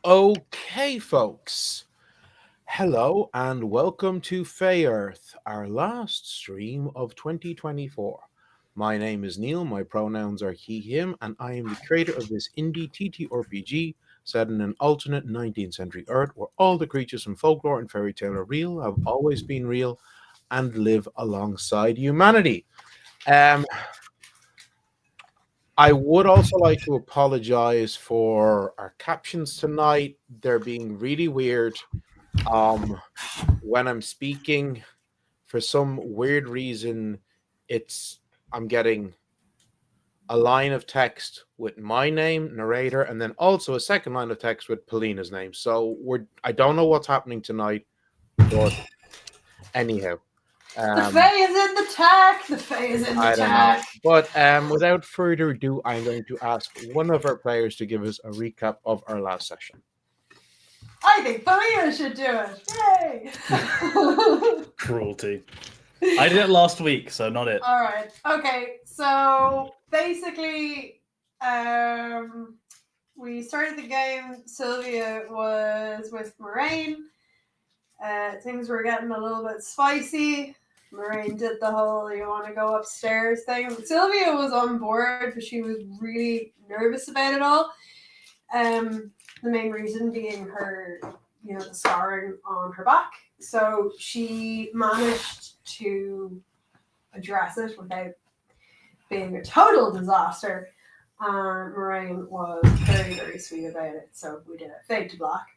Okay, folks. Hello and welcome to Fey Earth, our last stream of 2024. My name is Neil, my pronouns are he, him, and I am the creator of this indie TTRPG set in an alternate 19th century Earth where all the creatures from folklore and fairy tale are real, have always been real, and live alongside humanity. Um, I would also like to apologize for our captions tonight. They're being really weird. Um, when I'm speaking, for some weird reason, it's I'm getting a line of text with my name, narrator, and then also a second line of text with Polina's name. So I don't know what's happening tonight, but anyhow, The um, Fae is in the tech. The Fae is in the I don't know. tech. But without further ado, I'm going to ask one of our players to give us a recap of our last session. I think Polina should do it. Yay! Cruelty. I did it last week, so not it. All right. Okay. So basically, we started the game. Sylvia was with Moraine. Things were getting a little bit spicy. Moraine did the whole "you want to go upstairs" thing. Sylvia was on board, but she was really nervous about it all. The main reason being her, the scarring on her back. So she managed to address it without being a total disaster. And Moraine was very, very sweet about it. So we did it fade to black.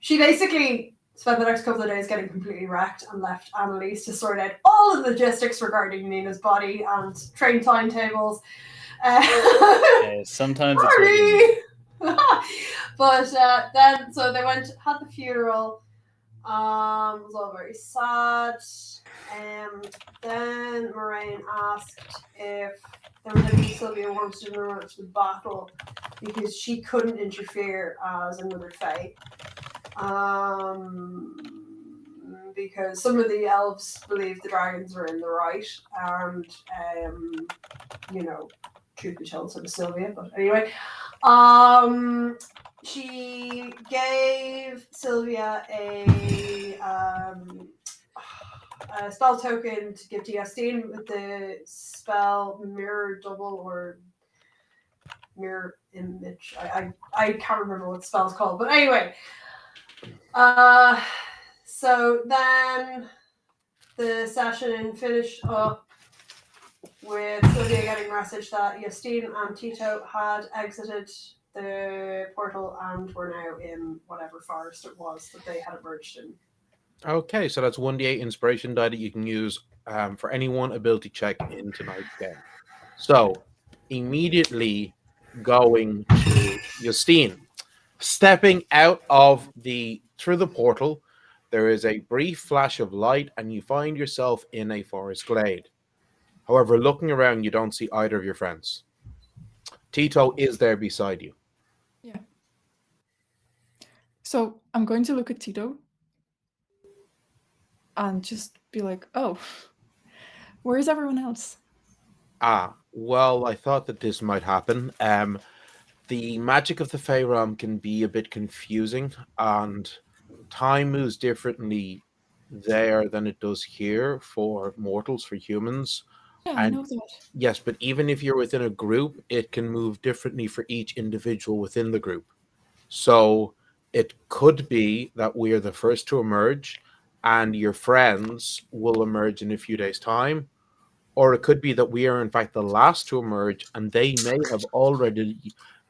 She basically spent the next couple of days getting completely wrecked and left Annelise to sort out all of the logistics regarding Nina's body and train timetables. Sometimes it's really But then, so they had the funeral. It was all very sad. Then Moraine asked if there was any Sylvia wanted to run to the battle because she couldn't interfere as another Fae. Because some of the elves believe the dragons are in the right, and truth be told, so does Sylvia. But anyway, she gave Sylvia a spell token to give to Justine with the spell Mirror Double or Mirror Image. I can't remember what the spell's called, but anyway. So then the session finished up with Sylvia getting a message that Justine and Tito had exited the portal and were now in whatever forest it was that they had emerged in. Okay, so that's 1d8 inspiration die that you can use for any one ability check in tonight's game. So, immediately going to Justine. Stepping out of through the portal, there is a brief flash of light and you find yourself in a forest glade. However, looking around, you don't see either of your friends. Tito is there beside you. Yeah. So I'm going to look at Tito and just be like, oh, where is everyone else? Well, I thought that this might happen. The magic of the Fey Realm can be a bit confusing, and time moves differently there than it does here for mortals, for humans. Yeah, I know that. Yes, but even if you're within a group, it can move differently for each individual within the group. So it could be that we are the first to emerge and your friends will emerge in a few days' time. Or it could be that we are, in fact, the last to emerge and they may have already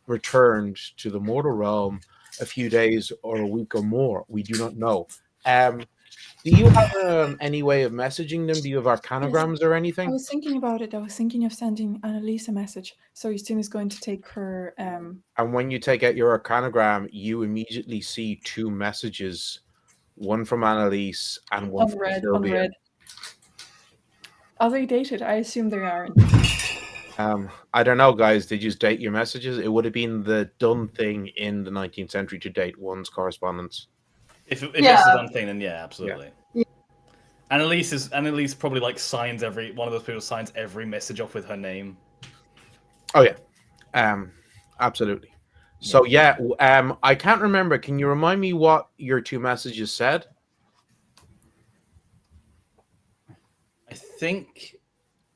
returned to the mortal realm a few days or a week or more. We do not know. Do you have any way of messaging them? Do you have arcanograms or anything? I was thinking about it. I was thinking of sending Annelise a message. So Justine is going to take her... And when you take out your arcanogram, you immediately see two messages. One from Annelise and one from Sylvia. Unread. Are they dated? I assume they aren't. I don't know, guys. Did you date your messages? It would have been the done thing in the 19th century to date one's correspondence. If it's a done thing, then yeah, absolutely. Yeah. Annelise probably like signs one of those people signs every message off with her name. Oh yeah, absolutely. So yeah, I can't remember. Can you remind me what your two messages said? I think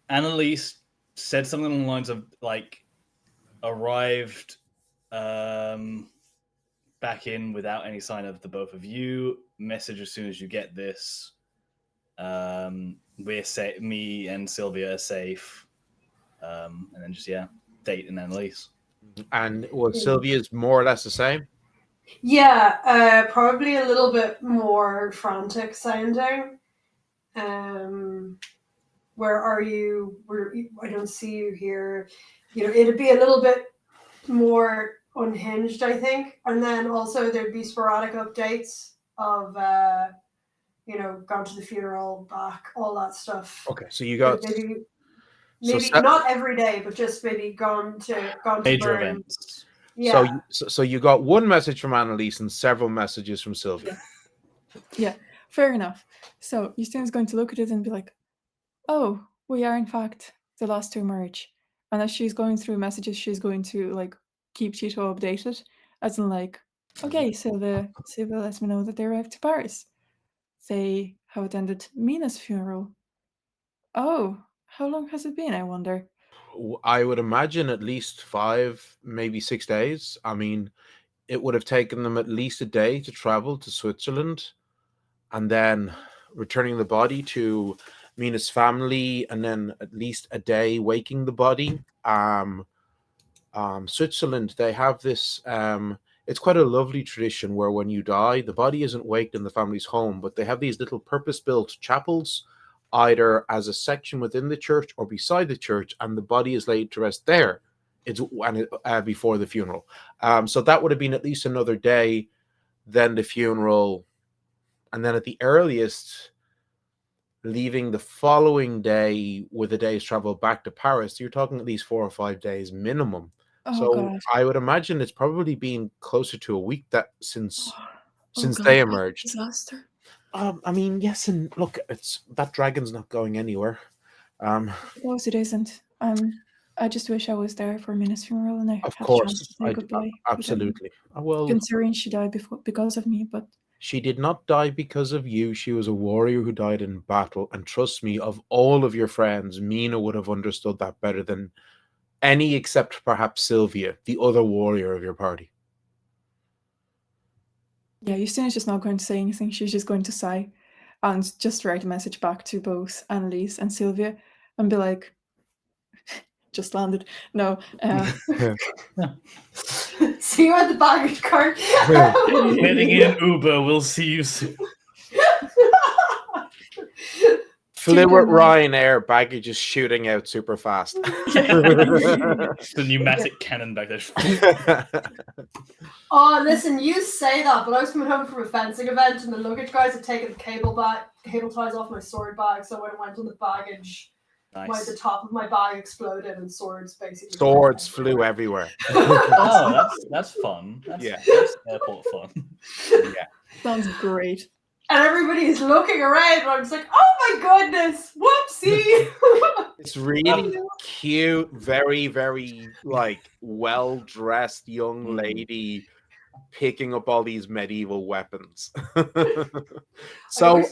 Annelise said something along the lines of like arrived back in without any sign of the both of you. Message as soon as you get this. We're safe. Me and Sylvia are safe. And then just date and Annelise. And was Sylvia's more or less the same? Yeah, probably a little bit more frantic sounding. Where are you? I don't see you here. It'd be a little bit more unhinged, I think. And then also there'd be sporadic updates of, gone to the funeral, back, all that stuff. Okay, so you got maybe not every day, but just maybe gone to major burn. events. Yeah. So you got one message from Annelise and several messages from Sylvia. Yeah, fair enough. So Justine's going to look at it and be like, "Oh, we are in fact the last to emerge." And as she's going through messages, she's going to like keep Tito updated, as in like, "Okay, Sylvia lets me know that they arrived to Paris. They have attended Mina's funeral. Oh, how long has it been, I wonder?" I would imagine at least 5, maybe 6 days. I mean, it would have taken them at least a day to travel to Switzerland and then returning the body to Mina's family, and then at least a day waking the body. Switzerland, they have this, it's quite a lovely tradition where when you die, the body isn't waked in the family's home, but they have these little purpose-built chapels, either as a section within the church or beside the church, and the body is laid to rest there. Before the funeral. So that would have been at least another day, then the funeral, and then at the earliest, leaving the following day with a day's travel back to Paris. You're talking at least 4 or 5 days minimum. Oh So God. I would imagine it's probably been closer to a week that since God, they emerged. Disaster. I mean, yes, and look, it's that dragon's not going anywhere. I suppose it isn't. I just wish I was there for Mina's funeral and I Of had a chance course, to say goodbye. absolutely. Well, Considering she died because of me, but she did not die because of you. She was a warrior who died in battle. And trust me, of all of your friends, Mina would have understood that better than any except perhaps Sylvia, the other warrior of your party. yeah, Justine is just not going to say anything. She's just going to sigh and just write a message back to both Annelise and Sylvia and be like, just landed. No. See you at the baggage cart. Getting in an Uber. We'll see you soon. Flew with Ryanair, baggage is shooting out super fast. The pneumatic cannon back there. Oh, listen, you say that, but I was coming home from a fencing event and the luggage guys had taken the cable ties off my sword bag, so when it went on the baggage, the top of my bag exploded and swords basically flew everywhere. Oh, that's fun. That's airport fun. Yeah. Sounds great. And everybody's looking around and I'm just like, oh my goodness, whoopsie. It's really cute, very, very like well-dressed young lady picking up all these medieval weapons. So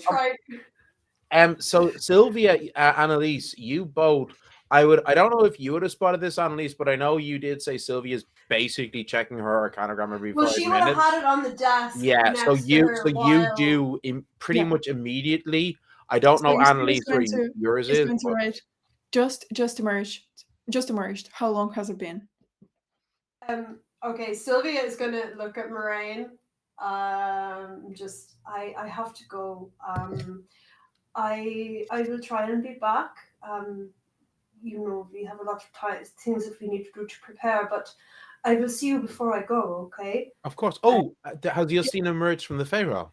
Sylvia, Annelise, you both, I don't know if you would have spotted this, Annelise, but I know you did say Sylvia's basically checking her arcanogram every 5 minutes. Well, she would have had it on the desk. Yeah, so you do pretty much immediately. I don't know, Annelise, where yours is. Going to write, just emerged. How long has it been? Okay, Sylvia is going to look at Moraine. I have to go. I will try and be back. We have a lot of things that we need to do to prepare, but I will see you before I go, okay? Of course. Oh, has Justine emerged from the Fey Realm?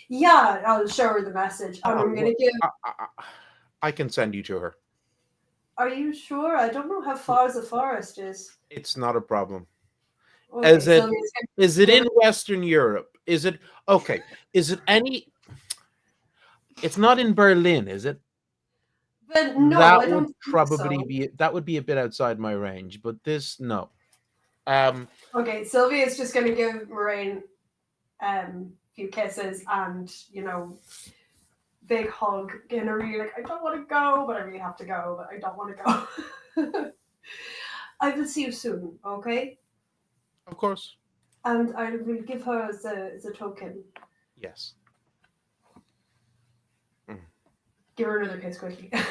Yeah, I'll show her the message. I'm going to give... I can send you to her. Are you sure? I don't know how far the forest is. It's not a problem. Okay, is it in Western Europe? Is it... Okay. Is it any... It's not in Berlin, is it? But no, that I don't would probably think so. That would be a bit outside my range, but this, no. Okay, Sylvia is just going to give Moraine a few kisses and, big hug. In a really, I don't want to go, but I really have to go, but I don't want to go. I will see you soon, okay? Of course. And I will give her as a token. Yes. Give her another kiss quickly. Yes.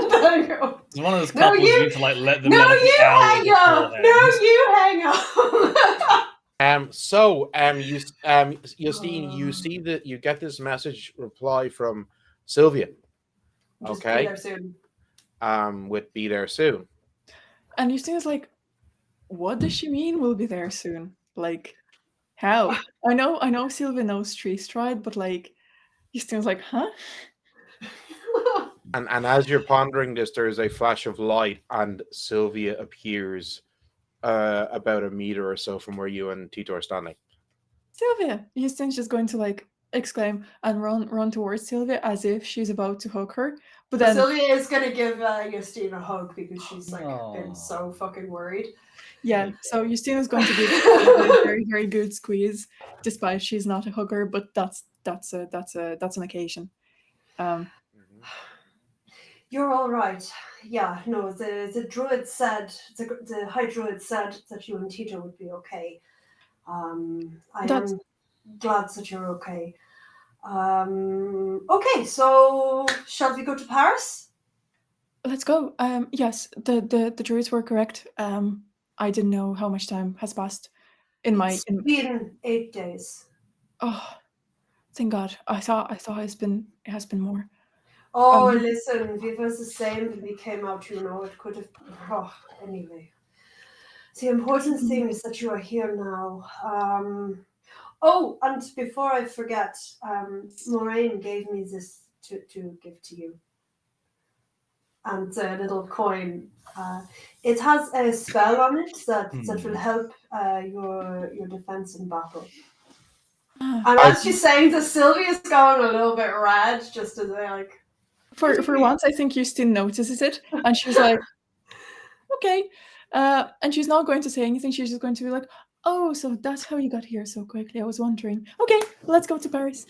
There you go. It's one of those No, couples you- you need to like let them No, know like you an hour hang up. beforehand. No, you hang up. Justine, you see that you get this message reply from Sylvia. Just be Okay. there soon. With be there soon. And Justine's like, what does she mean we'll be there soon? Like, how? I know Sylvia knows Tree Stride, but like Justine's like, huh? And as you're pondering this, there is a flash of light, and Sylvia appears about a meter or so from where you and Tito are standing. Sylvia! Justine's just going to like exclaim and run towards Sylvia as if she's about to hug her. But then Sylvia is going to give Justine a hug because she's like been Aw. so fucking worried. yeah, so Justine is going to give Sylvia a very, very good squeeze, despite she's not a hugger, but that's an occasion. You're all right. Yeah, no, the druid said, the high druid said that you and Tito would be okay. I That's- am glad that you're okay. Okay, so shall we go to Paris? Let's go. Yes, the druids were correct. I didn't know how much time has passed It's been 8 days. Oh, thank God. I thought it has been more. Oh, listen, it was the same when we came out, it could have... Oh, anyway. The important thing is that you are here now. And before I forget, Moraine gave me this to give to you. And a little coin. It has a spell on it that will help your defense in battle. And as she's saying this, Sylvia's going a little bit red, just as I like... For once, I think Justine notices it, and she's like, okay. And she's not going to say anything. She's just going to be like, oh, so that's how you got here so quickly. I was wondering. Okay, let's go to Paris.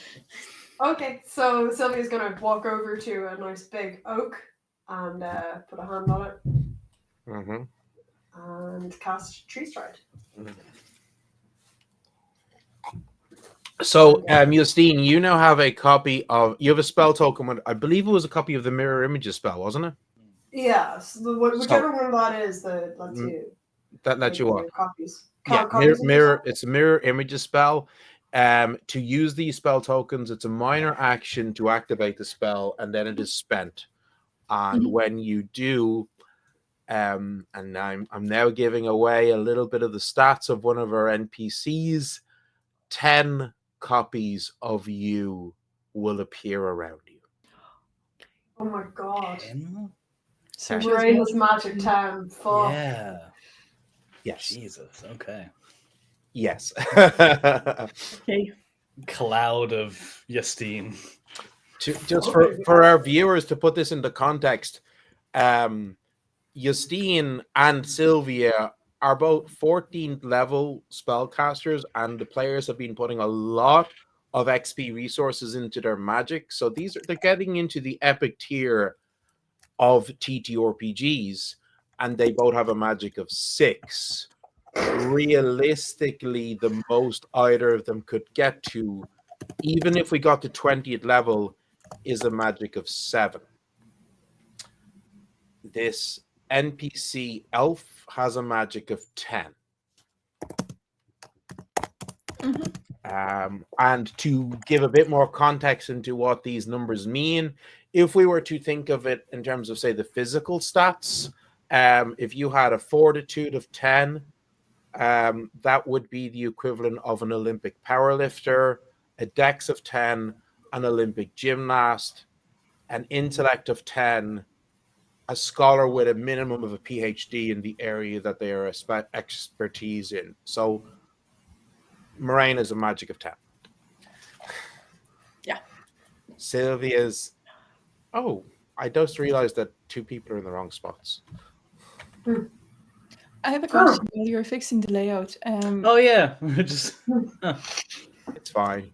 Okay, so Sylvia's going to walk over to a nice big oak and put a hand on it. Mm-hmm. And cast Tree Stride. So, Justine, you now have a copy of... You have a spell token. I believe it was a copy of the Mirror Images spell, wasn't it? Yes, whichever one that is that lets you... That lets you what? Copies. Yeah, mirror. It's a Mirror Images spell. To use these spell tokens, it's a minor action to activate the spell, and then it is spent. And when you do... and I'm now giving away a little bit of the stats of one of our NPCs. 10 copies of you will appear around you. Oh my God. So Moraine was magic 10. Fuck. Yeah. Yes. Jesus. Okay. Yes. Okay. Cloud of Justine. Just for our viewers to put this into context, Justine and Sylvia are both 14th level spellcasters, and the players have been putting a lot of XP resources into their magic. So they're getting into the epic tier of TTRPGs, and they both have a magic of 6. Realistically, the most either of them could get to, even if we got to 20th level, is a magic of 7. This NPC elf has a magic of 10. And to give a bit more context into what these numbers mean, if we were to think of it in terms of, say, the physical stats, if you had a fortitude of 10, that would be the equivalent of an Olympic powerlifter, a dex of 10, an Olympic gymnast, an intellect of 10, a scholar with a minimum of a PhD in the area that they are expertise in. So Moraine is a magic of 10. Yeah. Sylvia's... Oh, I just realized that 2 people are in the wrong spots. I have a question while you're fixing the layout. Oh yeah, just It's fine.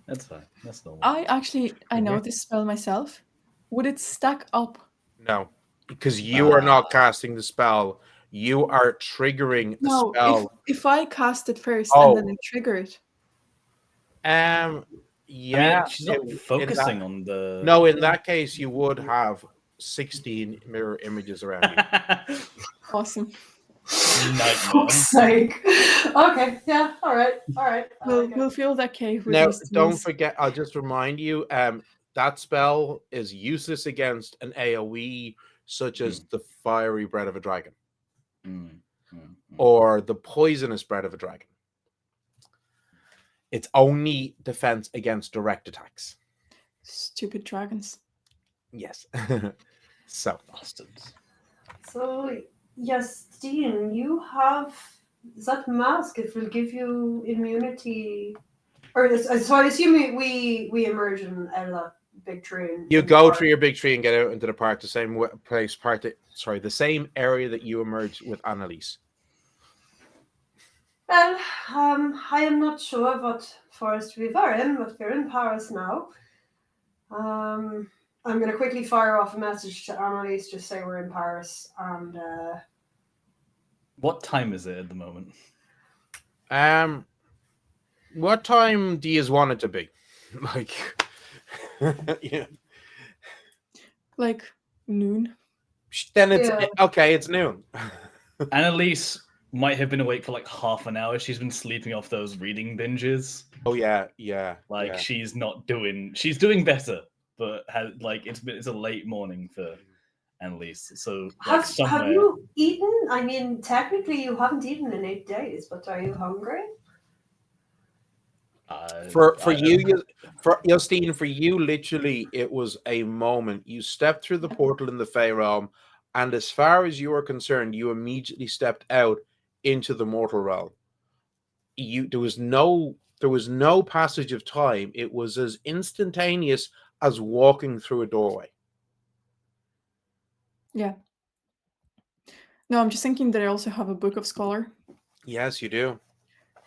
that's fine. That's normal. I know this spell myself. Would it stack up? No, because you are not casting the spell. You are triggering a No, spell. if I cast it first Oh. and then I trigger it. Yeah. I mean, she's not focusing on the. No, in that case, you would have 16 mirror images around you. Awesome. Fuck's sake. Okay, yeah, all right. We'll fill that cave with Now, these don't things. forget, I'll just remind you, that spell is useless against an AoE such as the fiery breath of a dragon or the poisonous breath of a dragon. It's only defense against direct attacks. Stupid dragons. Yes. So, Bastards. So, Justine, you have that mask. It will give you immunity. So I assume we emerge in Ella big tree. you go through your big tree and get out into the park, the same place, the same area that you emerged with Annelise. Well, I am not sure what forest we were in, but we're in Paris now. I'm going to quickly fire off a message to Annelise, just say we're in Paris, and What time is it at the moment? What time do you want it to be? Like, yeah. Like noon. Then it's okay. It's noon. Annelise might have been awake for like half an hour. She's been sleeping off those reading binges. Oh yeah. Like she's doing better, but it's a late morning for Annelise. So have you eaten? I mean, technically you haven't eaten in 8 days, but are you hungry? For Justine, for you, literally, it was a moment. You stepped through the portal in the Fey Realm, and as far as you are concerned, you immediately stepped out into the mortal realm. There was no passage of time. It was as instantaneous as walking through a doorway. Yeah. No, I'm just thinking that I also have a book of Scholar. Yes, you do.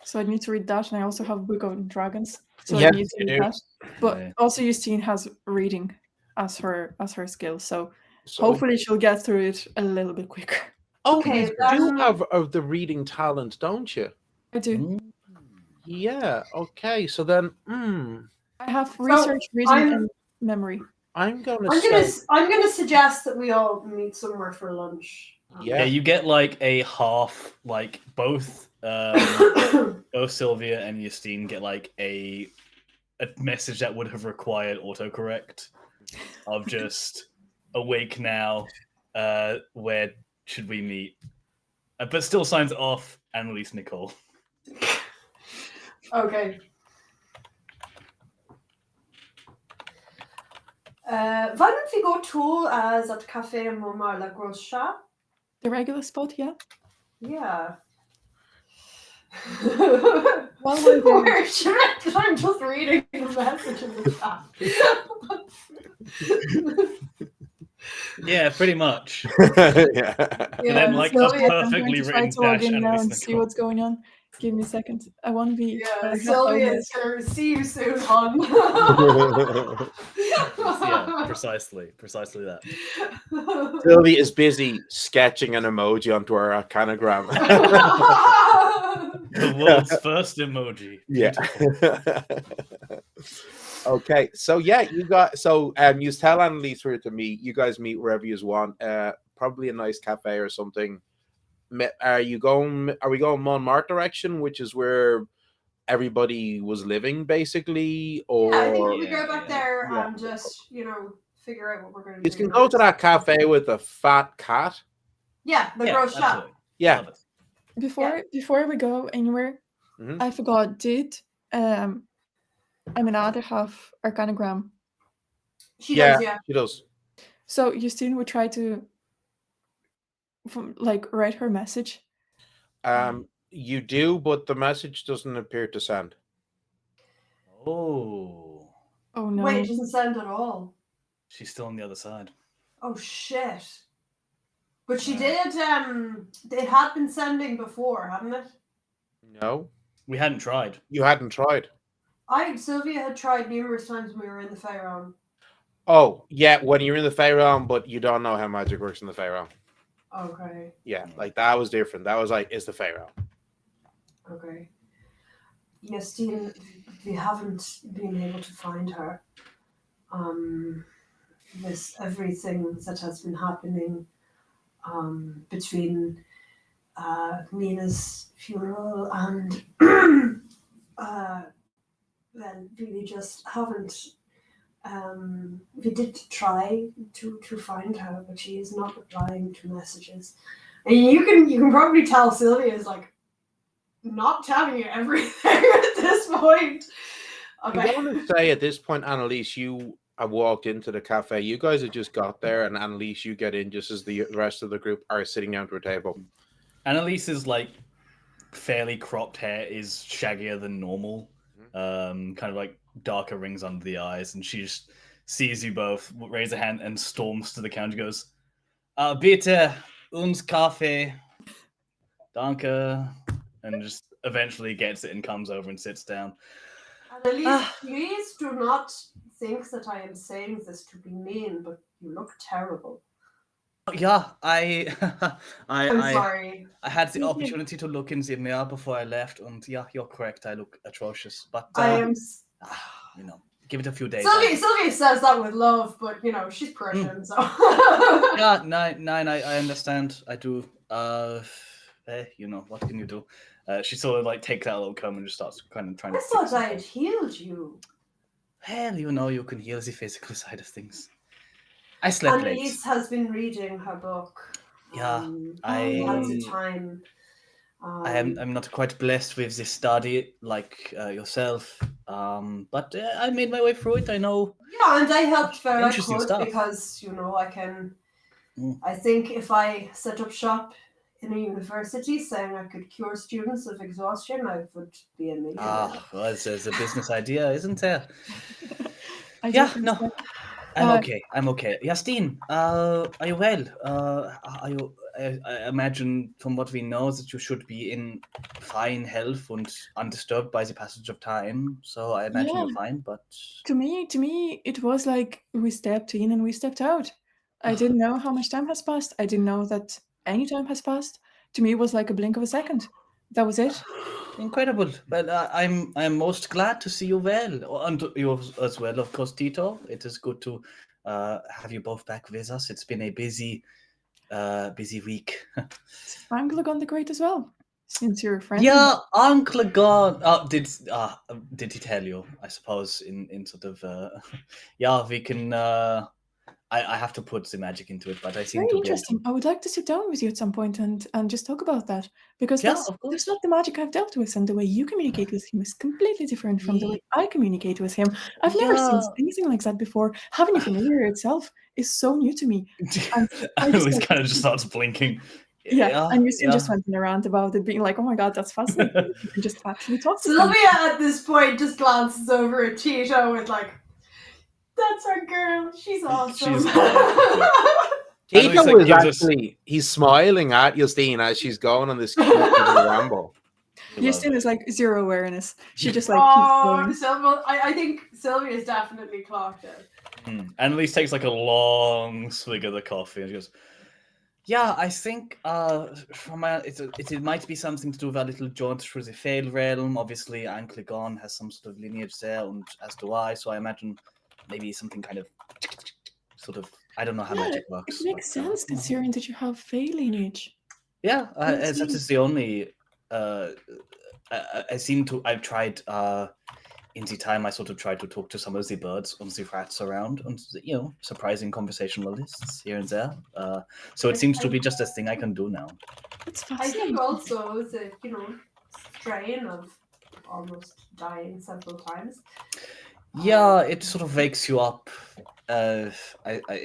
So I need to read that, and I also have a book of dragons. So yes, I need to read that. But also Justine has reading as her skill, so hopefully she'll get through it a little bit quicker. Okay, you have the reading talent, don't you? I do. Yeah. Okay. So then, I have research, reading, and memory. I'm gonna suggest that we all meet somewhere for lunch. Yeah, you get like a half, like both Sylvia and Justine get like a message that would have required autocorrect of just awake now. Where should we meet? But still signs off Annelise Nicole. Okay. Why don't we go to that Café Montmartre, La Grosse Chat? The regular spot, yeah? Yeah. While we're there... Where should I? Because I'm just reading the message in the chat. Yeah, pretty much. Yeah. And then like a perfectly written dash and see what's going on. Give me a second. I want to be. Yeah, Sylvia is going to see you soon, hon. Yeah, precisely that. Sylvia is busy sketching an emoji onto our arcanogram. The world's first emoji. Yeah. Okay, so yeah, you tell Annelise where to meet. You guys meet wherever you want. Probably a nice cafe or something. Are we going Montmartre direction, which is where everybody was living, basically? Or I think we go back there and just figure out what we're going to do. You can go to that cafe with the fat cat. Yeah, the gross shop. Yeah. Before we go anywhere, I forgot. Did Aminata have Arcanogram? She does. Yeah, she does. So Justine would try to write her message. You do, but the message doesn't appear to send. Oh no! Wait, it doesn't send at all. She's still on the other side. Oh shit! But she did. They had been sending before, hadn't it? No, We hadn't tried. you hadn't tried. Sylvia had tried numerous times when we were in the Fey Realm. Oh, yeah, when you're in the Fey Realm, but you don't know how magic works in the Fey Realm. Okay. Yeah, like that was different. That was like, it's the Fey Realm. Okay. Justine, we haven't been able to find her. With everything that has been happening between Nina's funeral and well, we just haven't. We did try to find her, but she is not replying to messages. And you can probably tell Sylvia is like not telling you everything at this point. Okay. I want to say at this point, Annelise, you have walked into the cafe. You guys have just got there, and Annelise, you get in just as the rest of the group are sitting down to a table. Annelise's like fairly cropped hair is shaggier than normal, kind of like darker rings under the eyes, and she just sees you both, raise a hand, and storms to the counter. Goes, "Bitte uns Kaffee, danke," and just eventually gets it and comes over and sits down. Annelise, please do not think that I am saying this to be mean, but you look terrible. Yeah, I'm sorry. I had the opportunity to look in the mirror before I left, and yeah, you're correct. I look atrocious, but I am. You know, give it a few days. Sylvia says that with love, but you know she's Prussian, so. Yeah, I understand. I do. You know, what can you do? She sort of like takes out a little comb and just starts kind of trying to. I thought I had healed you. Well, you know, you can heal the physical side of things. I slept late. Annelise has been reading her book. Yeah, I had the time. I'm not quite blessed with this study like yourself, but I made my way through it. I know. Yeah, and I helped where I Interesting could stuff. because you know I can. I think if I set up shop in a university saying I could cure students of exhaustion, I would be a millionaire. Well, it's a business idea, isn't there? No. I'm okay. Justine, are you well? Are you? I imagine from what we know that you should be in fine health and undisturbed by the passage of time. So I imagine you're fine. But to me, it was like we stepped in and we stepped out. I didn't know how much time has passed. I didn't know that any time has passed. To me, it was like a blink of a second. That was it. Incredible. Well, I'm most glad to see you well, and you as well, of course, Tito. It is good to have you both back with us. It's been a busy week. Uncle gone the Great as well, since you're friends. Yeah, Uncle gone. Did he tell you? I suppose in sort of yeah, we can. I have to put the magic into it, but I seem Very to interesting. I would like to sit down with you at some point and just talk about that, because that's not the magic I've dealt with, and the way you communicate with him is completely different from the way I communicate with him. I've never seen anything like that before. Having a familiar itself is so new to me. Annelise kind of just starts blinking. Yeah, and Justine just went around about it, being like, "Oh my god, that's fascinating." You can just actually talk to Sylvia at this point just glances over at Tito with like, "That's our girl. She's awesome." Tito is actually he's smiling at Justine as she's going on this cute ramble. Justine is like zero awareness. She just like keeps going. I think Sylvia's definitely clocked it. Annelise takes like a long swig of the coffee and she goes, "Yeah, I think it might be something to do with a little jaunt through the Fey Realm. Obviously, Anklegon has some sort of lineage there, and as do I. So I imagine maybe something kind of sort of, I don't know how magic works. It makes sense considering that you have Fey lineage. Yeah, that is the only. I've tried. In the time, I sort of tried to talk to some of the birds and the rats around, and surprising conversationalists here and there. So it seems to be just a thing I can do now. It's I think also the strain of almost dying several times. Yeah, it sort of wakes you up. In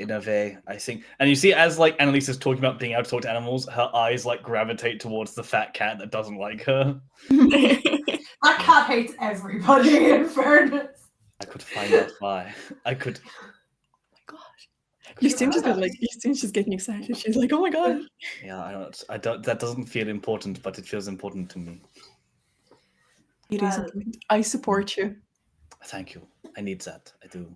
a way, I think, and you see, as like Annelise is talking about being able to talk to animals, her eyes like gravitate towards the fat cat that doesn't like her. That cat hates everybody, in fairness. I could find out why. I could. Oh my gosh. Justine's just getting excited. She's like, "Oh my god!" Yeah, I don't. That doesn't feel important, but it feels important to me. It is important. I support you. Thank you. I need that. I do.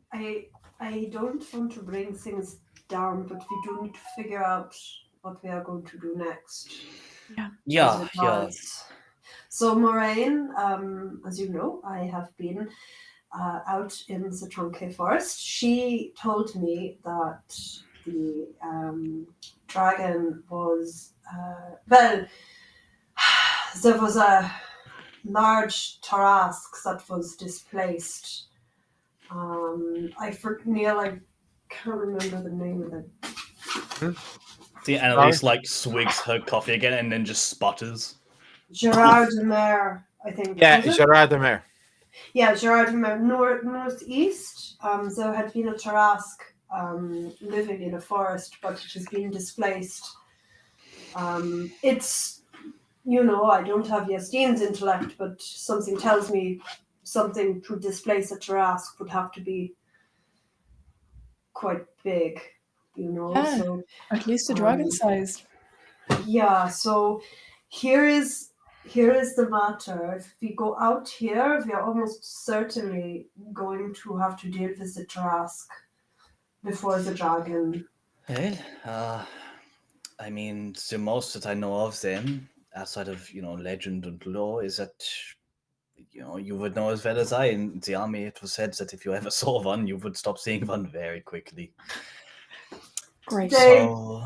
I don't want to bring things down, but we do need to figure out what we are going to do next. Yeah. So Moraine, as you know, I have been out in the Tronke Forest. She told me that the dragon was there was a large Tarask that was displaced. Neil, I can't remember the name of it. See, Annelise like swigs her coffee again and then just sputters. Gerard de Mer, I think. Yeah, Gerard de Mer. Yeah, Gerard de Mer, northeast. There had been a Tarask living in a forest, but it has been displaced. It's, I don't have Justine's intellect, but something tells me something to displace a Tarask would have to be quite big, Yeah, so at least a dragon size. Yeah, so here is the matter. If we go out here, we are almost certainly going to have to deal with the Tarask before the dragon. Well, I mean, the most that I know of them, outside of legend and lore, is that you would know as well as I. In the army, it was said that if you ever saw one, you would stop seeing one very quickly. Great. So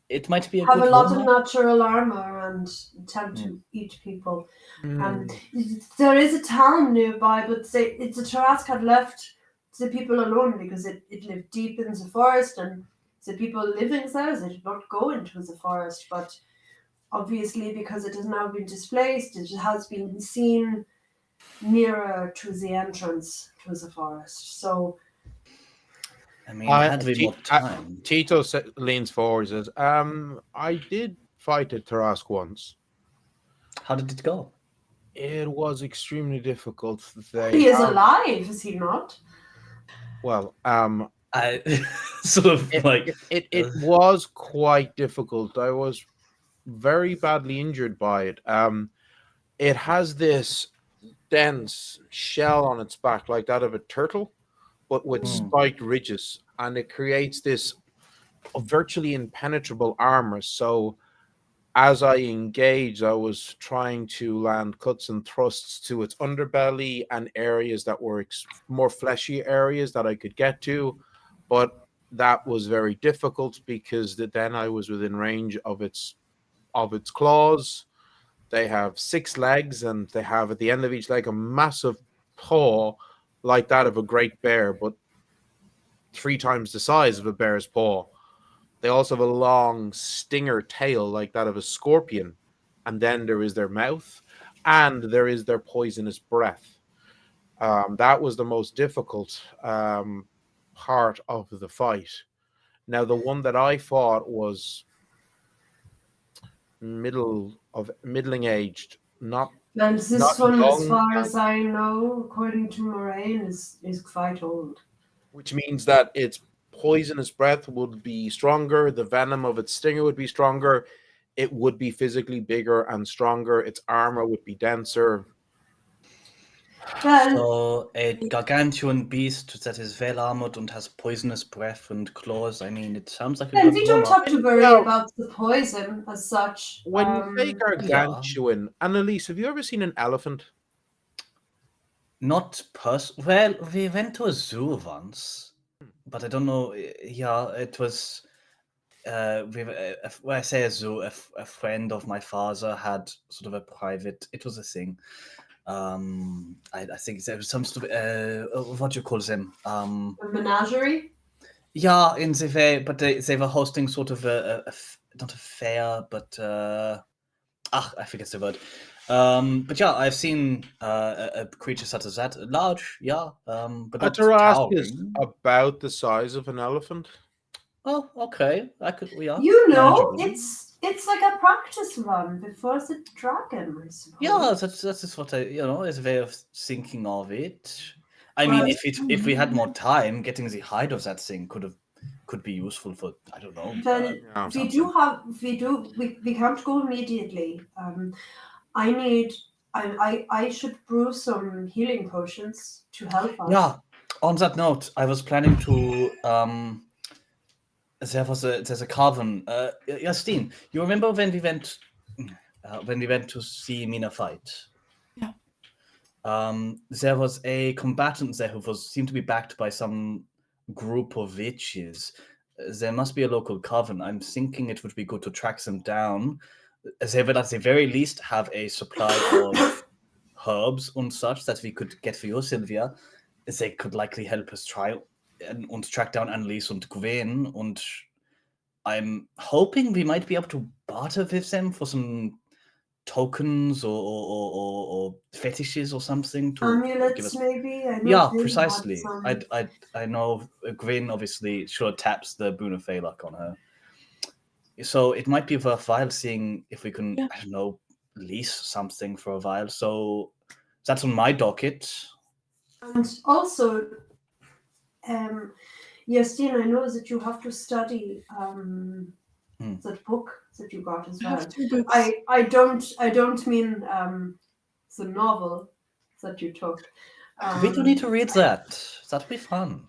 it might be a have good a lot of one. natural armor and tend to eat people. There is a town nearby, but the Tarask had left the people alone because it lived deep in the forest, and the people living there, they did not go into the forest. But obviously, because it has now been displaced, it has been seen nearer to the entrance to the forest. So, I mean, had we more time. Tito leans forward and says, I did fight a Tarask once. How did it go? It was extremely difficult. He is alive, is he not? Well, I sort of it was quite difficult. I was very badly injured by it. It has this dense shell on its back, like that of a turtle, but with spiked ridges, and it creates this virtually impenetrable armor. So as I engaged, I was trying to land cuts and thrusts to its underbelly and areas that were more fleshy areas that I could get to, but that was very difficult because then I was within range of its claws. They have 6 legs, and they have at the end of each leg a massive paw like that of a great bear, but 3 times the size of a bear's paw. They also have a long stinger tail like that of a scorpion. And then there is their mouth, and there is their poisonous breath. That was the most difficult part of the fight. Now, the one that I fought was middling aged, not. And this not one, young, as far as I know, according to Moraine, is quite old. Which means that its poisonous breath would be stronger, the venom of its stinger would be stronger, it would be physically bigger and stronger, its armor would be denser. So a gargantuan beast that is well armored and has poisonous breath and claws. I mean, it sounds like and we don't have to worry about the poison as such. When you say gargantuan, Annelise, have you ever seen an elephant? Not well, we went to a zoo once, but I don't know. Yeah, it was. When I say a zoo, a friend of my father had sort of a private. It was a thing. I think there was some sort of what do you call them? A menagerie. Yeah, in the way, but they were hosting sort of not a fair, but I forget the word. But yeah, I've seen a creature such as that, large, yeah, but not Tarask is towering. about the size of an elephant. Oh, okay. I could. Yeah. It's like a practice run before the dragon, I suppose. Yeah, that's just what is a way of thinking of it. I mean, if we had more time, getting the hide of that thing could could be useful for, I don't know. Well, something. we can't go immediately. I should brew some healing potions to help us. Yeah. On that note, I was planning to there's a cavern. Justine, you remember when we went to see Mina fight? Yeah. There was a combatant there who seemed to be backed by some group of witches. There must be a local cavern. I'm thinking it would be good to track them down. They would at the very least have a supply of herbs and such that we could get for you, Sylvia. They could likely help us try and track down Annelise and Gwen, and I'm hoping we might be able to barter with them for some tokens or fetishes or something to Amulets, give us. maybe. I know Yeah, Finn had precisely. some. I know Gwen obviously sure taps the Boon of Fey luck on her, so it might be worthwhile seeing if we can, I don't know, lease something for a while. So that's on my docket. And also, Justine, I know that you have to study that book that you got as I well. have 2 books. I don't mean the novel that you took. We do need to read that. That'd be fun.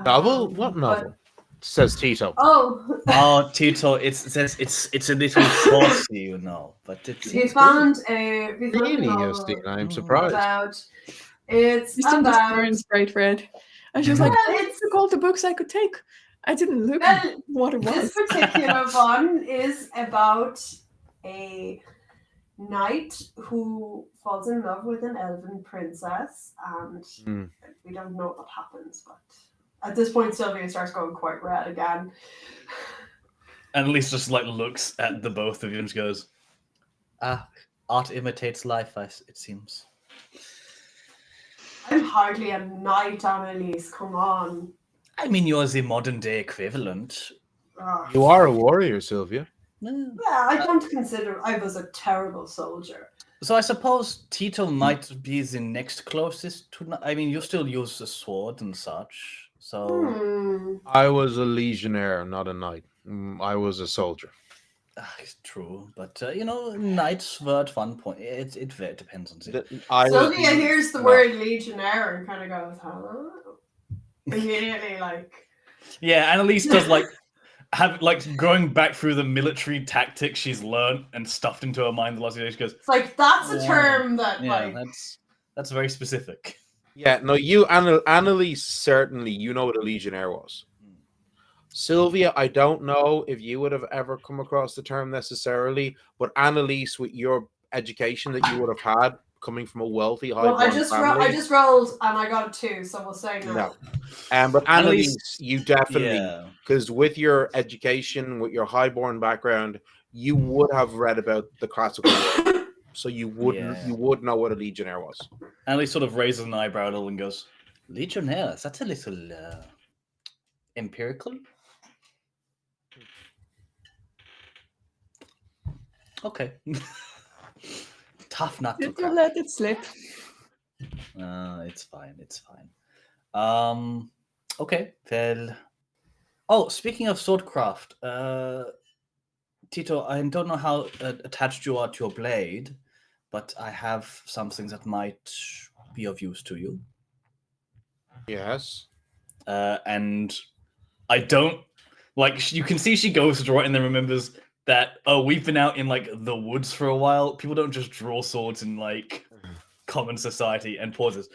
Novel? What novel? Says Tito. Oh, Tito, it's a little saucy, you know, but it's. we found a Really, novel Justine, I'm surprised. about. It's Justine just about. turns bright red. And she was like, I took all the books I could take. I didn't look at what it was. This particular one is about a knight who falls in love with an elven princess, and we don't know what happens, but at this point Sylvia starts going quite red again. Annelise just like looks at the both of you and just goes, art imitates life, it seems. I'm hardly a knight, Annelise, come on. I mean, you're the modern day equivalent. You are a warrior, Sylvia. Yeah, I don't consider I was a terrible soldier. So I suppose Tito might be the next closest to. I mean, you still use the sword and such. So I was a legionnaire, not a knight. I was a soldier. It's true, but you know, knights were at one point. It depends on the. Sylvia hears the word legionnaire and kind of goes, "Hello." Immediately, like. Yeah, Annelise does going back through the military tactics she's learned and stuffed into her mind the last few days. She goes, it's like that's a term that that's very specific. Yeah, no, you Annelise certainly you know what a legionnaire was. Sylvia, I don't know if you would have ever come across the term necessarily, but Annelise, with your education that you would have had coming from a wealthy, high-born family. I just rolled and I got a 2, so we'll say no. But Annelise, you definitely, because with your education, with your high-born background, you would have read about the classical world, so you would know what a legionnaire was. Annelise sort of raises an eyebrow a little and goes, "Legionnaire? That's a little empirical." Okay. Tough not to crack. Let it slip. It's fine. It's fine. Okay. Well. Speaking of swordcraft, Tito, I don't know how attached you are to your blade, but I have something that might be of use to you. Yes. And I don't you can see she goes to draw it and then remembers that, we've been out in the woods for a while. People don't just draw swords in common society, and pauses.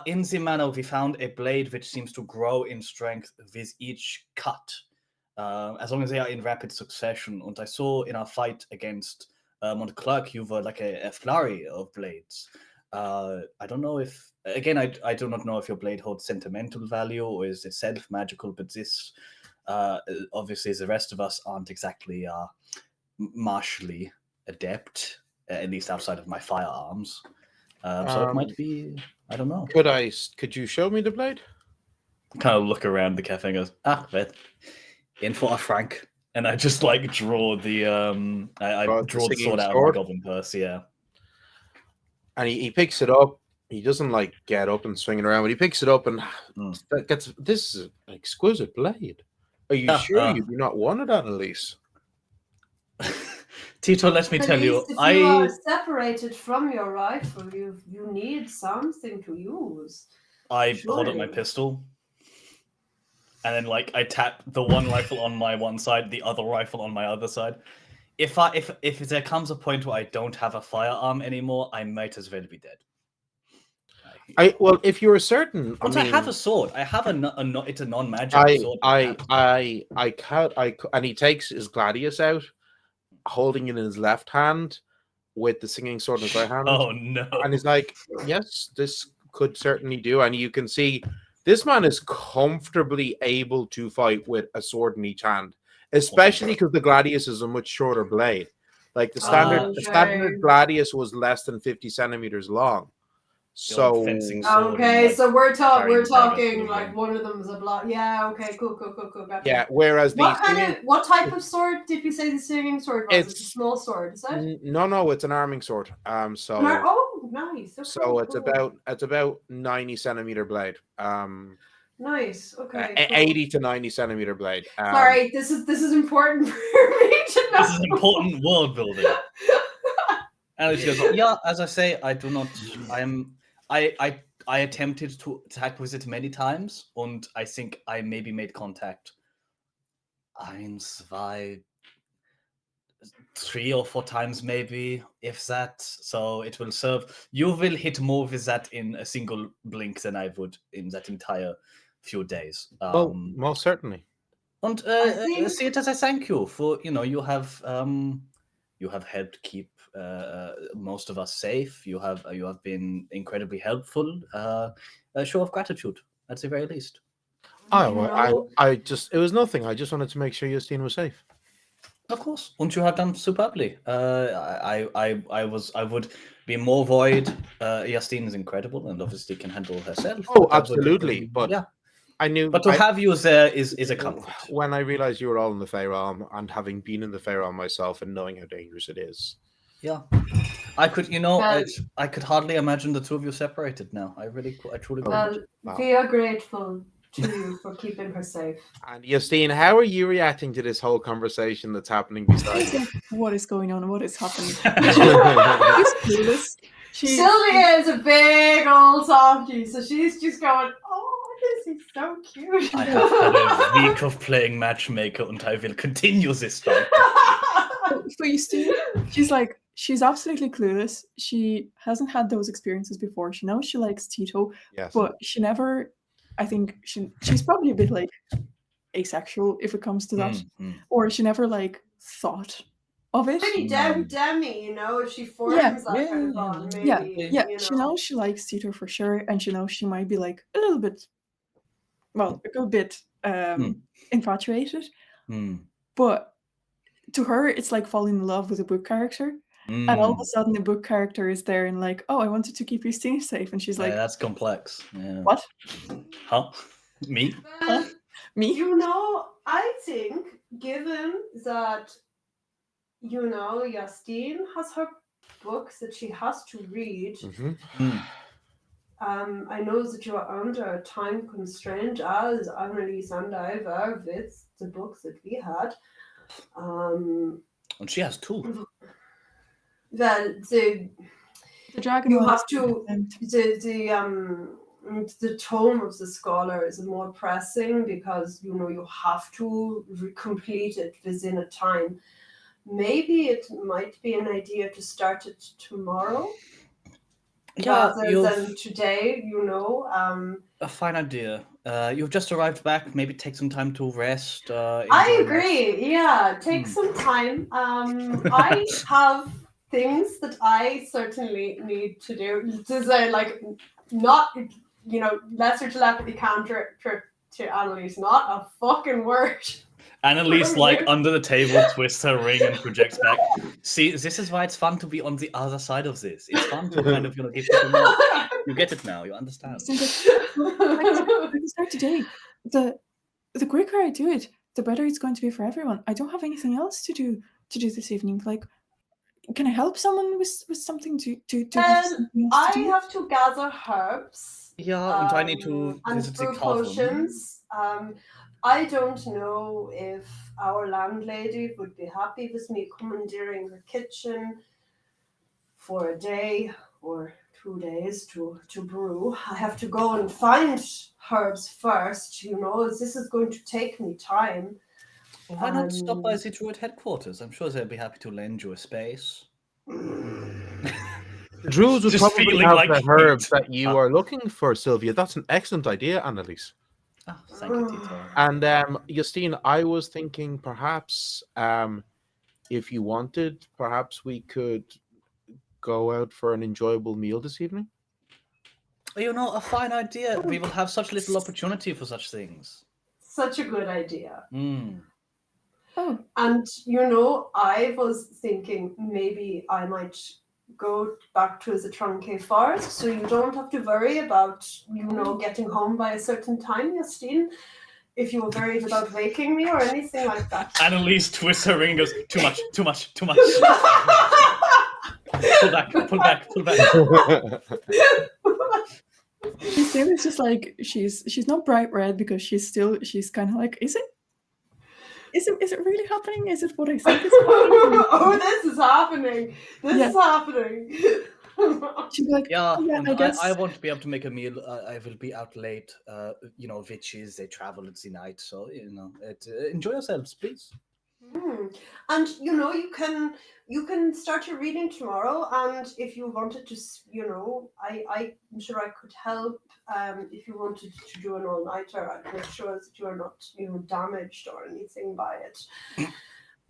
In the manor, we found a blade which seems to grow in strength with each cut, as long as they are in rapid succession. And I saw in our fight against Montclerc, you were a flurry of blades. I don't know if, again, I do not know if your blade holds sentimental value or is itself magical, but this, obviously, the rest of us aren't exactly martially adept, at least outside of my firearms. So it might be, I don't know. Could you show me the blade? Kind of look around the cafe and goes, but in for a franc. And I just draw the I draw the sword out of my goblin purse, yeah. And he picks it up. He doesn't get up and swing it around, but he picks it up and gets, this is an exquisite blade. Are you Yeah, sure you do not want it, Annelise? Tito, let me At tell you, least if you are I separated from your rifle, you need something to use. hold up my Surely. pistol, and then like I tap the one rifle on my one side, the other rifle on my other side. If there comes a point where I don't have a firearm anymore, I might as well be dead. Well, if you're certain, But I have a sword. I have it's a non-magic sword. and he takes his gladius out, holding it in his left hand, with the singing sword in his right hand. Oh no! And he's like, "Yes, this could certainly do." And you can see this man is comfortably able to fight with a sword in each hand, especially because the gladius is a much shorter blade. Like the standard gladius was less than 50 centimeters long. So fencing sword okay, and, so we're carrying talking daggers like one of them is a block. Yeah, okay, cool. Gotcha. yeah, whereas what type of sword did you say the singing sword was? It's a small sword, is it? No, it's an arming sword. So nice. Okay, so it's cool. about 90 centimeter blade. Nice. Okay. 80 to 90 centimeter blade. Sorry, this is important for me to know. This is important world building. And she goes, yeah, as I say, I do not. I attempted to attack with it many times, and I think I maybe made contact 1, 2, 3 or 4 times, maybe, if that. So it will serve. You will hit more with that in a single blink than I would in that entire few days. Well, most certainly. And see it as a thank you for you have helped keep most of us safe. You have been incredibly helpful. A show of gratitude at the very least. It was nothing. I just wanted to make sure Justine was safe. Of course, and you have done superbly. I would be more void. Justine is incredible and obviously can handle herself. Oh, absolutely. But yeah, I knew. But to have you there is a comfort. When I realized you were all in the Fey Realm, and having been in the Fey Realm myself and knowing how dangerous it is. Yeah, I could. I could hardly imagine the two of you separated now. I truly couldn't. We are grateful to you for keeping her safe. And Justine, how are you reacting to this whole conversation that's happening beside you? What is going on? What is happening? Sylvia is a big old softie, so she's just going, "Oh, this is so cute." I have had a week of playing matchmaker, and I will continue this fight. For Justine, she's absolutely clueless. She hasn't had those experiences before. She knows she likes Tito, but she never. I think she's probably a bit like asexual if it comes to that, or she never thought of it. Pretty demi, if she forms that kind of bond, maybe. Yeah. She knows she likes Tito for sure, and she knows she might be a little bit, a good bit infatuated. But to her, it's like falling in love with a book character. And all of a sudden the book character is there and I wanted to keep Justine safe. And she's like... that's complex. Yeah. What? Huh? Me? Me? I think, given that, Justine has her books that she has to read, I know that you are under a time constraint, as Annelise and I were with the books that we had. And she has 2. Well, the dragon. You have to the tome of the scholar is more pressing because you have to complete it within a time. Maybe it might be an idea to start it tomorrow rather than today. A fine idea. You've just arrived back. Maybe take some time to rest. I agree. Yeah, take some time. I have things that I certainly need to do. To say, not, lesser telepathy counter to Annelise, not a fucking word. Annelise, under the table, twists her ring and projects back. See, this is why it's fun to be on the other side of this. It's fun to kind of, give people more. You get it now. You understand. I can start today. The quicker I do it, the better it's going to be for everyone. I don't have anything else to do this evening. Can I help someone with something to have something else to do? I have to gather herbs. Yeah, and I need to visit the potions. I don't know if our landlady would be happy with me commandeering her kitchen for a day or 2 days to brew. I have to go and find herbs first, this is going to take me time. Well, why not stop by the Druid headquarters? I'm sure they'll be happy to lend you a space. The Druids would Just probably feeling have like the herbs heat. that you are looking for, Sylvia. That's an excellent idea, Annelise. Ah, thank you, Tito. And Justine, I was thinking perhaps if you wanted, perhaps we could go out for an enjoyable meal this evening. A fine idea. We will have such little opportunity for such things. Such a good idea. Oh, And, I was thinking maybe I might go back to the Trunke Forest so you don't have to worry about, getting home by a certain time, Justine, if you were worried about waking me or anything like that. Annelise twists her ring and goes, too much, too much, too much. Pull back, pull back, pull back. Justine is just like she's not bright red because she's kind of like, is it really happening? Is it what I think is happening? Oh, this is happening. This is happening. She's like, Yeah, "Oh, yeah, and I guess I won't be able to make a meal. I will be out late. Witches, they travel at the night. So, enjoy yourselves, please. And you can start your reading tomorrow, and if you wanted to, I'm sure I could help. If you wanted to do an all-nighter, I'd make sure that you are not damaged or anything by it.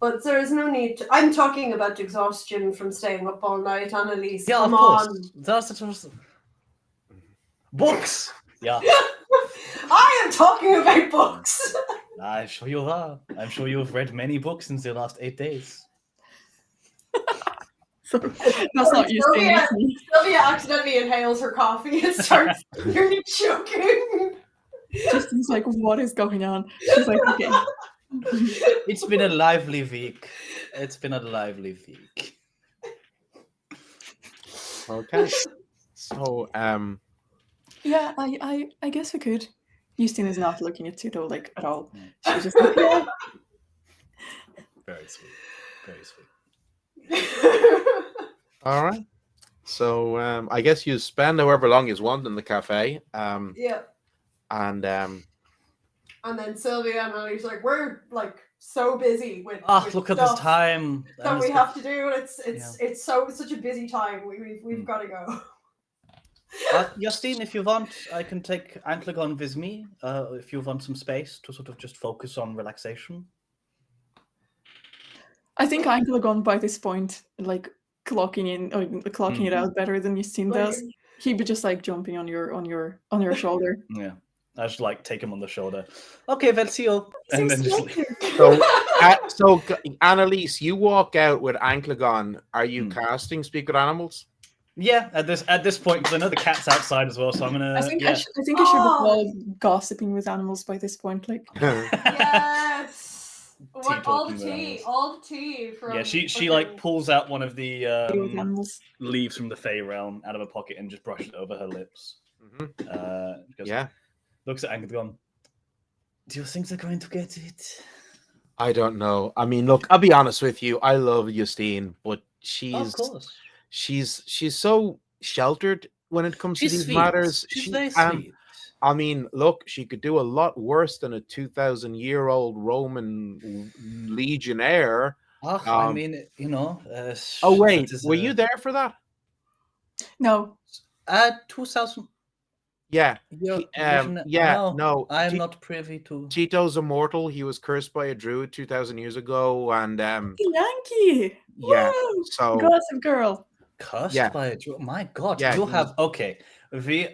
But there is no need to. I'm talking about exhaustion from staying up all night, Annelise. Yeah, Come of course. on. That's books. Yeah, I am talking about books. I'm sure you are. I'm sure you've read many books in the last 8 days. so, that's not Justine. That's me. Sylvia accidentally inhales her coffee and starts nearly choking. Justine's like, what is going on? She's like, okay. It's been a lively week. Okay. So, Yeah, I guess we could. Justine is not looking at Tito like at all. She's just like, yeah. Very sweet. Very sweet. all right. So, I guess you spend however long you want in the cafe. Yeah. And then Sylvia and Annelise like, we're like so busy with Look at this stuff time. that we have to do. It's such a busy time. We've got to go. Justine, if you want, I can take Anklegon with me. If you want some space to sort of just focus on relaxation. I think Anklegon by this point, like clocking it out better than Justine does. He'd be just like jumping on your shoulder. Yeah. I just like take him on the shoulder. Okay, well, see you. And then just so Annelise, you walk out with Anklegon. Are you casting Speak with Animals? Yeah, at this point, because I know the cat's outside as well, so I'm gonna. I think I should be called gossiping with animals by this point. Like, yes. All the tea from. Yeah, she like pulls out one of the animals. leaves from the Fey Realm out of her pocket and just brushes it over her lips. Yeah. Looks at Anklegon. Do you think they're going to get it? I don't know. I mean, look, I'll be honest with you. I love Justine, but she's so sheltered when it comes to these matters. She's very sweet. I mean, look, she could do a lot worse than a 2,000-year-old Roman legionnaire. I mean, oh wait, were you there for that? No. 2,000. Yeah. No, I'm not privy to. Tito's immortal. He was cursed by a druid 2,000 years ago, and Yankee. Yeah. Woo! So Gossip Girl. Cursed by a druid. My God, you have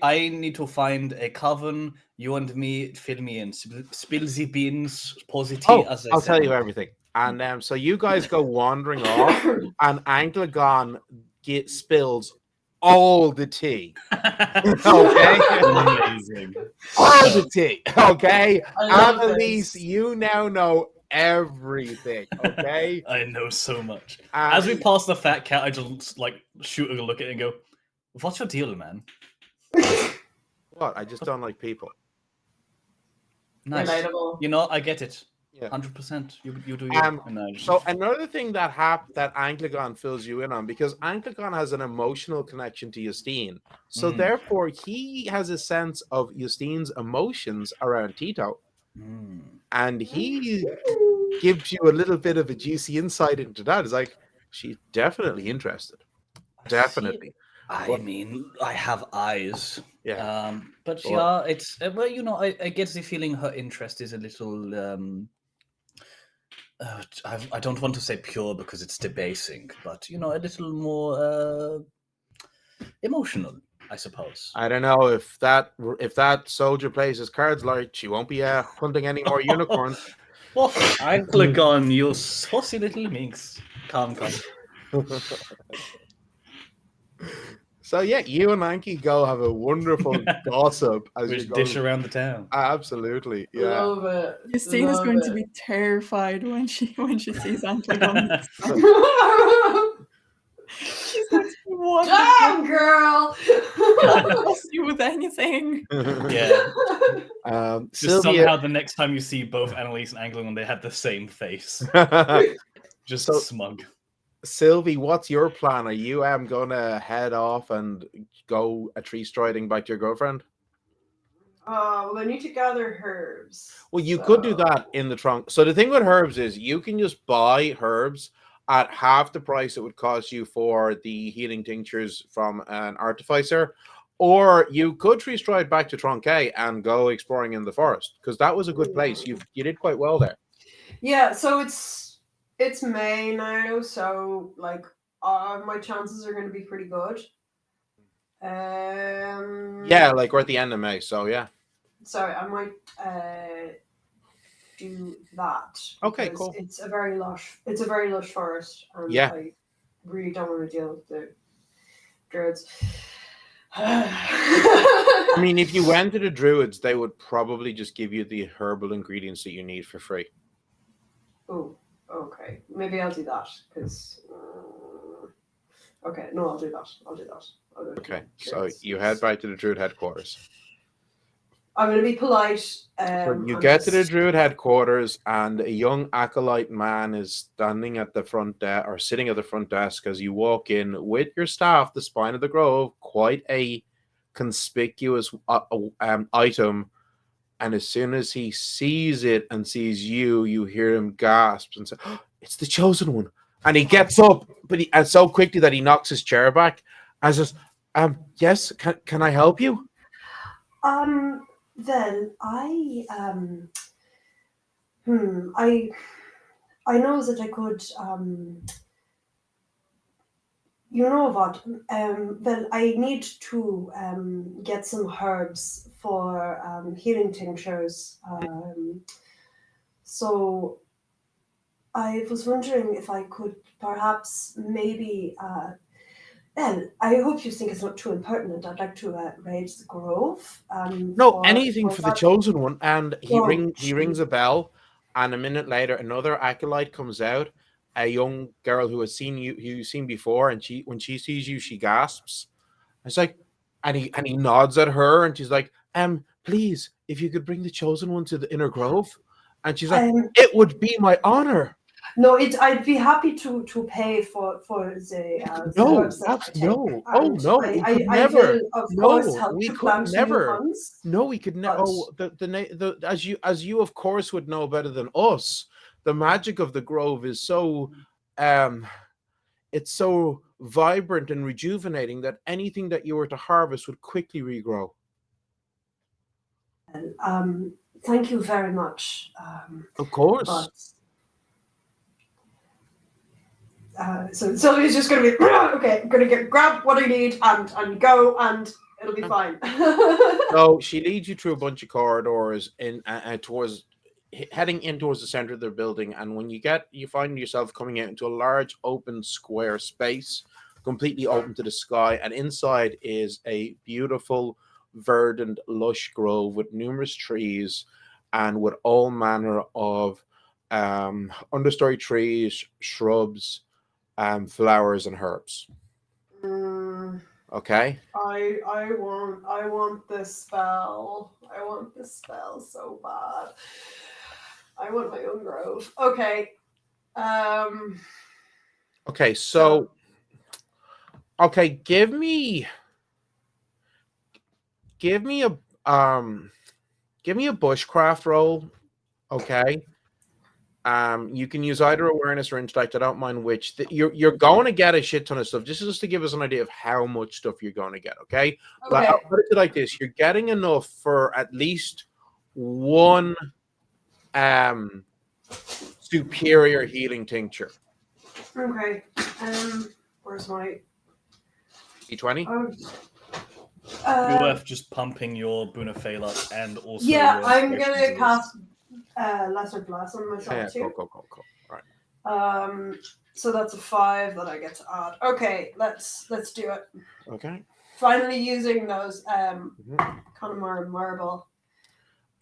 I need to find a coven. You and me, fill me in. Spill the beans, positive. As I'll tell you everything. And so you guys go wandering off, and Anklegon spills all the tea. Okay. Amazing. All the tea. Okay. Annelise, you now know everything. Okay. I know so much. As we pass the fat cat, I just like shoot a look at it and go, "What's your deal, man?" What? I just don't like people. Nice. Relatable. You know, I get it. Yeah. 100%. You do you. No, So another thing that Angligon fills you in on, because Angligon has an emotional connection to Justine, so therefore he has a sense of Justine's emotions around Tito, and he gives you a little bit of a juicy insight into that. It's like she's definitely interested, definitely. I mean, I have eyes. Yeah. But Well- yeah, it's well, you know, I get the feeling her interest is a little. I don't want to say pure because it's debasing, but you know, a little more emotional, I suppose. I don't know if that soldier plays his cards right, she won't be hunting any more unicorns. Oh, Angligon, you saucy little minx. Calm. So yeah, you and Anki go have a wonderful gossip as you Which go. dish around the town. Absolutely, yeah. Love it. Justine is Love going to it. be terrified when she sees Angligon. She's going to be what? Damn, girl! Trust you with anything. Yeah. Just Sylvia. somehow the next time you see both Annelise and Angligon, they have the same face. Just smug. Sylvie, what's your plan? Are you gonna head off and go a tree striding back to your girlfriend? Well, I need to gather herbs. Well, you could do that in the trunk. So the thing with herbs is you can just buy herbs at half the price it would cost you for the healing tinctures from an artificer, or you could tree stride back to Tronquay and go exploring in the forest, because that was a good place. You did quite well there. Yeah, so it's May now, so like my chances are going to be pretty good. Yeah, like we're at the end of May, so yeah. So I might do that. Okay, because cool. It's a very lush forest, and Yeah. I really don't want to deal with the druids. I I mean, if you went to the druids, they would probably just give you the herbal ingredients that you need for free. Oh, okay. Maybe I'll do that because. Okay, no, I'll do that. I'll do that. Okay, so you head back to the druid headquarters. I'm going to be polite. So you get to the druid headquarters, and a young acolyte man is standing at the front desk, or sitting at the front desk as you walk in with your staff, the spine of the grove, quite a conspicuous item. And as soon as he sees it and sees you, you hear him gasp and say, "Oh, it's the chosen one." And he gets up, and so quickly that he knocks his chair back and says, yes, can I help you? Well, I know that I could, you know what, well, I need to get some herbs for healing tinctures. So I was wondering if I could perhaps maybe, well, I hope you think it's not too impertinent. I'd like to raid the grove. No, anything for the chosen one. And he Oh, rings a bell, and a minute later, another acolyte comes out, a young girl who has seen you've seen before, and when she sees you, she gasps. It's like, and he nods at her, and she's like, please, if you could bring the chosen one to the inner grove. And she's like, it would be my honor. No, I'd be happy to pay for the No, herbs that I take. no. Oh And no, we could never. I will, of course, No, help we to could plant never. new ones. No, we could never. But- Oh, the as you of course would know better than us. The magic of the grove is so, it's so vibrant and rejuvenating that anything that you were to harvest would quickly regrow. Thank you very much. Of course. So Sylvia's just going to be okay. I'm going to grab what I need and go, and it'll be fine. So she leads you through a bunch of corridors in heading in towards the center of the building, and when you find yourself coming out into a large open square space, completely open to the sky, and inside is a beautiful, verdant, lush grove with numerous trees and with all manner of understory trees, shrubs, flowers, and herbs. Okay. I want this spell. I want this spell so bad. I want my own grove. Okay. Okay, so okay, give me a bushcraft roll, okay? You can use either awareness or intellect. I don't mind which. You're going to get a shit ton of stuff. Just to give us an idea of how much stuff you're going to get, okay? Like, Okay. I'll put it like this: you're getting enough for at least one superior healing tincture. Okay. Where's my D20. Oh. You're just pumping your Boon of Fey luck and also Yeah, your I'm inspiration gonna to cast Lesser Bless on myself too. Cool. All right. So that's a 5 that I get to add. Okay, let's do it. Okay. Finally using those kind of more marble.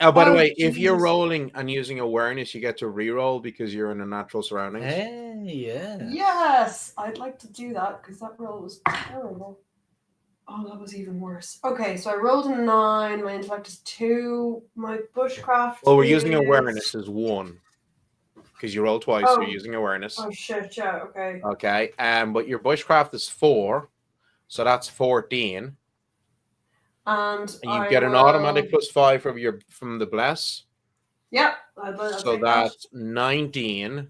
Oh, by the Oh, way, if you're Jesus. rolling and using awareness, you get to re-roll because you're in a natural surroundings. Hey, yeah. Yes, I'd like to do that because that roll was terrible. Oh, that was even worse. Okay, so I rolled a 9. My intellect is 2. My bushcraft. Well, we're using awareness as 1 because you roll twice. So Oh. you're using awareness. Oh shit! Yeah. Okay. Okay. But your bushcraft is 4, so that's 14. And you get an automatic +5 from the bless. Yep. So that's 19.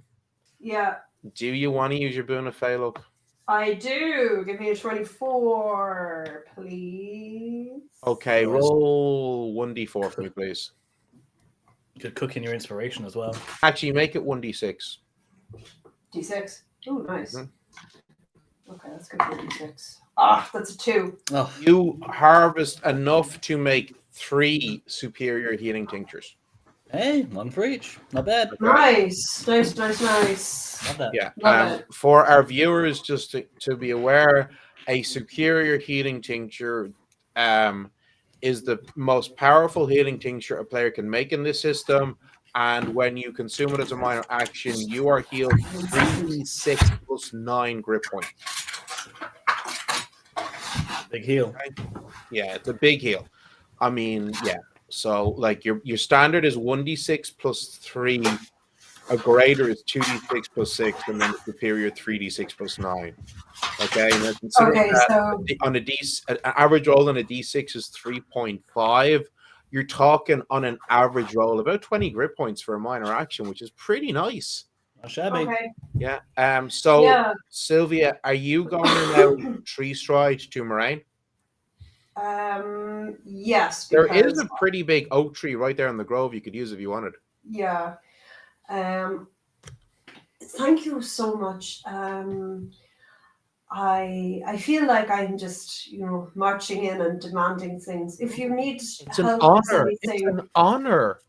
Yeah. Do you want to use your Boon of Fey luck? I do. Give me a 24, please. Okay, roll 1d4 for me, please. You could cook in your inspiration as well. Actually, make it 1d6. D6. Oh, nice. Mm-hmm. Okay, that's good for D6. Ah, that's a 2. Oh. You harvest enough to make 3 superior healing tinctures. Hey, 1 for each. Not bad. Nice. Nice. Love that. Yeah. Love it. For our viewers, just to be aware, a superior healing tincture is the most powerful healing tincture a player can make in this system. And when you consume it as a minor action, you are healed 3d6 plus 9 grip points. Big heal. Yeah, it's a big heal. I mean, yeah. So, like, your standard is 1d6 plus 3. A greater is 2d6 plus 6, and then a superior 3d6 plus 9. Okay, now consider that so on an average roll on a d6 is 3.5. You're talking on an average roll about 20 grip points for a minor action, which is pretty nice. Not shabby. okay. Yeah. So Yeah. Sylvia, are you going to now tree stride to Moraine? Yes. There is a pretty big oak tree right there in the grove you could use if you wanted. Yeah. Thank you so much. I feel like I'm just, marching in and demanding things. If you need It's help an honor. with anything, It's an honor.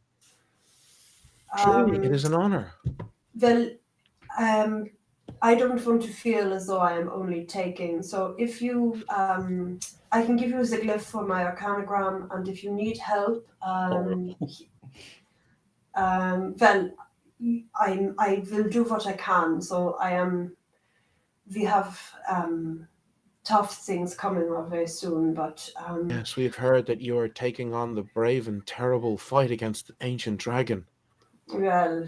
Truly, it is an honor. Well, I don't want to feel as though I am only taking. So if you, I can give you a glyph for my arcanogram, and if you need help, well, I will do what I can. So we have tough things coming our way soon, but yes, we've heard that you are taking on the brave and terrible fight against the ancient dragon. Well,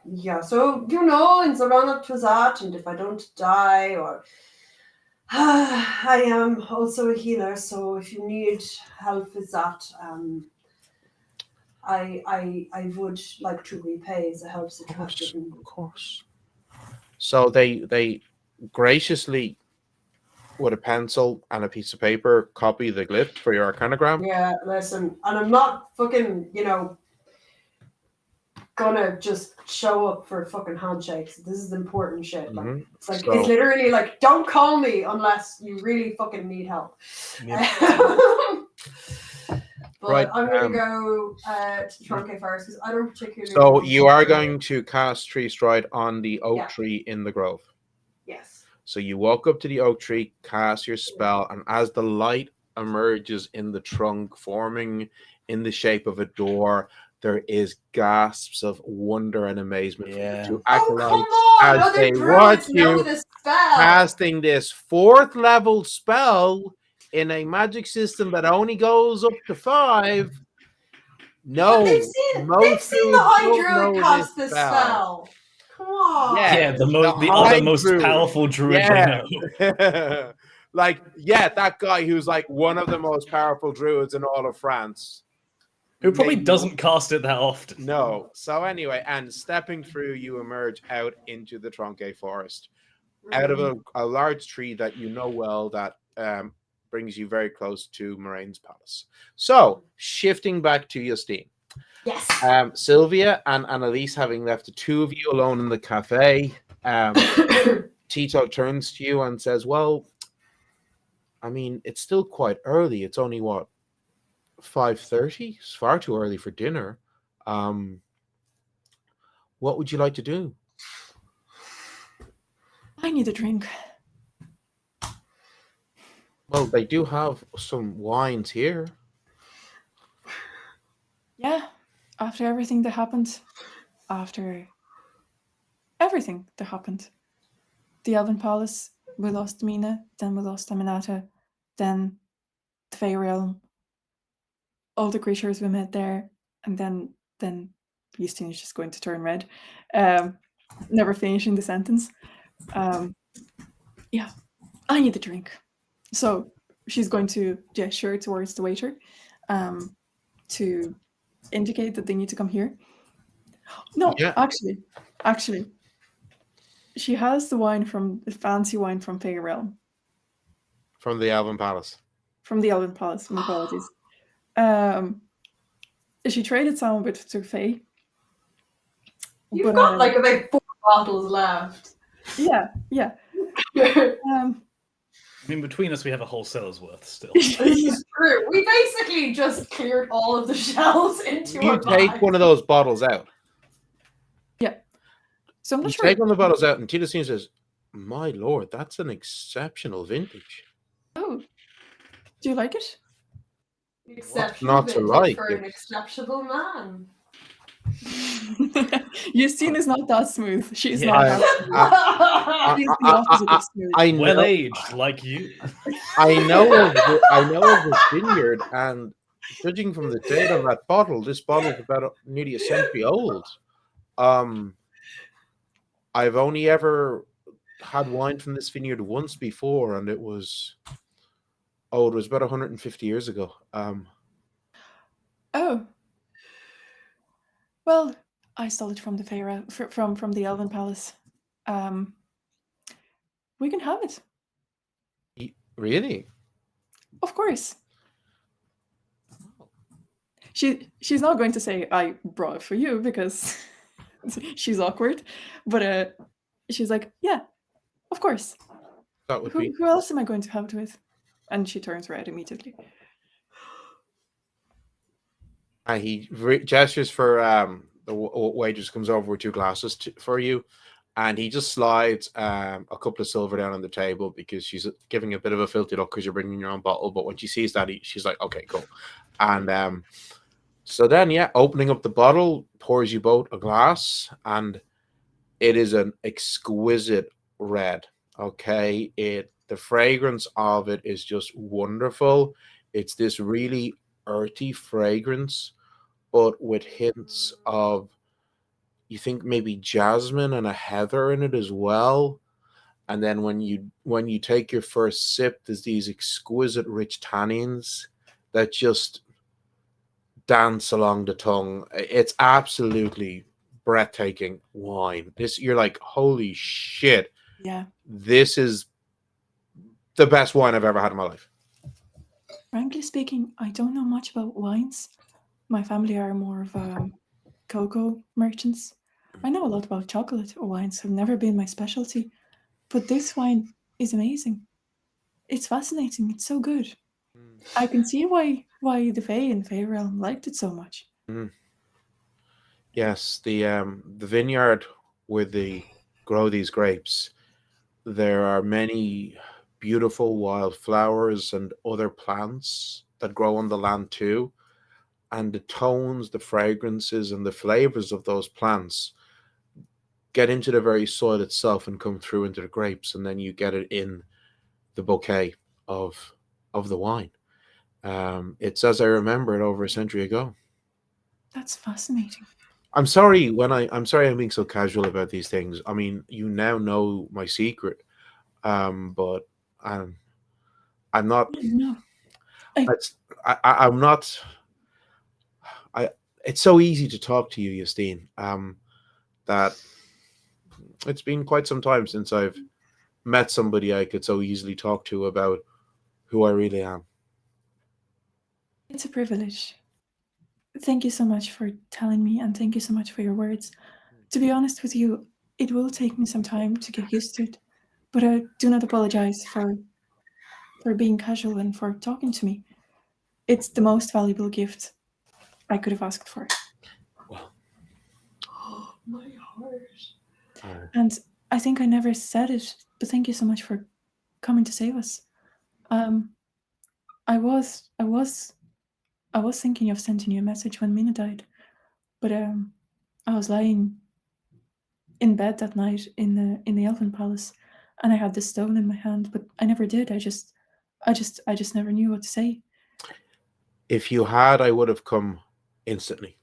yeah. So in the run up to that, and if I don't die, or I am also a healer. So if you need help with that, I would like to repay the help that you have given me. Of course. So they graciously, with a pencil and a piece of paper, copy the glyph for your arcanogram. Yeah, listen, and I'm not fucking, gonna just show up for fucking handshakes. This is important shit. Like, it's like, it's literally like, don't call me unless you really fucking need help. Yep. But Right, I'm gonna go to Trunke first because I don't particularly. So you are going to cast Tree Stride on the oak tree in the grove. Yes. So you walk up to the oak tree, cast your spell, and as the light emerges in the trunk, forming in the shape of a door, there is gasps of wonder and amazement from the Yeah. two Oh, come acolytes on! as Other they druids watch know you the spell! casting this 4th level spell in a magic system that only goes up to 5. But No, they've seen most the druids High don't Druid know this cast this spell. spell. Come on. Yeah, Yeah, the the other high most druid. powerful druid they Yeah. know. Like, yeah, that guy who's like one of the most powerful druids in all of France. Who probably Maybe doesn't cast it that often. No. So anyway, and stepping through, you emerge out into the Tronque Forest, out of a large tree that you know well that brings you very close to Moraine's palace. So, shifting back to Justine. Yes. Sylvia and Annelise, having left the two of you alone in the cafe, Tito turns to you and says, well, I mean, it's still quite early. It's only, what, 5:30? It's far too early for dinner. What would you like to do? I need a drink. Well, they do have some wines here. Yeah, after everything that happened, after everything that happened, the Elven Palace, we lost Mina, then we lost Aminata, then the Fey Realm, all the creatures we met there, and then Justine is just going to turn red, never finishing the sentence. Yeah, I need a drink. So she's going to gesture towards the waiter to indicate that they need to come here. No, Yeah. actually, she has the fancy wine from Fey Realm. From the Elven Palace. From the Elven Palace, my apologies. She traded some of it to Faye. You've got like about 4 bottles left. Yeah. I mean, between us, we have a whole cellar's worth still. This is true. We basically just cleared all of the shells into You our take bag. one of those bottles out. Yeah. So I'm You not sure. take one of the bottles out, and Tito says, my lord, that's an exceptional vintage. Oh. Do you like it? Exceptional not to vintage like? for an exceptional man. Justine is not that smooth. She's Yeah. not that smooth. She's the opposite of smooth. I know, Well aged, like you. I know of the vineyard, and judging from the date on that bottle, this bottle is about nearly a century old. I've only ever had wine from this vineyard once before, and it was about 150 years ago. Oh. Well, I stole it from the Feyre, from the Elven Palace. We can have it. Really? Of course. She's not going to say I brought it for you because she's awkward, but she's like, yeah, of course. That would be. Who else am I going to have it with? And she turns red immediately. And he gestures for the waitress comes over with 2 glasses for you, and he just slides a couple of silver down on the table because she's giving a bit of a filthy look because you're bringing your own bottle. But when she sees that, she's like, okay, cool. And so then, yeah, opening up the bottle, pours you both a glass, and it is an exquisite red. Okay, the fragrance of it is just wonderful. It's this really earthy fragrance, but with hints of, you think maybe jasmine and a heather in it as well. And then when you take your first sip, there's these exquisite rich tannins that just dance along the tongue. It's absolutely breathtaking wine. You're like, holy shit. Yeah. This is the best wine I've ever had in my life. Frankly speaking, I don't know much about wines. My family are more of cocoa merchants. I know a lot about chocolate. Wines have never been my specialty, but this wine is amazing. It's fascinating. It's so good. I can see why the Fae and Fey Realm liked it so much. Yes, the vineyard where they grow these grapes, there are many beautiful wild flowers and other plants that grow on the land too. and the tones, the fragrances, and the flavors of those plants get into the very soil itself and come through into the grapes, and then you get it in the bouquet of the wine. It's as I remember it over a century ago. That's fascinating. I'm sorry I'm being so casual about these things. I mean, you now know my secret, but I'm I'm not. No, I It's, I'm not. I. It's so easy to talk to you, Justine. That it's been quite some time since I've met somebody I could so easily talk to about who I really am. it's a privilege. Thank you so much for telling me, and thank you so much for your words. To be honest with you, it will take me some time to get used to it, but I do not apologize for being casual and for talking to me. It's the most valuable gift I could have asked for. Well, My heart. And I think I never said it, but thank you so much for coming to save us. Um, I was I was I was thinking of sending you a message when Mina died, but I was lying in bed that night in the Elven Palace, and I had this stone in my hand, but I never did. I just never knew what to say. if you had, I would have come instantly.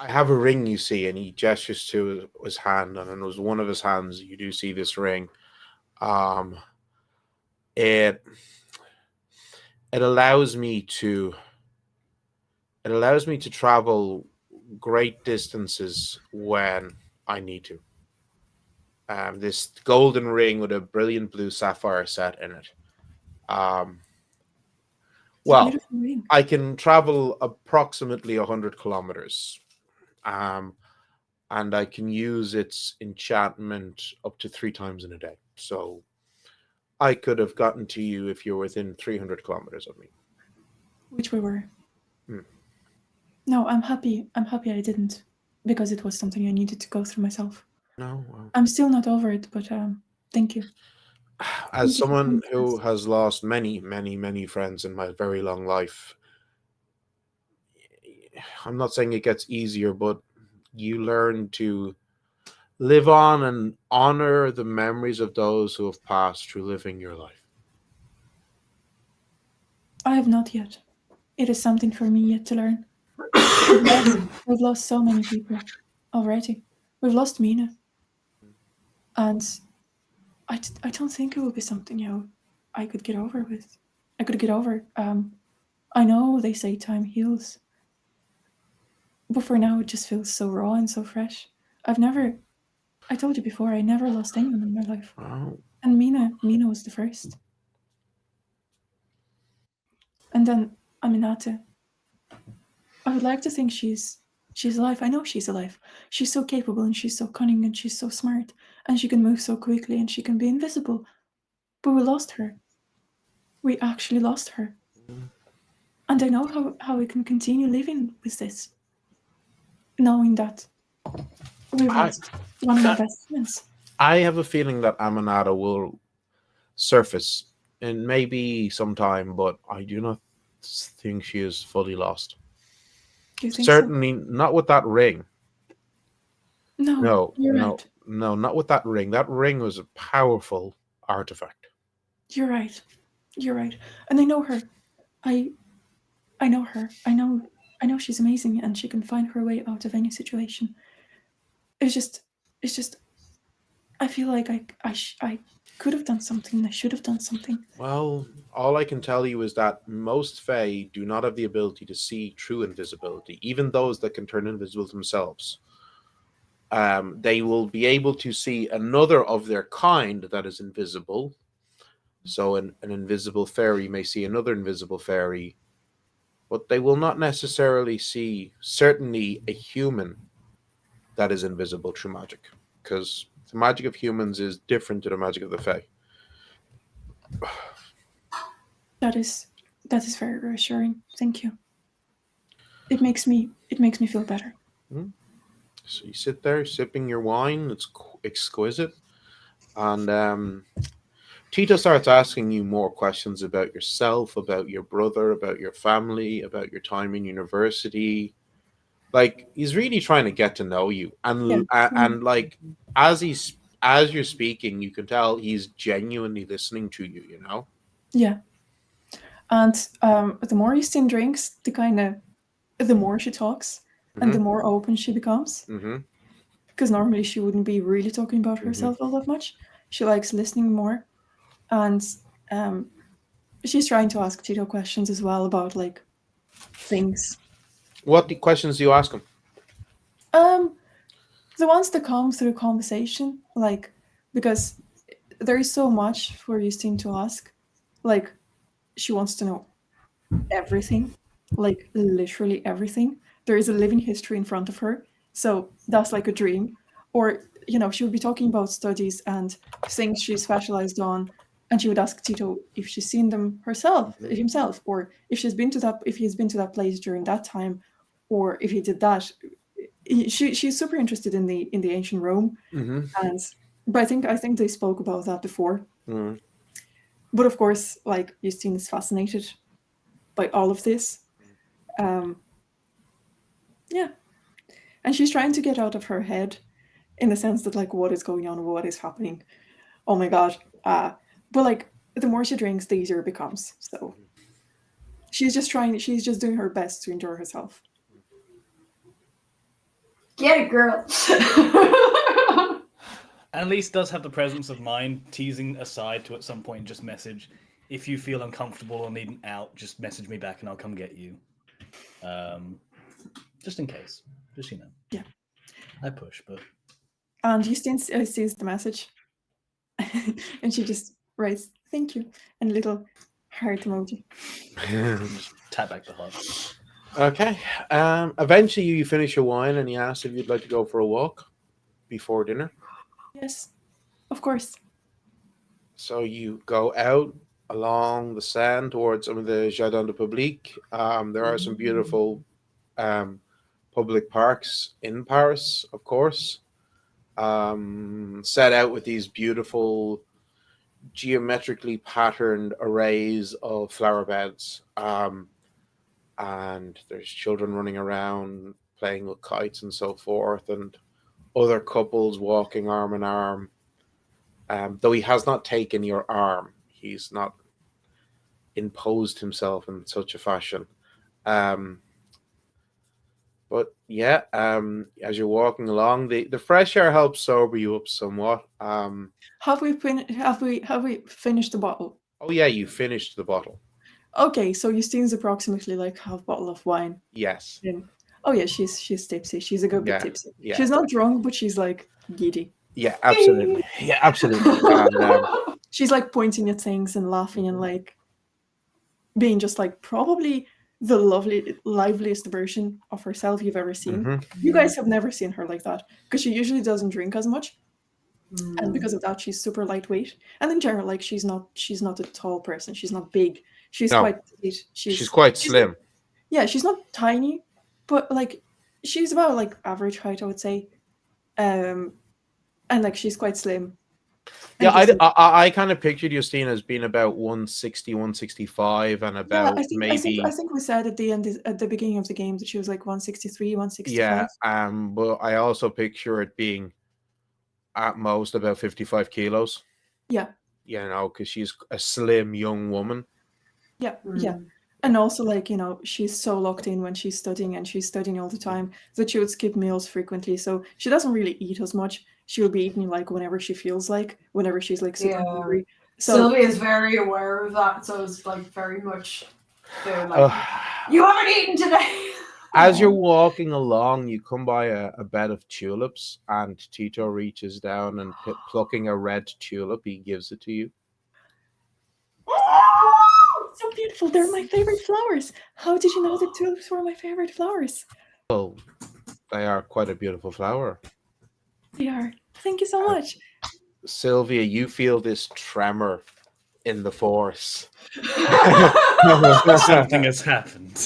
I have a ring, you see, and he gestures to his hand, and it was one of his hands. You do see this ring. Um, it it allows me to travel great distances when I need to. This golden ring with a brilliant blue sapphire set in it. Um, It's a well, beautiful ring. I can travel approximately 100 kilometers, um, and I can use its enchantment up to 3 times in a day. So I could have gotten to you if you're within 300 kilometers of me. Which we were. Hmm. No, I'm happy. I'm happy I didn't, because it was something I needed to go through myself. No, well, I'm still not over it, but thank you. as Thank you for someone coming to who us. has lost many, many, many friends in my very long life, I'm not saying it gets easier, but you learn to live on and honor the memories of those who have passed through living your life. I have not yet. It is something for me yet to learn. We've lost so many people already. We've lost Mina, and I don't think it will be something I could get over with. I could get over. I know they say time heals, but for now it just feels so raw and so fresh. I've never. I told you before. I never lost anyone in my life, Oh, and Mina was the first. And then Aminata. I would like to think she's alive. I know she's alive. She's so capable and she's so cunning and she's so smart and she can move so quickly and she can be invisible. But we lost her. We actually lost her. And I know how we can continue living with this, knowing that we've I, lost one of our best friends. I have a feeling that Amanada will surface in maybe sometime, but I do not think she is fully lost. Do you think so? Certainly not with that ring. No, No, you're no, right. no, not with that ring. That ring was a powerful artifact. You're right. You're right. And I know her. I I know her. I know she's amazing and she can find her way out of any situation. It's just it's just I feel like I could have done something. I should have done something. Well, all I can tell you is that most Fae do not have the ability to see true invisibility, even those that can turn invisible themselves. They will be able to see another of their kind that is invisible. So, an invisible fairy may see another invisible fairy, but they will not necessarily see, certainly, a human that is invisible through magic, because the magic of humans is different to the magic of the Fae. That is very reassuring. Thank you. It makes me feel better. Hmm? So you sit there sipping your wine. It's exquisite. And Tito starts asking you more questions about yourself, about your brother, about your family, about your time in university. Like he's really trying to get to know you, Yeah. and like as you're speaking, you can tell he's genuinely listening to you. You know. Yeah. And the more Justine drinks, the more she talks, and the Mm-hmm. more open she becomes. Mm-hmm. Because normally she wouldn't be really talking about herself all that much. She likes listening more, and um, she's trying to ask Tito questions as well about like things. What questions do you ask him? Um, the ones that come through conversation, like because there is so much for Justine to ask. Like she wants to know everything, like literally everything. There is a living history in front of her, so that's like a dream. Or she would be talking about studies and things she's specialized on, and she would ask Tito if she's seen them himself, or if he's been to that place during that time, or if he did that. She's super interested in the ancient Rome, Mm-hmm. and but I think they spoke about that before. Mm-hmm. But of course, like Justine is fascinated by all of this. Um, yeah, and she's trying to get out of her head in the sense that like what is going on, what is happening. Oh my god. But like the more she drinks, the easier it becomes. So she's just doing her best to enjoy herself. Get it, girl. Annelise does have the presence of mind, teasing aside to at some point just message, if you feel uncomfortable or need an out, just message me back and I'll come get you. Just in case. Just, Yeah. I push, but... And Justine sees the message. And she just writes, thank you, and a little heart emoji. Just tap back the heart. Okay. Eventually, you finish your wine, and he asks if you'd like to go for a walk before dinner. Yes, of course. So you go out along the sand towards some of the Jardin de Public. There are some beautiful public parks in Paris, of course. Set out with these beautiful geometrically patterned arrays of flower beds. And there's children running around playing with kites and so forth, and other couples walking arm in arm. Though he has not taken your arm, he's not imposed himself in such a fashion. Um, but yeah, as you're walking along, the fresh air helps sober you up somewhat. Have we finished the bottle? Oh yeah, you finished the bottle. Okay, so Justine's approximately like half bottle of wine. Yes. And, oh yeah, she's tipsy. She's a good bit Yeah, tipsy. yeah. She's not drunk, but she's like giddy. Yeah, absolutely. Yeah, absolutely. And, She's like pointing at things and laughing and like being just like probably the liveliest version of herself you've ever seen. mhm. You guys have never seen her like that because she usually doesn't drink as much, and because of that, she's super lightweight. And in general, like she's not a tall person. She's not big. She's No. quite petite. She's quite slim. Yeah, she's not tiny, but like she's about like average height, I would say. And like she's quite slim. And Yeah, just, like, I kind of pictured Justine as being about 160, 165, and yeah, about I think maybe I think we said at the beginning of the game that she was like 163, 165. yeah. But I also picture it being at most about 55 kilos. Yeah, You know, because she's a slim young woman. yeah, yeah. And also, like, she's so locked in when she's studying, and she's studying all the time, that she would skip meals frequently. So she doesn't really eat as much. She'll be eating like whenever she feels like, whenever she's like super hungry. So Sylvia is very aware of that, so it's like very much they're like, you haven't eaten today. As you're walking along, you come by a bed of tulips, and Tito reaches down and plucking a red tulip, he gives it to you. so beautiful. They're my favorite flowers. How did you know that tulips were my favorite flowers? Well, they are quite a beautiful flower. They are. Thank you so much. Sylvia, you feel this tremor in the Force. Something has happened.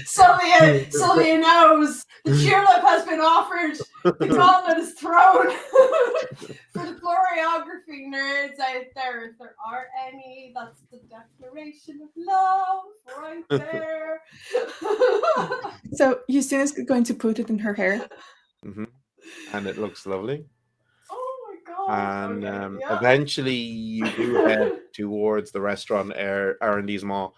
Sylvia knows the tulip has been offered. The gauntlet is thrown. For the choreography nerds out there, if there are any, that's the declaration of love right there. So Justine is going to put it in her hair. Mm-hmm. And it looks lovely. Oh my god! And Okay, yeah. eventually, you do head towards the restaurant R&D's Mall,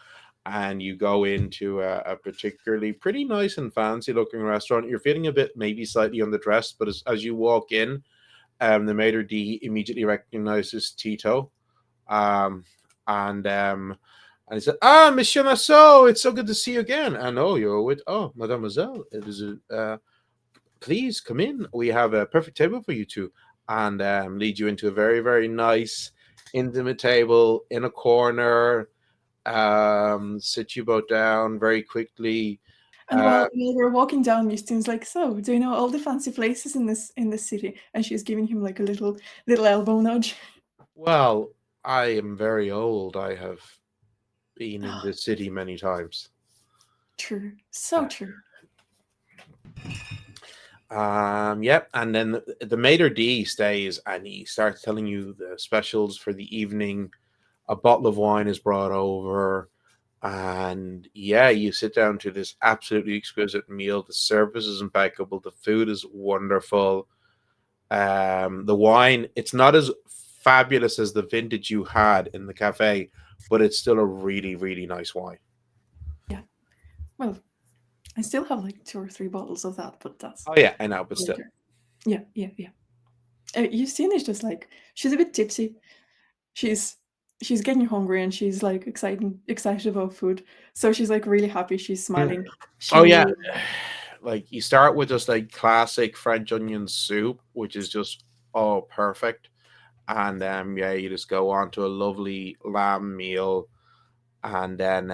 and you go into a particularly pretty nice and fancy looking restaurant. You're feeling a bit maybe slightly underdressed, but as you walk in, the maitre d immediately recognizes Tito, um, and he said, "Ah, Monsieur Nassau, it's so good to see you again. And oh, you're with Mademoiselle. It is please come in. We have a perfect table for you two," and lead you into a very, very nice, intimate table in a corner. Sit you both down very quickly. And while we're walking down, Justine's like, "So, do you know all the fancy places in this city?" And she's giving him like a little elbow nudge. Well, I am very old. I have been in this city many times. True, so true. Yep, and then the maitre d stays, and he starts telling you the specials for the evening. A bottle of wine is brought over, and yeah, you sit down to this absolutely exquisite meal. The service is impeccable. The food is wonderful. The wine, it's not as fabulous as the vintage you had in the cafe, but it's still a really, really nice wine. Yeah. Well, I still have like 2 or 3 bottles of that, but that's. Oh yeah, I know, but still. Yeah. Justine is just like, she's a bit tipsy. She's getting hungry, and she's like excited about food. So she's like really happy. She's smiling. Oh yeah, like you start with just like classic French onion soup, which is just perfect, and yeah, you just go on to a lovely lamb meal, and then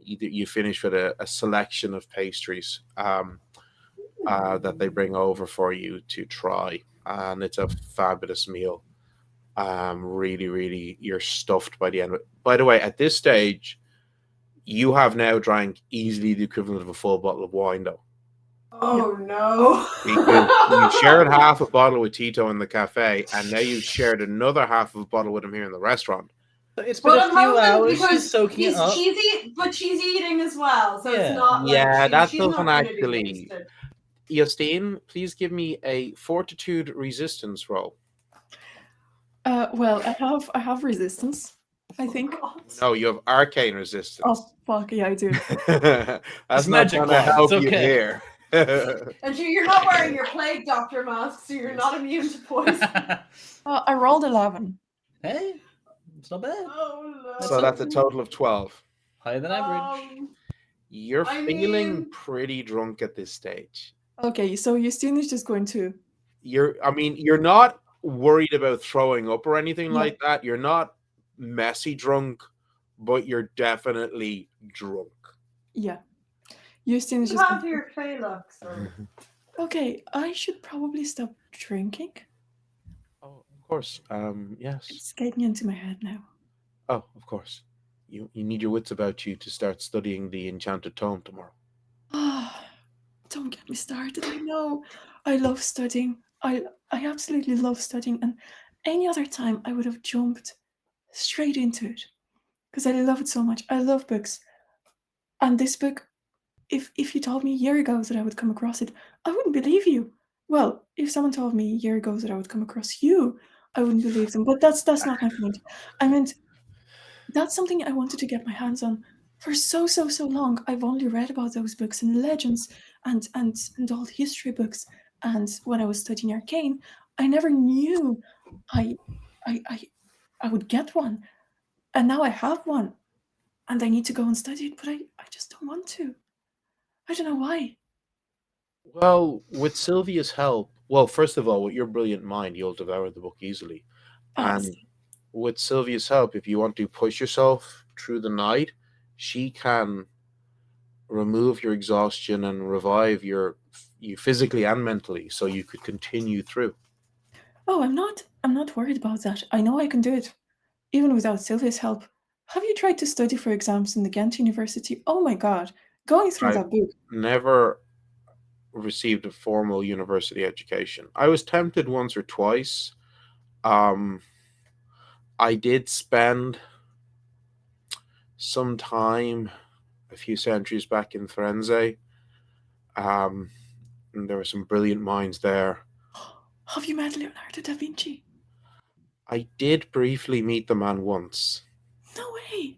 you finish with a selection of pastries that they bring over for you to try, and it's a fabulous meal. Really, really, you're stuffed by the end of it. By the way, at this stage, you have now drank easily the equivalent of a full bottle of wine, though. Oh no! Because you shared half a bottle with Tito in the cafe, and now you've shared another half of a bottle with him here in the restaurant. It's been a few hours. She's soaking it up. But she's eating as well, so it's not like that she's doesn't not actually. Justine, please give me a fortitude resistance roll. Well, I have resistance, I think. No, you have arcane resistance. Oh fuck yeah, I do. That's not going to help you here. And you're not wearing your plague doctor mask, so you're not immune to poison. I rolled 11. Hey, it's not bad. Oh, no. So that's a total of 12. Higher than average. You're feeling pretty drunk at this stage. Okay, so Justine is just going to. You're not worried about throwing up or anything like that. You're not messy drunk, but you're definitely drunk. Yeah. Justine is just. Have your playlux. Okay, I should probably stop drinking. Oh, of course. Yes. It's getting into my head now. Oh, of course. You need your wits about you to start studying the Enchanted Tome tomorrow. Don't get me started. I know. I love studying. I absolutely love studying, and any other time I would have jumped straight into it because I love it so much. I love books. And this book, if you told me a year ago that I would come across it, I wouldn't believe you. Well, if someone told me a year ago that I would come across you, I wouldn't believe them. But that's not my point. I meant that's something I wanted to get my hands on for so long. I've only read about those books and legends and all the history books. And when I was studying arcane, I never knew I would get one. And now I have one. And I need to go and study it, but I just don't want to. I don't know why. Well, with Sylvia's help, first of all, with your brilliant mind, you'll devour the book easily. And with Sylvia's help, if you want to push yourself through the night, she can remove your exhaustion and revive you physically and mentally, so you could continue through. Oh, I'm not worried about that. I know I can do it. even without Sylvia's help. Have you tried to study for exams in the Ghent University? Oh my god, going through I've that book. never received a formal university education. I was tempted once or twice. I did spend some time a few centuries back in Firenze. And there were some brilliant minds there. Have you met Leonardo da Vinci? I did briefly meet the man once. No way.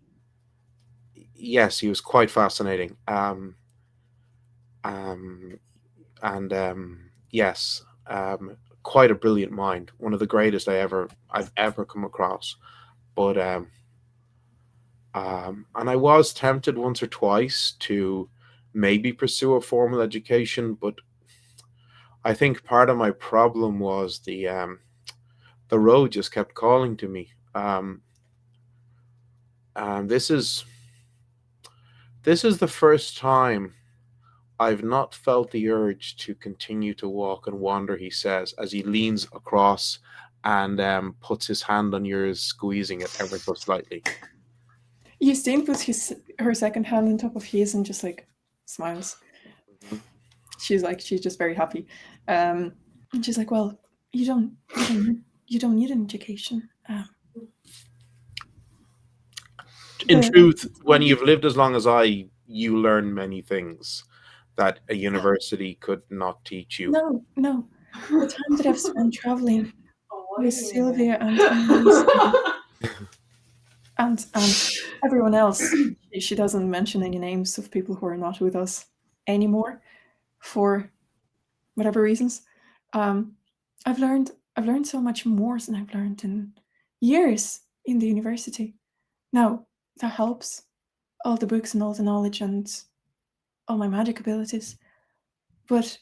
Yes, he was quite fascinating. Yes, quite a brilliant mind. One of the greatest I've ever come across. But and I was tempted once or twice to maybe pursue a formal education, but I think part of my problem was the road just kept calling to me. And this is the first time I've not felt the urge to continue to walk and wander, he says, as he leans across and puts his hand on yours, squeezing it ever so slightly. Justine puts her second hand on top of his and just like smiles. Mhm. She's just very happy. And she's like, well, you don't need an education. In truth, when you've lived as long as I, you learn many things that a university could not teach you. No. The time that I've spent traveling with Sylvia and Annelise and everyone else, she doesn't mention any names of people who are not with us anymore for whatever reasons. I've learned so much more than I've learned in years in the university. Now that helps, all the books and all the knowledge and all my magic abilities, but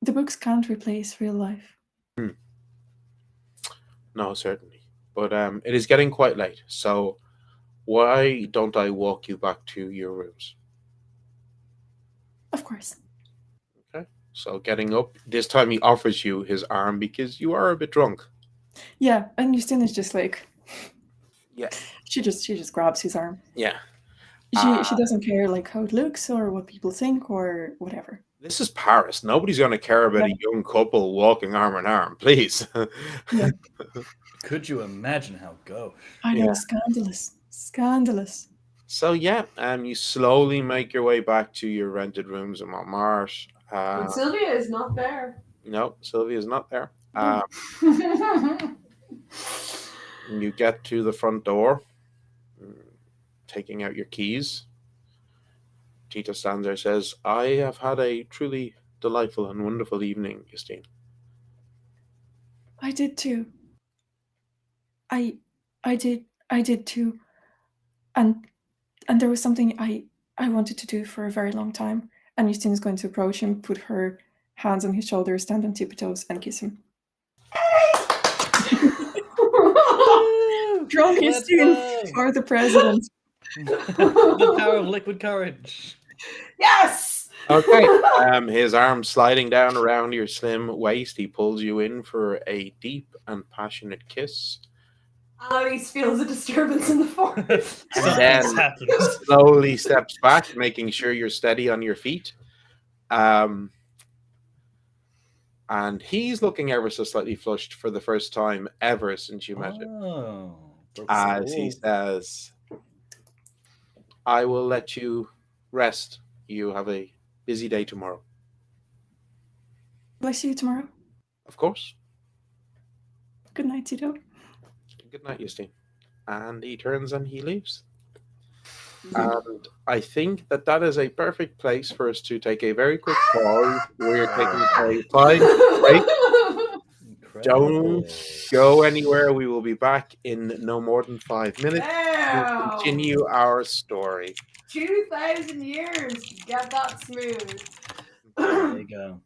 the books can't replace real life. No, certainly. But it is getting quite late, so why don't I walk you back to your rooms? Of course. Okay. So getting up, this time he offers you his arm because you are a bit drunk. Yeah, and Justine is just like, Yeah. she just grabs his arm. Yeah. She doesn't care like how it looks or what people think or whatever. This is Paris. Nobody's going to care about a young couple walking arm in arm, please. Yeah. Could you imagine how gauche? I know, Yeah. scandalous. So yeah, you slowly make your way back to your rented rooms in Montmartre. But Sylvia is not there. No, Sylvia's not there. Oh. You get to the front door, taking out your keys. Tito stands there, says, "I have had a truly delightful and wonderful evening, Justine." I did too. I did too. And there was something I wanted to do for a very long time. And Justine is going to approach him, put her hands on his shoulders, stand on tippy toes, and kiss him. Drunk Justine for the president. The power of liquid courage. Yes! Okay. His arm sliding down around your slim waist, he pulls you in for a deep and passionate kiss. Annelise feels a disturbance in the forest. And Something's then happened. slowly steps back, making sure you're steady on your feet. And he's looking ever so slightly flushed for the first time ever since you met him. As he says, "I will let you rest. You have a busy day tomorrow." Will I see you tomorrow? Of course. Good night, Tito. Good night, Justine. And he turns and he leaves. And I think that is a perfect place for us to take a very quick pause. We're taking a 5 break. Don't go anywhere. We will be back in no more than 5 minutes to continue our story. 2,000 years to get that smooth. There you go.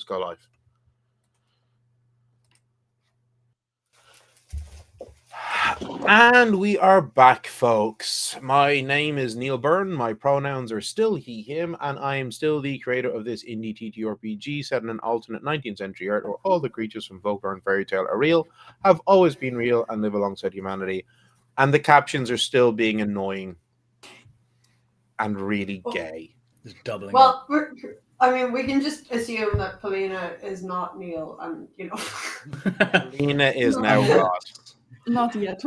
let's go live. And we are back, folks. My name is Neil Byrne. My pronouns are still he, him, and I am still the creator of this indie TTRPG set in an alternate 19th century Earth where all the creatures from folklore and fairy tale are real, have always been real, and live alongside humanity. And the captions are still being annoying and really gay. Just doubling up. Well, I mean, we can just assume that Polina is not Neil, and you know. Lena is now Ross. Not yet.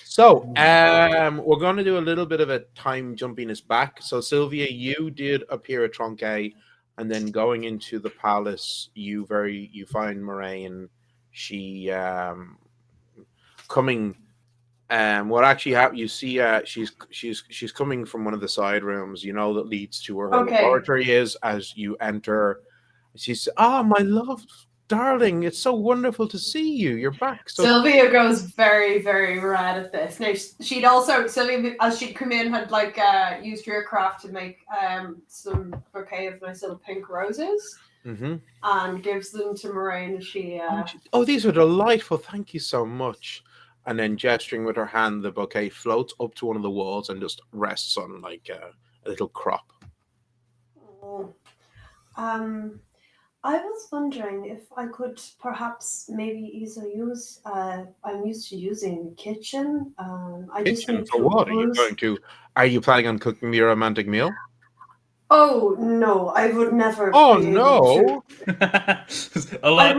So, we're going to do a little bit of a time jumpiness back. So, Sylvia, you did appear at Tronquay, and then going into the palace, you find Moraine. She coming. What actually happened? You see, she's coming from one of the side rooms. You know that leads to where her laboratory is. As you enter, she says, "Ah, my love, darling, it's so wonderful to see you. You're back." So Sylvia goes very, very red at this. Now, she'd also, Sylvia, as she'd come in, had like used your craft to make some bouquet of nice little pink roses, and gives them to Moraine. Oh, these are delightful. Thank you so much. And then gesturing with her hand, the bouquet floats up to one of the walls and just rests on like a little crop. Oh. I was wondering if I could perhaps maybe either use. I'm used to using kitchen. I just Kitchen need for to what? use... Are you planning on cooking me a romantic meal? Oh no, I would never. Oh be no! able to. a lot.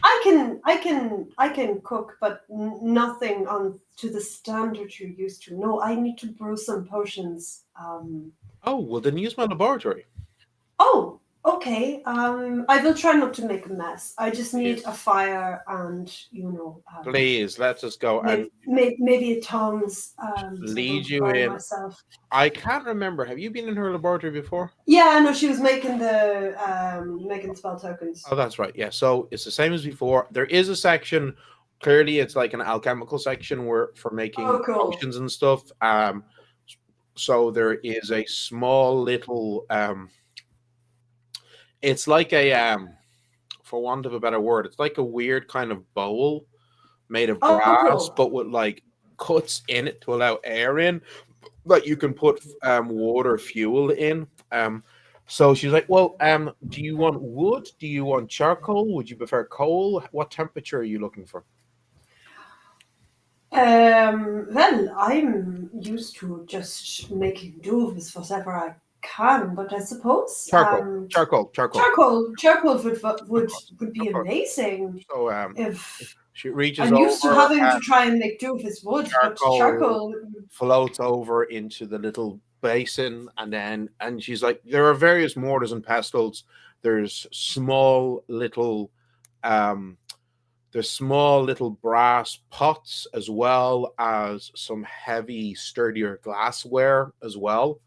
I can cook, but nothing on to the standard you're used to. No, I need to brew some potions. Oh well, then use my laboratory. Oh, okay. I will try not to make a mess. I just need a fire and please, let us go maybe a tongs. Lead you in. Myself. I can't remember. Have you been in her laboratory before? Yeah, I know she was making the spell tokens. Oh, that's right. Yeah, so it's the same as before. There is a section. Clearly, it's like an alchemical section where for making potions and stuff. So there is a small little. It's like a for want of a better word, it's like a weird kind of bowl made of brass, but with like cuts in it to allow air in, that you can put water fuel in. So she's like, well, do you want wood? Do you want charcoal? Would you prefer coal? What temperature are you looking for? Well, I'm used to just making do with whatever I can, but I suppose charcoal would be amazing. So if she reaches I'm used over, to having to try and make do with wood, but charcoal floats over into the little basin, and she's like, there are various mortars and pestles. There's small little brass pots, as well as some heavy, sturdier glassware as well.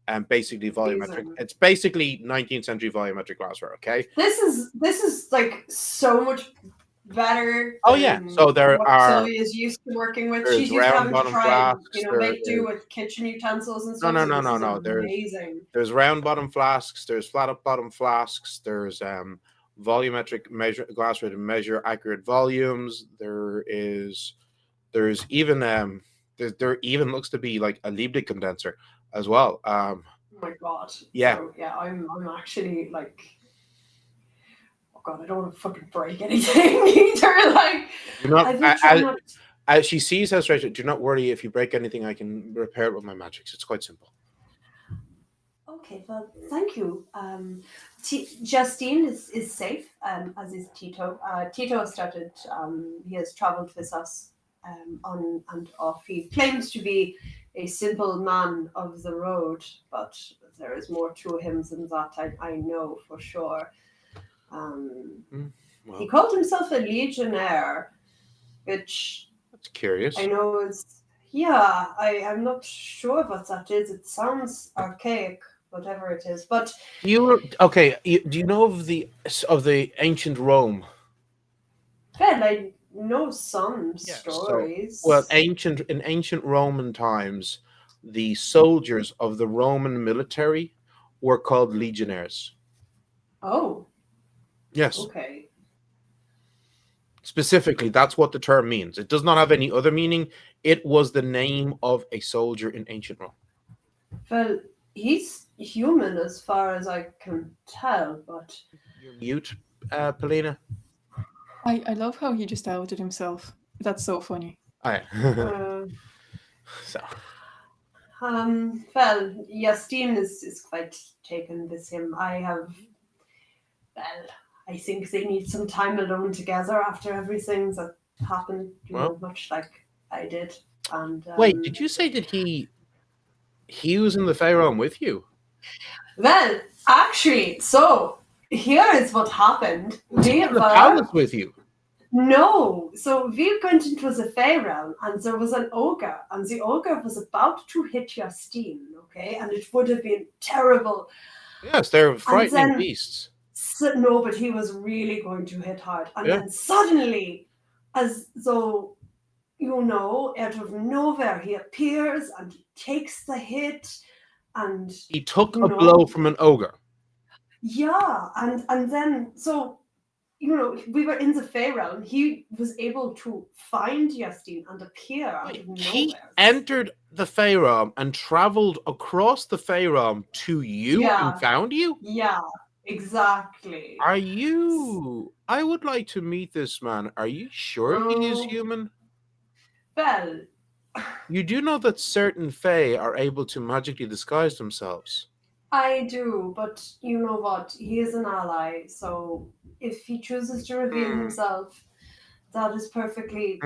And basically volumetric. It's basically 19th century volumetric glassware. Okay. This is like so much better. Oh yeah. So there are. Sylvia is used to working with. She's used to having to try and make do with kitchen utensils and stuff. No. There's round bottom flasks. There's flat up bottom flasks. There's volumetric glassware to measure accurate volumes. There's even there even looks to be like a Liebig condenser as well. Oh my god. Yeah. So, yeah, I'm actually like, oh god, I don't want to fucking break anything either. Like, as she sees how stretched, do not worry. If you break anything, I can repair it with my magics. It's quite simple. Okay, well, thank you. Justine is safe, as is Tito. Tito started. He has travelled with us on and off. He claims to be a simple man of the road, but there is more to him than that. I know for sure. He called himself a legionnaire, which that's curious. I know is I'm not sure what that is. It sounds archaic, whatever it is. But do you know of the ancient Rome? Well, I know some stories. In ancient Roman times, the soldiers of the Roman military were called legionnaires. Oh, Yes. okay. Specifically, that's what the term means. It does not have any other meaning. It was the name of a soldier in ancient Rome. Well, he's human as far as I can tell, but You're mute, Polina. I love how he just outed himself. That's so funny. Oh, yeah. So, well, Justine is quite taken with him. Well, I think they need some time alone together after everything that happened, Well. much like I did. And wait, did you say that he was in the Fey Realm with you? Well, actually, so here is what happened. We In the were palace with you? No, so we went into the Fey Realm, and there was an ogre, and the ogre was about to hit Justine, okay, and it would have been terrible. Yes, they're frightening then- beasts. No, but he was really going to hit hard, and Yeah. then suddenly, as though out of nowhere, he appears and he takes the hit, and He took a blow from an ogre. yeah, and then so. We were in the Fey Realm. He was able to find Justine and appear out of He nowhere. entered the Fey Realm and traveled across the Fey Realm to you Yeah. and found you? Yeah, exactly. Are you... I would like to meet this man. Are you sure he is Oh. human? Well, You do know that certain Fey are able to magically disguise themselves. I do, but you know what? He is an ally, so if he chooses to reveal himself, that is perfectly,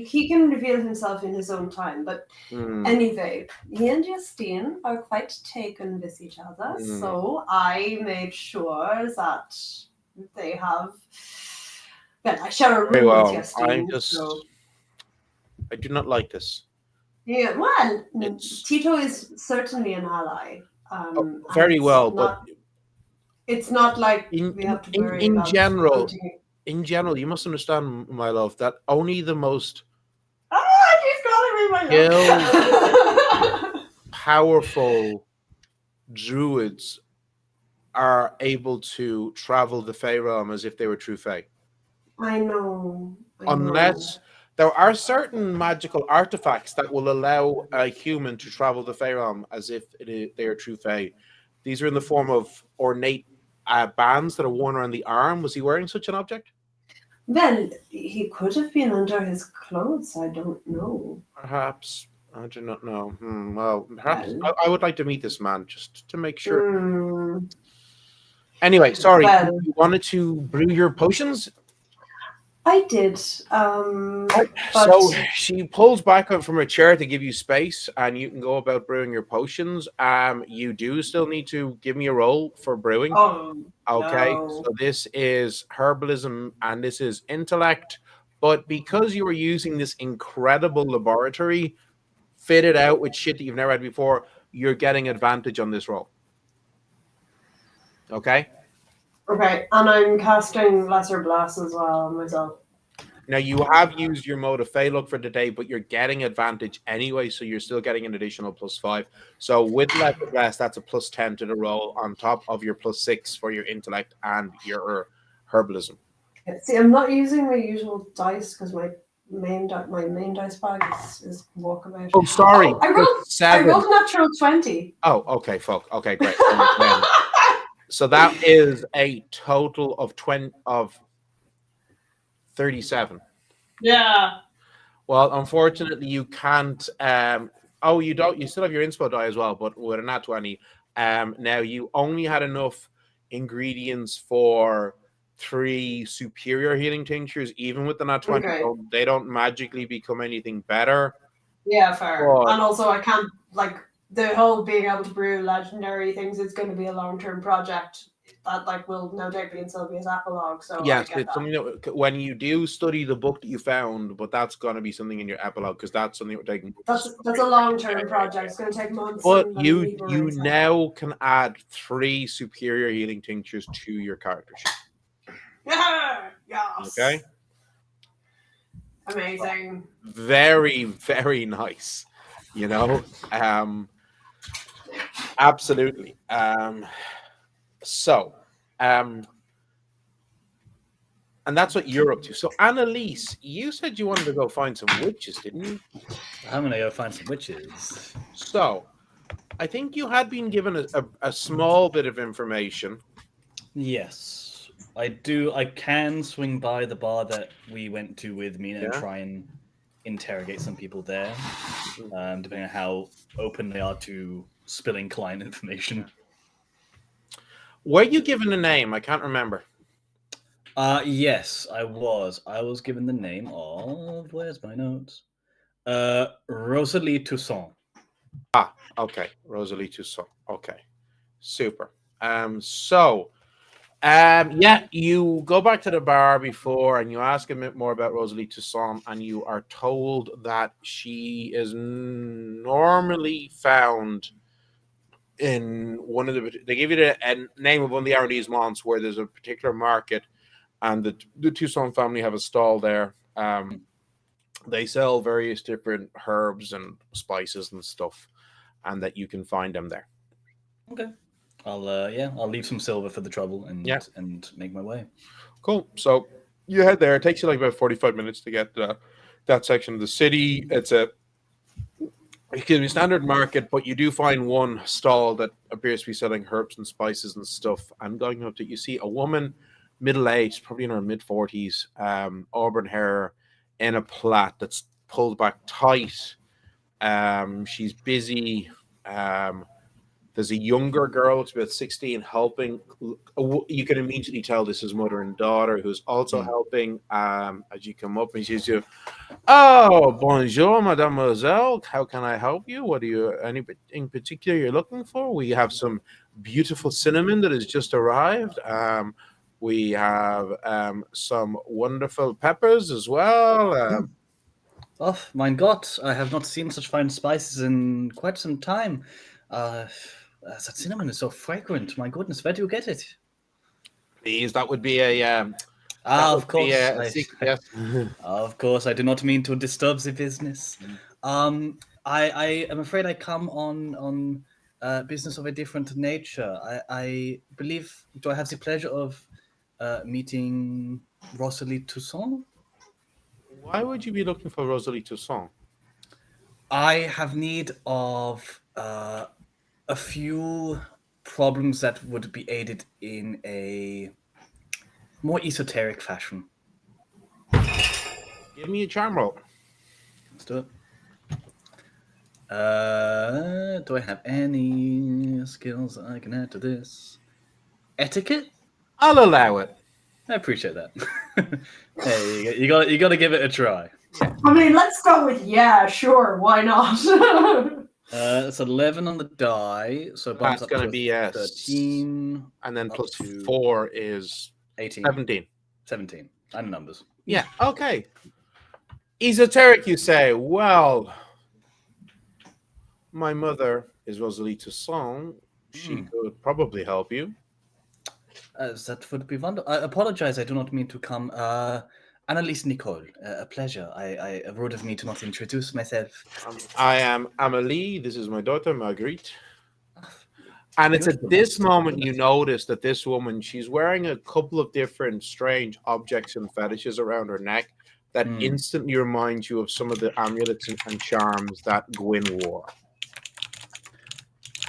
he can reveal himself in his own time. But anyway, he and Justine are quite taken with each other, so I made sure that they have. Well, I share a Very room well. with Justine. I do not like this. Yeah, well, It's- Tito is certainly an ally. Very and well, but it's not like in- we have to in- worry in about general- hunting. in general, you must understand, my love, that only the most She's calling me my love. powerful druids are able to travel the Fey Realm as if they were true Fey. I know. Unless there are certain magical artifacts that will allow a human to travel the Fey Realm as if they are true Fey. These are in the form of ornate bands that are worn around the arm. Was he wearing such an object? Well, he could have been under his clothes. I don't know. Perhaps. I do not know. Well, perhaps I would like to meet this man just to make sure. Anyway, sorry. Well, you wanted to brew your potions? I did. So she pulls back up from her chair to give you space, and you can go about brewing your potions. You do still need to give me a roll for brewing. Okay, no. so this is herbalism and this is intellect. But because you were using this incredible laboratory fitted out with shit that you've never had before, you're getting advantage on this roll. Okay? Okay, and I'm casting Lesser Blast as well on myself. Now, you have used your mode of Fey Look for today, but you're getting advantage anyway, so you're still getting an additional +5. So with Lesser Blast, that's a +10 to the roll on top of your +6 for your intellect and your herbalism. See, I'm not using my usual dice because my main dice bag is walkabout. Oh, sorry. I rolled a natural 20. Oh, okay, fuck. Okay, great. So that is a total of 37. Yeah. Well, unfortunately, you can't. You don't. You still have your inspo die as well, but with a nat 20. Now you only had enough ingredients for 3 superior healing tinctures. Even with the nat 20, they don't magically become anything better. Yeah, fair. But, and also, I can't the whole being able to brew legendary things is going to be a long-term project that will no doubt be in Sylvia's epilogue. So yes, it's something that when you do study the book that you found, but that's going to be something in your epilogue because that's something we're taking. That's a long-term project. It's going to take months. But you now can add 3 superior healing tinctures to your character sheet. Yeah. Yes. Okay. Amazing. Very, very nice. Absolutely. So And that's what you're up to. So, Annelise, you said you wanted to go find some witches, didn't you? I'm gonna go find some witches. So, I think you had been given a small bit of information. Yes, I do. I can swing by the bar that we went to with Mina and Yeah. try and interrogate some people there, depending on how open they are to spilling client information. Were you given a name? I can't remember. Yes, I was. I was given the name of where's my notes? Rosalie Toussaint. Okay, Rosalie Toussaint. Okay, super. Yeah, you go back to the bar before and you ask a bit more about Rosalie Toussaint, and you are told that she is normally found in one of the. They give you the name of one of the arrondissements where there's a particular market, and the Toussaint family have a stall there. They sell various different herbs and spices and stuff, and that you can find them there. Okay. I'll leave some silver for the trouble and make my way. Cool. So you head there. It takes you like about 45 minutes to get that section of the city. It's a standard market, but you do find one stall that appears to be selling herbs and spices and stuff. And going up to it, you see a woman, middle aged, probably in her mid 40s, auburn hair, in a plait that's pulled back tight. She's busy. There's a younger girl, it's about 16, helping. You can immediately tell this is mother and daughter, who's also helping. As you come up and she says, "Oh, bonjour, mademoiselle. How can I help you? What are you, anything particular you're looking for? We have some beautiful cinnamon that has just arrived. We have some wonderful peppers as well. Oh, mein Gott, I have not seen such fine spices in quite some time. That cinnamon is so fragrant. My goodness, where do you get it? Please, that would be a Of course. yes. Of course, I do not mean to disturb the business. I am afraid I come on business of a different nature. I believe. Do I have the pleasure of meeting Rosalie Toussaint? Why would you be looking for Rosalie Toussaint? I have need of a few problems that would be aided in a more esoteric fashion. Give me a charm roll. Let's do it. Do I have any skills I can add to this? Etiquette? I'll allow it. I appreciate that. Hey, you got to give it a try. I mean, let's go with sure, why not? It's 11 on the die, so bumps That's up going to to be a 13, and then up plus to 4 is 18, 17. 17. And numbers. Yeah, okay. Esoteric, you say. Well, my mother is Rosalie Toussaint. She could probably help you. That would be wonderful. I apologize, I do not mean to come. Annelise Nicole, a pleasure. I rude of me to not introduce myself. I am Amélie. This is my daughter, Marguerite. And it's at Beautiful. this moment you notice that this woman, she's wearing a couple of different strange objects and fetishes around her neck that instantly remind you of some of the amulets and charms that Gwyn wore.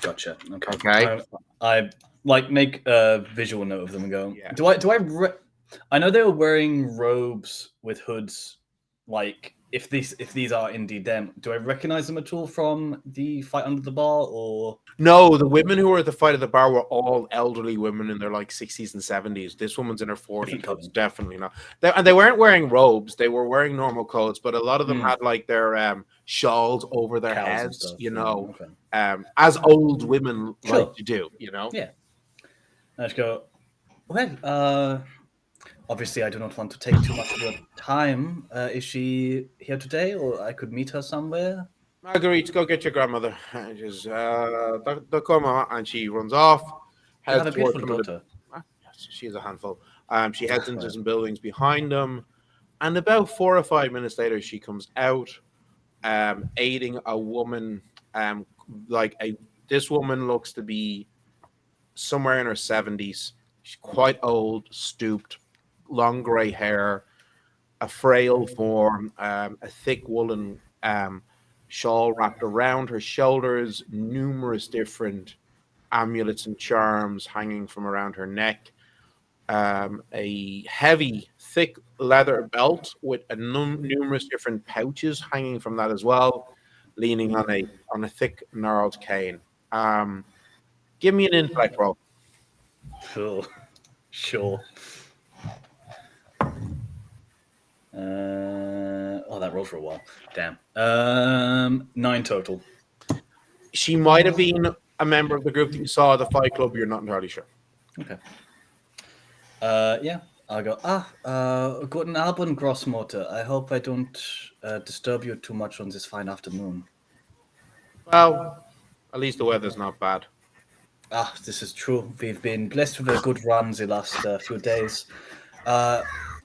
Gotcha. Okay. Okay. I like make a visual note of them and go. Yeah. I know they were wearing robes with hoods. Like if these are indeed them, do I recognize them at all from the fight under the bar or? No, the women who were at the fight at the bar were all elderly women in their like 60s and 70s. This woman's in her 40s. So it's definitely not. And they weren't wearing robes. They were wearing normal clothes, but a lot of them had like their shawls over their heads, you know, as old women like to do, you know? Yeah. I just go, well, obviously I do not want to take too much of your time. Is she here today or I could meet her somewhere? Marguerite, go get your grandmother. And she's, and she runs off. You have a beautiful daughter. Yes, she is a handful. She heads into some buildings behind them. And about 4 or 5 minutes later, she comes out, aiding a woman. This woman looks to be somewhere in her 70s. She's quite old, stooped, long grey hair, a frail form, a thick woolen shawl wrapped around her shoulders, numerous different amulets and charms hanging from around her neck, a heavy, thick leather belt with numerous different pouches hanging from that as well, leaning on a thick, gnarled cane. Um, Give me an intellect roll. Sure. Sure. Oh, that rolled for a while. Damn. 9 total. She might have been a member of the group that you saw at the Fight Club. You're not entirely sure. Okay. Yeah. I'll go. Guten Abend, Grossmutter. I hope I don't disturb you too much on this fine afternoon. Well, at least the weather's not bad. This is true. We've been blessed with a good run the last few days. I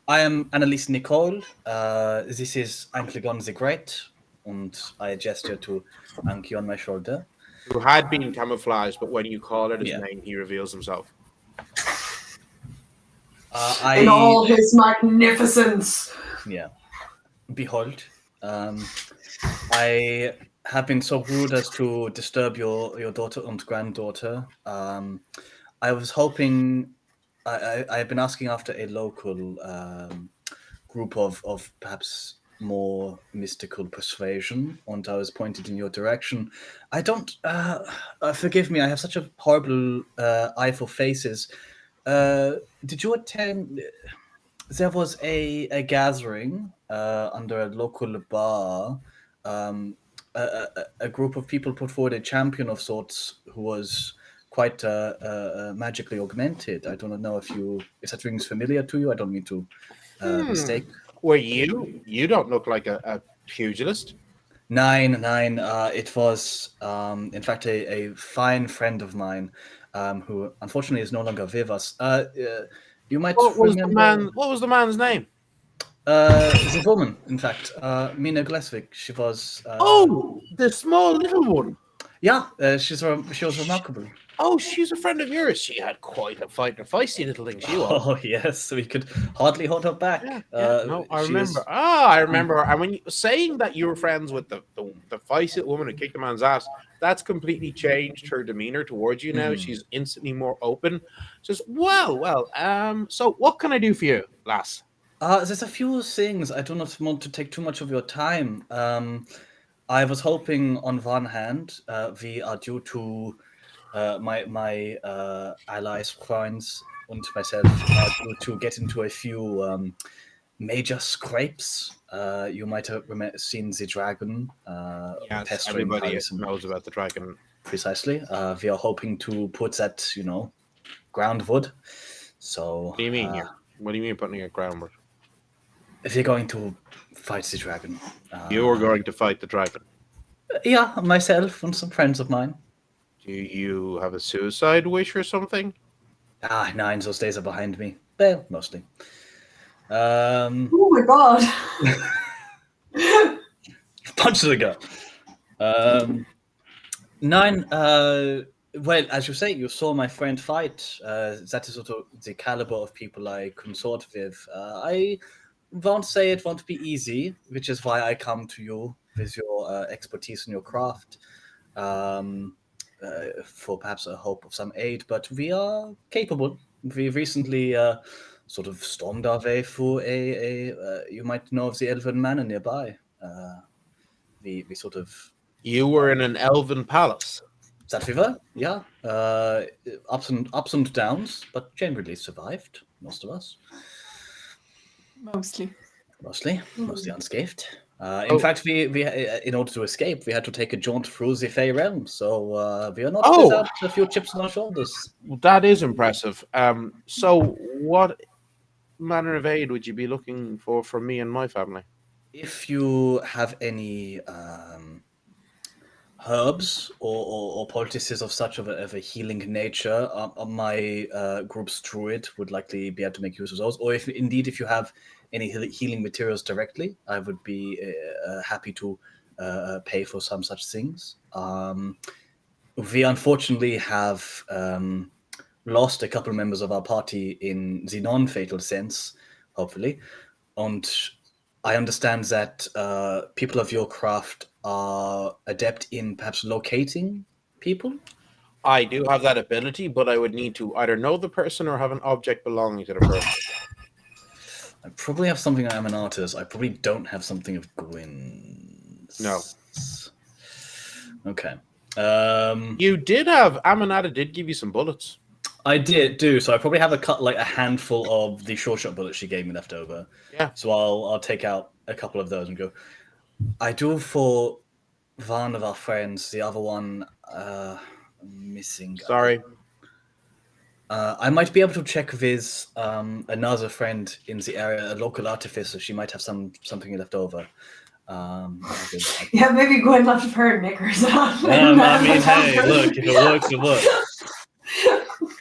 am Annelise Nicole. This is Anklegon the Great. And I gesture to Anki on my shoulder. Who had been camouflaged, but when you call out his Yeah. name, he reveals himself. In all his magnificence. Yeah. Behold. I have been so rude as to disturb your daughter and granddaughter. I was hoping... I've been asking after a local group of perhaps more mystical persuasion, and I was pointed in your direction. I don't... forgive me, I have such a horrible eye for faces. Did you attend... There was a gathering under a local bar. A group of people put forward a champion of sorts who was quite magically augmented. I don't know if that rings familiar to you. I don't mean to mistake. Were you? You don't look like a pugilist. Nine. It was, in fact, a fine friend of mine who unfortunately is no longer with us. You might remember... What was the man's name? The woman, in fact, Mina Glesvig. She was... the small little one. Yeah, she was remarkable. Oh, she's a friend of yours. She had quite a feisty little thing. She was. Oh yes, we could hardly hold her back. No, I remember. I remember. And when you saying that you were friends with the feisty little woman who kicked the man's ass, that's completely changed her demeanor towards you now. She's instantly more open. Says, well. So what can I do for you, lass? There's a few things. I do not want to take too much of your time. I was hoping, on one hand, we are due to my allies, friends, and myself are due to get into a few major scrapes. You might have seen the dragon. Yes, everybody knows about the dragon. Precisely. We are hoping to put that, groundwood. So. What do you mean here? What do you mean putting it groundwood? If you're going to fight the dragon. You are going to fight the dragon? Yeah, myself and some friends of mine. Do you have a suicide wish or something? No, those days are behind me. Well, mostly. Oh my god. Punch to the gut. Nine, well, as you say, you saw my friend fight. That is sort of the caliber of people I consort with. I won't say it won't be easy, which is why I come to you with your expertise in your craft for perhaps a hope of some aid. But we are capable. We recently sort of stormed our way through you might know of the Elven Manor nearby. We sort of... You were in an elven palace. That we were, yeah. Ups and downs, but generally survived, most of us. Mostly unscathed. In fact, we in order to escape, we had to take a jaunt through the Fey Realm, so we are not without a few chips on our shoulders. Well, that is impressive. So what manner of aid would you be looking for from me and my family? If you have any herbs or poultices of such of a healing nature, my group's druid would likely be able to make use of those. Or if you have any healing materials directly, I would be happy to pay for some such things. We unfortunately have lost a couple of members of our party in the non-fatal sense, hopefully. And I understand that people of your craft are adept in perhaps locating people. I do have that ability, but I would need to either know the person or have an object belonging to the person. I probably have something. I'm an artist. I probably don't have something of Gwyn's. No. Okay. You did have Aminata did give you some bullets. I do. So I probably have a handful of the short shot bullets she gave me left over. Yeah. So I'll take out a couple of those and go. I do for one of our friends. The other one missing. Sorry. I might be able to check with another friend in the area, a local artificer. She might have something left over. Yeah, maybe Gwen left a pair of knickers on. I mean, hey, look, if it works, it works.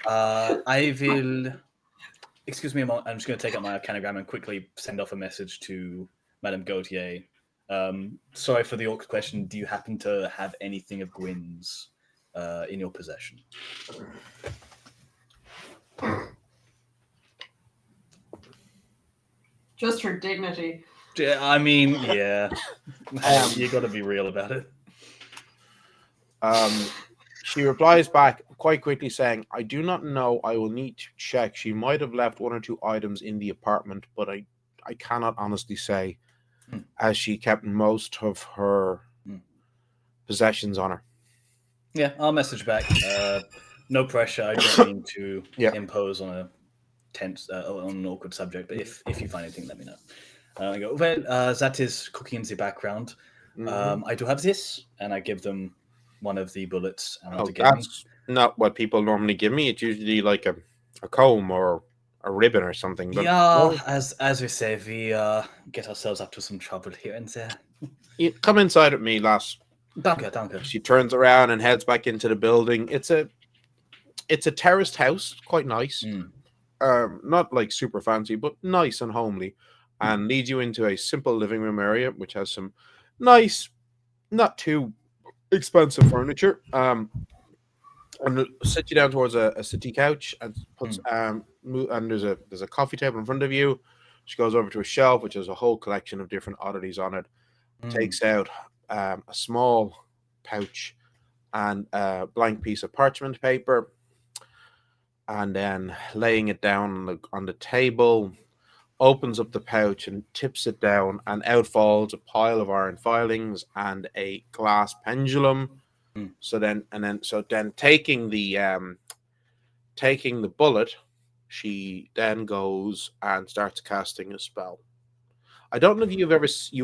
I will. Excuse me a moment. I'm just going to take out my arcanogram and quickly send off a message to Madame Gautier. Sorry for the awkward question. Do you happen to have anything of Gwyn's in your possession? Just her dignity. I mean, yeah. You got to be real about it. She replies back quite quickly saying, I do not know. I will need to check. She might have left one or two items in the apartment, but I cannot honestly say, as she kept most of her possessions on her. Yeah, I'll message back. No pressure. I don't mean to impose on a tense, on an awkward subject, but if you find anything, let me know. I go, well, that is cooking in the background. I do have this, and I give them one of the bullets. That's not what people normally give me. It's usually like a comb or a ribbon or something. But as we say, we get ourselves up to some trouble here and there. You come inside with me, lass. Danke. She turns around and heads back into the building. It's a terraced house, quite nice. Not like super fancy, but nice and homely. And leads you into a simple living room area, which has some nice, not too expensive furniture. And sit you down towards a city couch and puts and there's a coffee table in front of you. She goes over to a shelf which has a whole collection of different oddities on it. Takes out a small pouch and a blank piece of parchment paper, and then laying it down on the table, opens up the pouch and tips it down, and out falls a pile of iron filings and a glass pendulum. So then taking the bullet, she then goes and starts casting a spell. I don't know if you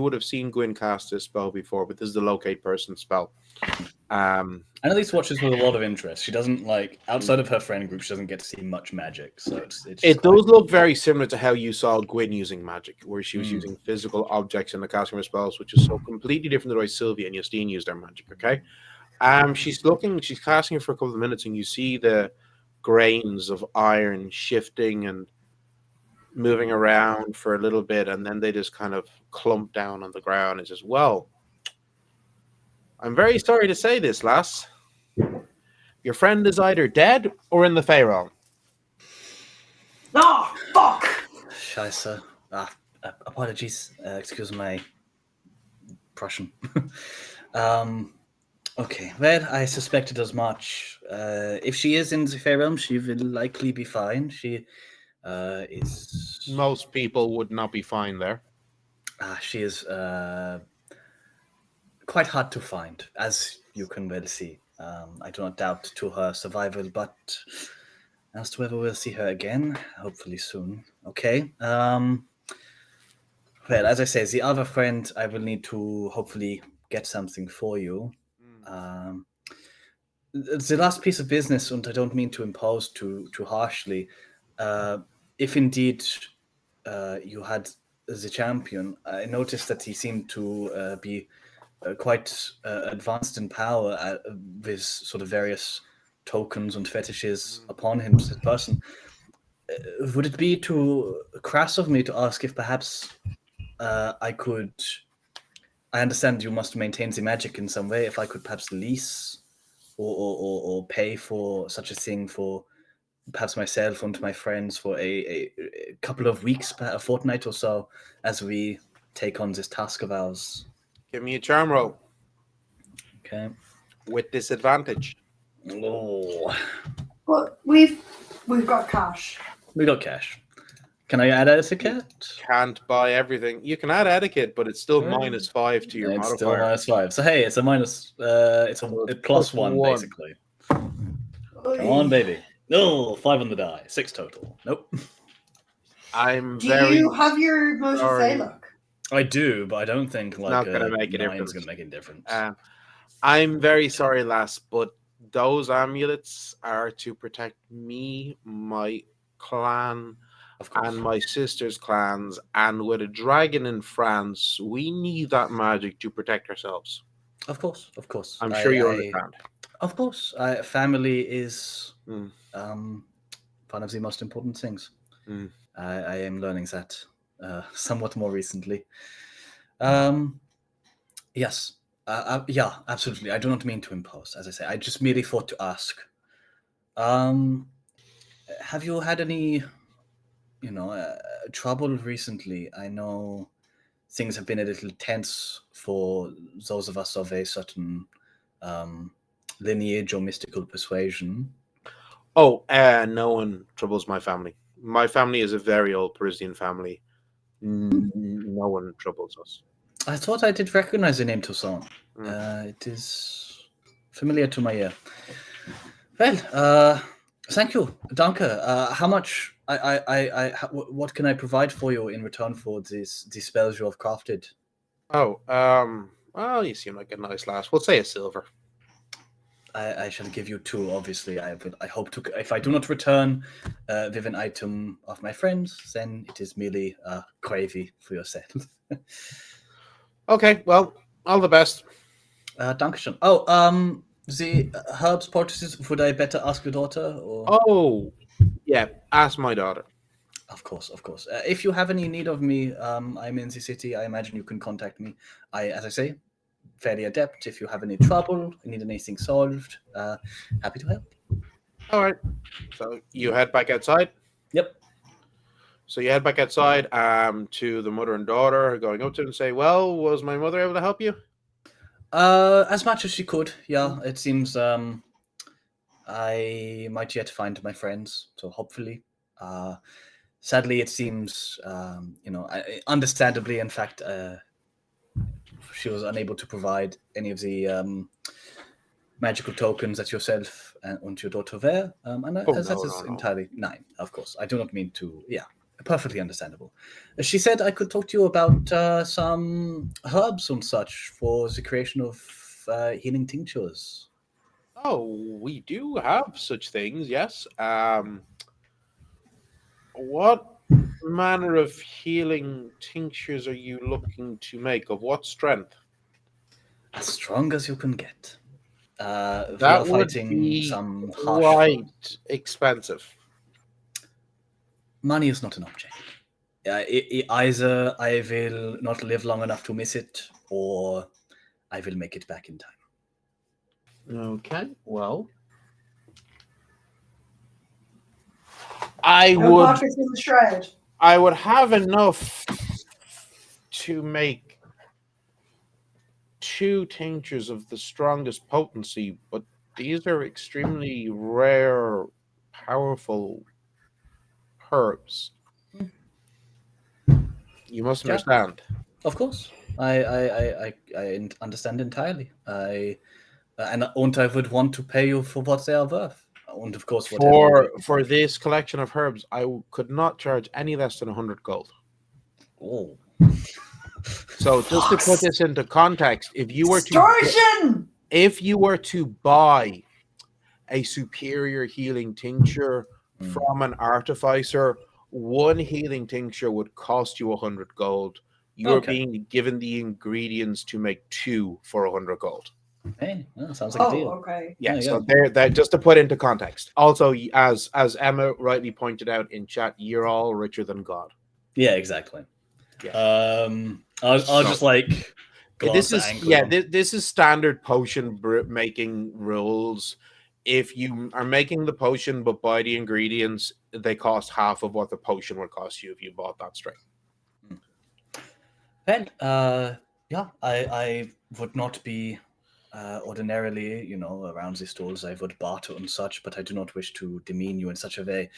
would have seen Gwyn cast this spell before, but this is the locate person spell. Annelise watches with a lot of interest. She doesn't outside of her friend group. She doesn't get to see much magic, so it does look very similar to how you saw Gwyn using magic, where she was using physical objects in the casting of spells, which is so completely different to the way Sylvia and Justine used their magic. Okay, she's casting it for a couple of minutes, and you see the grains of iron shifting and moving around for a little bit, and then they just kind of clump down on the ground. It's just, well, I'm very sorry to say this, lass. Your friend is either dead or in the Fey Realm. Oh, fuck! Scheiße. Apologies. Excuse my Prussian. Okay, well, I suspected as much. If she is in the Fey Realm, she will likely be fine. She is... Most people would not be fine there. She is quite hard to find, as you can well see. I do not doubt to her survival, but as to whether we'll see her again, hopefully soon. Okay. Well, as I say, the other friend, I will need to hopefully get something for you. The last piece of business, and I don't mean to impose too harshly, if indeed you had the champion, I noticed that he seemed to be quite advanced in power with sort of various tokens and fetishes upon him as a person. Would it be too crass of me to ask if perhaps I could... I understand you must maintain the magic in some way. If I could perhaps lease or pay for such a thing for perhaps myself and my friends for a couple of weeks, a fortnight or so, as we take on this task of ours. Give me a charm roll Okay. with disadvantage. Oh, But we've got cash. we got cash. Can I add etiquette? Can't buy everything. You can add etiquette, but it's still Right. -5 to your It's still modifier. -5. So hey, it's a minus. It's a plus one +1. basically. Come on, baby. No, 5 on the die. 6 total. Nope. I'm Do very you have your motive sorry. Fey look? I do, but I don't think like not gonna make a 9's difference. going to make a difference. I'm very sorry, lass, but those amulets are to protect me, my clan, Of course. and my sister's clans. And with a dragon in France, we need that magic to protect ourselves. Of course. Of course. I'm sure you understand. Of course. Family is Mm. one of the most important things. Mm. I am learning that somewhat more recently. Yes. Yeah, absolutely. I do not mean to impose, as I say. I just merely thought to ask. Have you had any, trouble recently? I know things have been a little tense for those of us of a certain lineage or mystical persuasion. Oh, no one troubles my family. My family is a very old Parisian family. No one troubles us. I thought I did recognize the name Toussaint. Mm. It is familiar to my ear. Well, thank you, Danke. How much? What can I provide for you in return for these spells you have crafted? Oh, well, you seem like a nice lass. We'll say a silver. I shall give you 2. Obviously, I hope to. If I do not return with an item of my friends, then it is merely gravy for yourself. Okay, well, all the best. Dankeschön. Oh, the herbs purchases. Would I better ask your daughter? Or? Oh, yeah. Ask my daughter. Of course. If you have any need of me, I'm in the city. I imagine you can contact me. As I say, fairly adept. If you have any trouble, need anything solved, happy to help. All right. So you head back outside. Yep. So you head back outside to the mother and daughter, going up to them and say, well, was my mother able to help you? As much as she could, yeah. It seems I might yet find my friends, so hopefully. Sadly, it seems, understandably, in fact, she was unable to provide any of the magical tokens that yourself and your daughter wear. That is entirely 9, of course. I do not mean to, perfectly understandable. She said I could talk to you about some herbs and such for the creation of healing tinctures. Oh, we do have such things, yes. What manner of healing tinctures are you looking to make? Of what strength? As strong as you can get. That would be some quite expensive. Money is not an object. Either I will not live long enough to miss it, or I will make it back in time. Okay, well, I would have enough to make 2 tinctures of the strongest potency, but these are extremely rare, powerful herbs. You must understand. Of course, I understand entirely. And I would want to pay you for what they are worth. And of course, for this collection of herbs, I could not charge any less than 100 gold. Oh. So just to put this into context, if you were to buy a superior healing tincture from an artificer, 1 healing tincture would cost you 100 gold. You're being given the ingredients to make 2 for 100 gold. Hey, well, sounds like a deal. Okay. Yeah, so there, just to put into context. Also, as Emma rightly pointed out in chat, you're all richer than God. Yeah, exactly. Yeah. I'll just like this is standard potion making rules. if you are making the potion but buy the ingredients, they cost half of what the potion would cost you if you bought that straight. Well, yeah, I would not be ordinarily, around these stalls. I would barter and such, but I do not wish to demean you in such a way.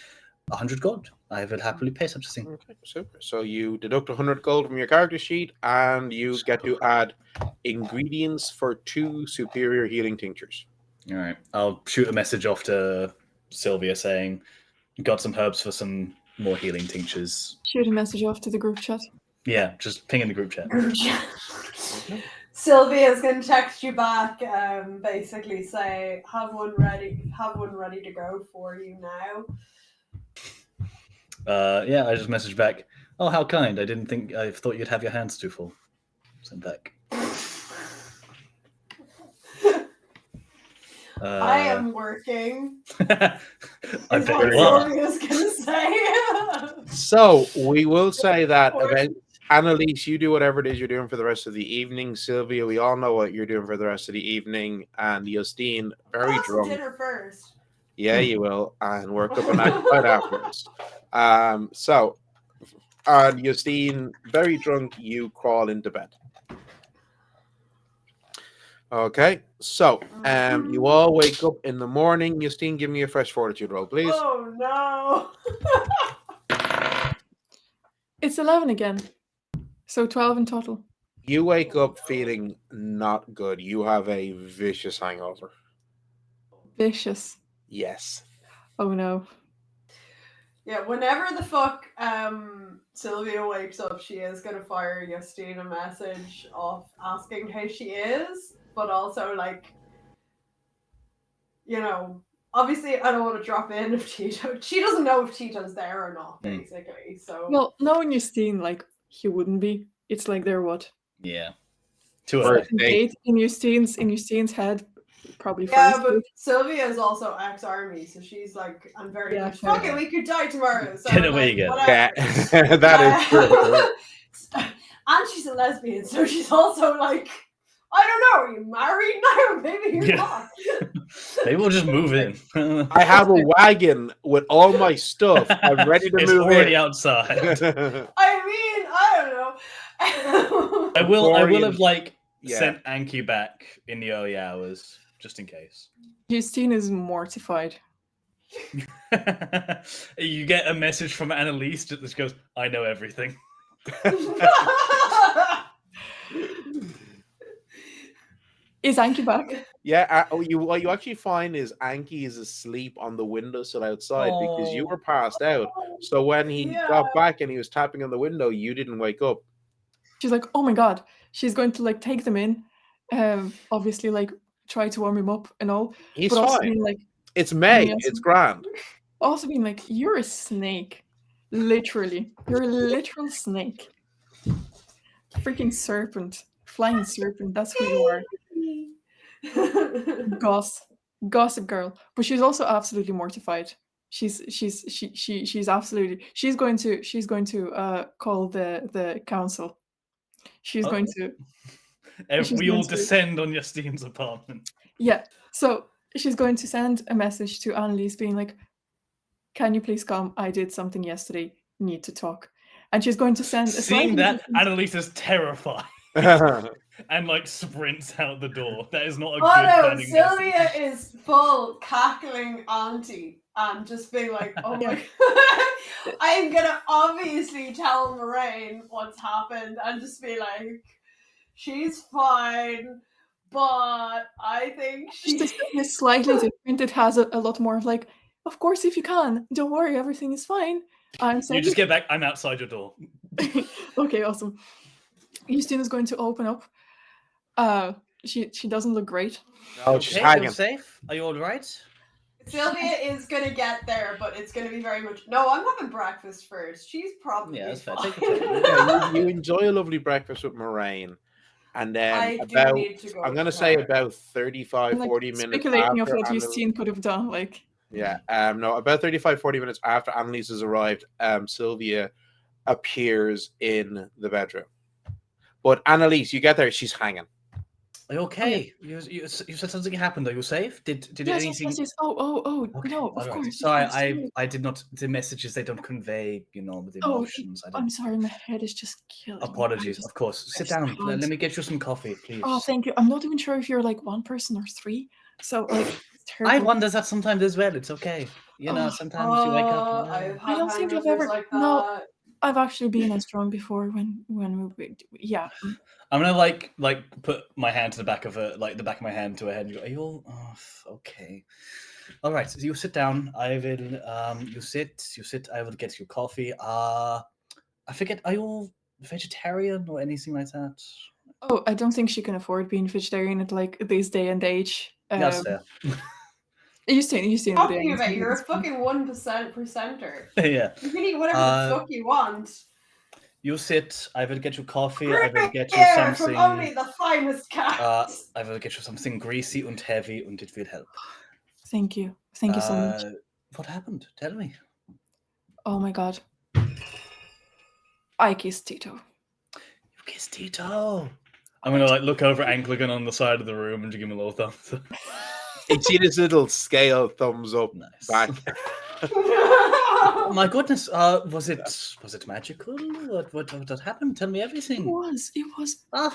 100 gold. I will happily pay such a thing. Okay, super. So you deduct 100 gold from your character sheet, and you get to add ingredients for 2 superior healing tinctures. All right. I'll shoot a message off to Sylvia saying, got some herbs for some more healing tinctures. Shoot a message off to the group chat. Yeah, just ping in the group chat. Sylvia's gonna text you back, basically say, have one ready to go for you now. Yeah, I just messaged back. Oh, how kind. I thought you'd have your hands too full. Send back. I am working. I Is bet what you are. Sylvia's gonna say. So we will say that Annelise, you do whatever it is you're doing for the rest of the evening. Sylvia, we all know what you're doing for the rest of the evening. And Justine, very Have some drunk. dinner first. Yeah, you will, and work up a night right afterwards. And Justine, very drunk, you crawl into bed. Okay, so you all wake up in the morning. Justine, give me a fresh fortitude roll, please. Oh no. It's 11 again. So 12 in total. You wake up feeling not good. You have a vicious hangover. Vicious. Yes. Oh no. Yeah, whenever the fuck Sylvia wakes up, she is gonna fire Justine a message of asking how she is, but also obviously I don't want to drop in if Tito. She doesn't know if Tito's there or not, basically. So Well, knowing Justine, he wouldn't be. It's they're what? Yeah. Too First early. date. In Justine's head, probably yeah, first but date. Sylvia is also ex-army, so she's I'm very Yeah, much fuck it, we could die tomorrow. So Get away again. Yeah, whatever. that is true. And she's a lesbian, so she's also I don't know, are you married now? Maybe you're Yeah. not. Maybe we'll just move in. I have a wagon with all my stuff. I'm ready to It's move already in. outside. I mean, I don't know. I will have Yeah. sent Anki back in the early hours, just in case. Justine is mortified. You get a message from Annelise that just goes, I know everything. Is Anki back? Yeah, what you actually find is Anki is asleep on the windowsill outside because you were passed out. So when he got back and he was tapping on the window, you didn't wake up. She's like, oh my god. She's going to take them in. Obviously try to warm him up and all. He's but also fine. being It's May. Yes. It's grand. Also being you're a snake. Literally. You're a literal snake. Freaking serpent. Flying serpent. That's who you are. Gossip girl. But she's also absolutely mortified. She's absolutely she's going to call the council. She's going to We all descend on Justine's apartment. Yeah. So she's going to send a message to Annelise being can you please come? I did something yesterday. Need to talk. And she's going to send a Seeing that, Annelise is terrified. And sprints out the door. That is not a good planning. Sylvia is full cackling auntie and just being oh my god. I'm gonna obviously tell Moraine what's happened and just be she's fine, but I think she's slightly different. It has a lot more of course, if you can, don't worry, everything is fine. You just get back, I'm outside your door. Okay, awesome. Justine is going to open up. She doesn't look great. No, she's hanging. You're safe? Are you all right? Sylvia is gonna get there, but it's gonna be very much. No, I'm having breakfast first. She's probably that's fair. fine. Take your time. Yeah, you enjoy a lovely breakfast with Moraine. And then I'm going to say about 35, 40 minutes speculating after of what Justine could have done. about 35, 40 minutes after Annelise has arrived, Sylvia appears in the bedroom. But Annelise, you get there, she's hanging. Are you okay? You said something happened. Are you safe? Did Yes, anything? yes. Oh, Okay, no, all of right. course. Sorry, Sorry. I did not. The messages they don't convey, the Oh, emotions. I I'm didn't. sorry, my head is just killing me. Apologies, of course. I Sit just down. can't. Let me get you some coffee, Oh, please. thank you. I'm not even sure if you're like one person or three. So like, it's I terrible. wonder that sometimes as well. It's okay. Oh, Sometimes you wake up. I've I had don't think I've hangovers ever. like No, that. I've actually been as drunk before when we. Yeah. I'm gonna like put my hand to the back of the back of my hand to her head and go, are you all okay? All right, so you sit down. I will you sit, I will get you coffee. I forget, are you all vegetarian or anything like that? Oh, I don't think she can afford being vegetarian at like this day and age. That's fair. You stay Talking about you're a fucking 1% percenter. Yeah. You can eat whatever the fuck you want. You sit, I will get you coffee, I will Great get you air from something. only the finest cats. I will get you something greasy and heavy and it will help. Thank you so much. What happened? Tell me. Oh my god. I kissed Tito. You kissed Tito. I'm gonna like look over at Anglican on the side of the room and give him a little thumbs up. You see this little scale thumbs up Nice. back. Oh my goodness. Was it magical? What happened? Tell me everything. It was. Ah,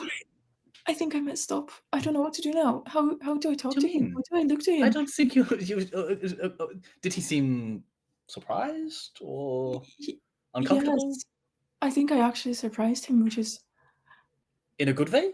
I think I messed up. I don't know what to do now. How do I talk What do to you him? mean? How do I look to him? I don't think you. Did he seem surprised or uncomfortable? Yes. I think I actually surprised him, which is In a good way?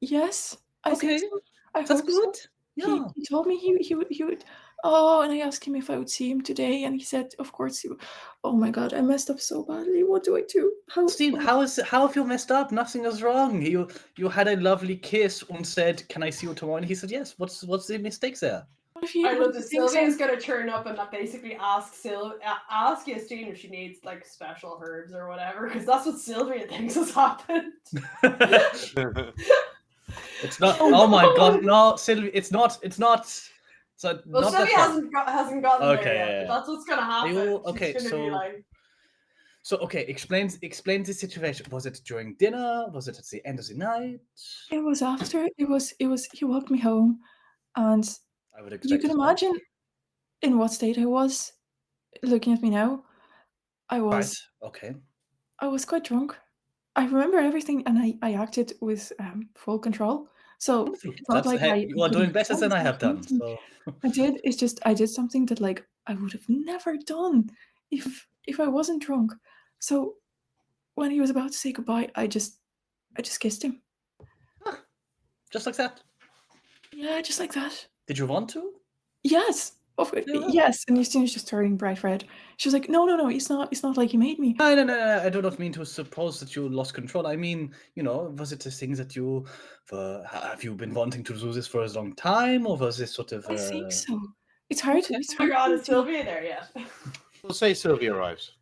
yes. I think Okay, so. I that's hope so. good. Yeah. He told me he would. Oh, and I asked him if I would see him today, and he said, "Of course he would." Oh my god, I messed up so badly. What do I do? Justine, how have you messed up? Nothing is wrong. You had a lovely kiss and said, "Can I see you tomorrow?" And he said, "Yes." What's the mistakes there? What if he? I What love if that he thinks Sylvia's gonna turn up and basically ask Justine if she needs like special herbs or whatever, because that's what Sylvia thinks has happened. It's not. Oh my god, no, Sylvia. It's not. So Well, not Sylvia that far. hasn't gotten Okay, there yet. yeah, But yeah. that's what's gonna happen. Okay, She's gonna be like, So okay, explain the situation. Was it during dinner? Was it at the end of the night? It was after. It was. He walked me home, and I would you expect can as well. imagine in what state I was. Looking at me now, I was. Right. Okay. I was quite drunk. I remember everything, and I acted with full control. So Wonderful. it's not like You are doing better than I have done. something So I did. It's just I did something that like I would have never done if I wasn't drunk. So when he was about to say goodbye, I just kissed him. just like that. Yeah, just like that. Did you want to? Yes. Yes, and Justine's just turning bright red. She was like, "No, it's not like you made me." No. I do not mean to suppose that you lost control. I mean, was it a thing that have you been wanting to do this for a long time, or was this sort of? I think so. It's hard. Okay. It's "Oh my hard. god, to- is Sylvia there yet?" We'll say Sylvia arrives.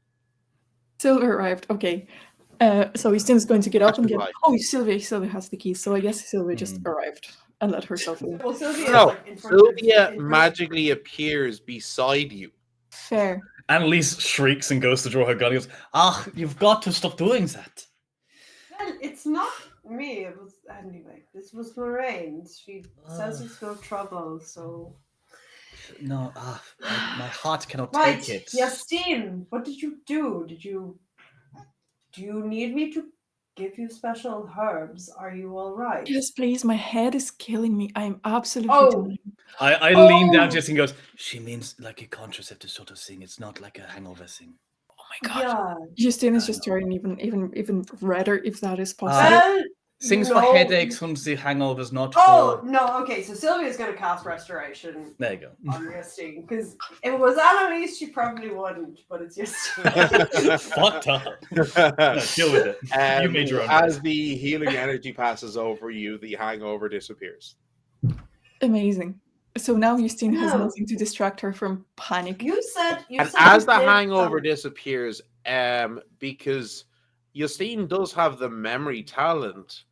Sylvia arrived. Okay. So Justine's going to get up and get. Right. Oh, Sylvia has the keys. So I guess Sylvia just arrived and let herself in. Well, Sylvia No, is like in front Sylvia of magically appears beside you. Fair. Annelise shrieks and goes to draw her gun. He goes, "Ah, you've got to stop doing that." Well, it's not me. It was anyway. This was Lorraine. She says it's no trouble. So No, my heart cannot right, take it. Justine, what did you do? Do you need me to give you special herbs? Are you all right? Yes, please. My head is killing me. I am absolutely Oh. dying. I lean down Oh. just and goes, she means like a contraceptive sort of thing. It's not like a hangover thing. Oh my god. Yeah. Justine is just turning even redder, if that is possible. Well, Things for no. headaches when the hangovers, not Oh for. no. Okay, so Sylvia's gonna cast restoration There you go. on Justine because if it was Annelise, she probably wouldn't. But it's Justine. Fucked up. No, deal with it. You made your own. As the healing energy passes over you, the hangover disappears. Amazing. So now Justine has No. nothing to distract her from panic. You said And said as you the did hangover some- disappears, because Justine does have the memory talent,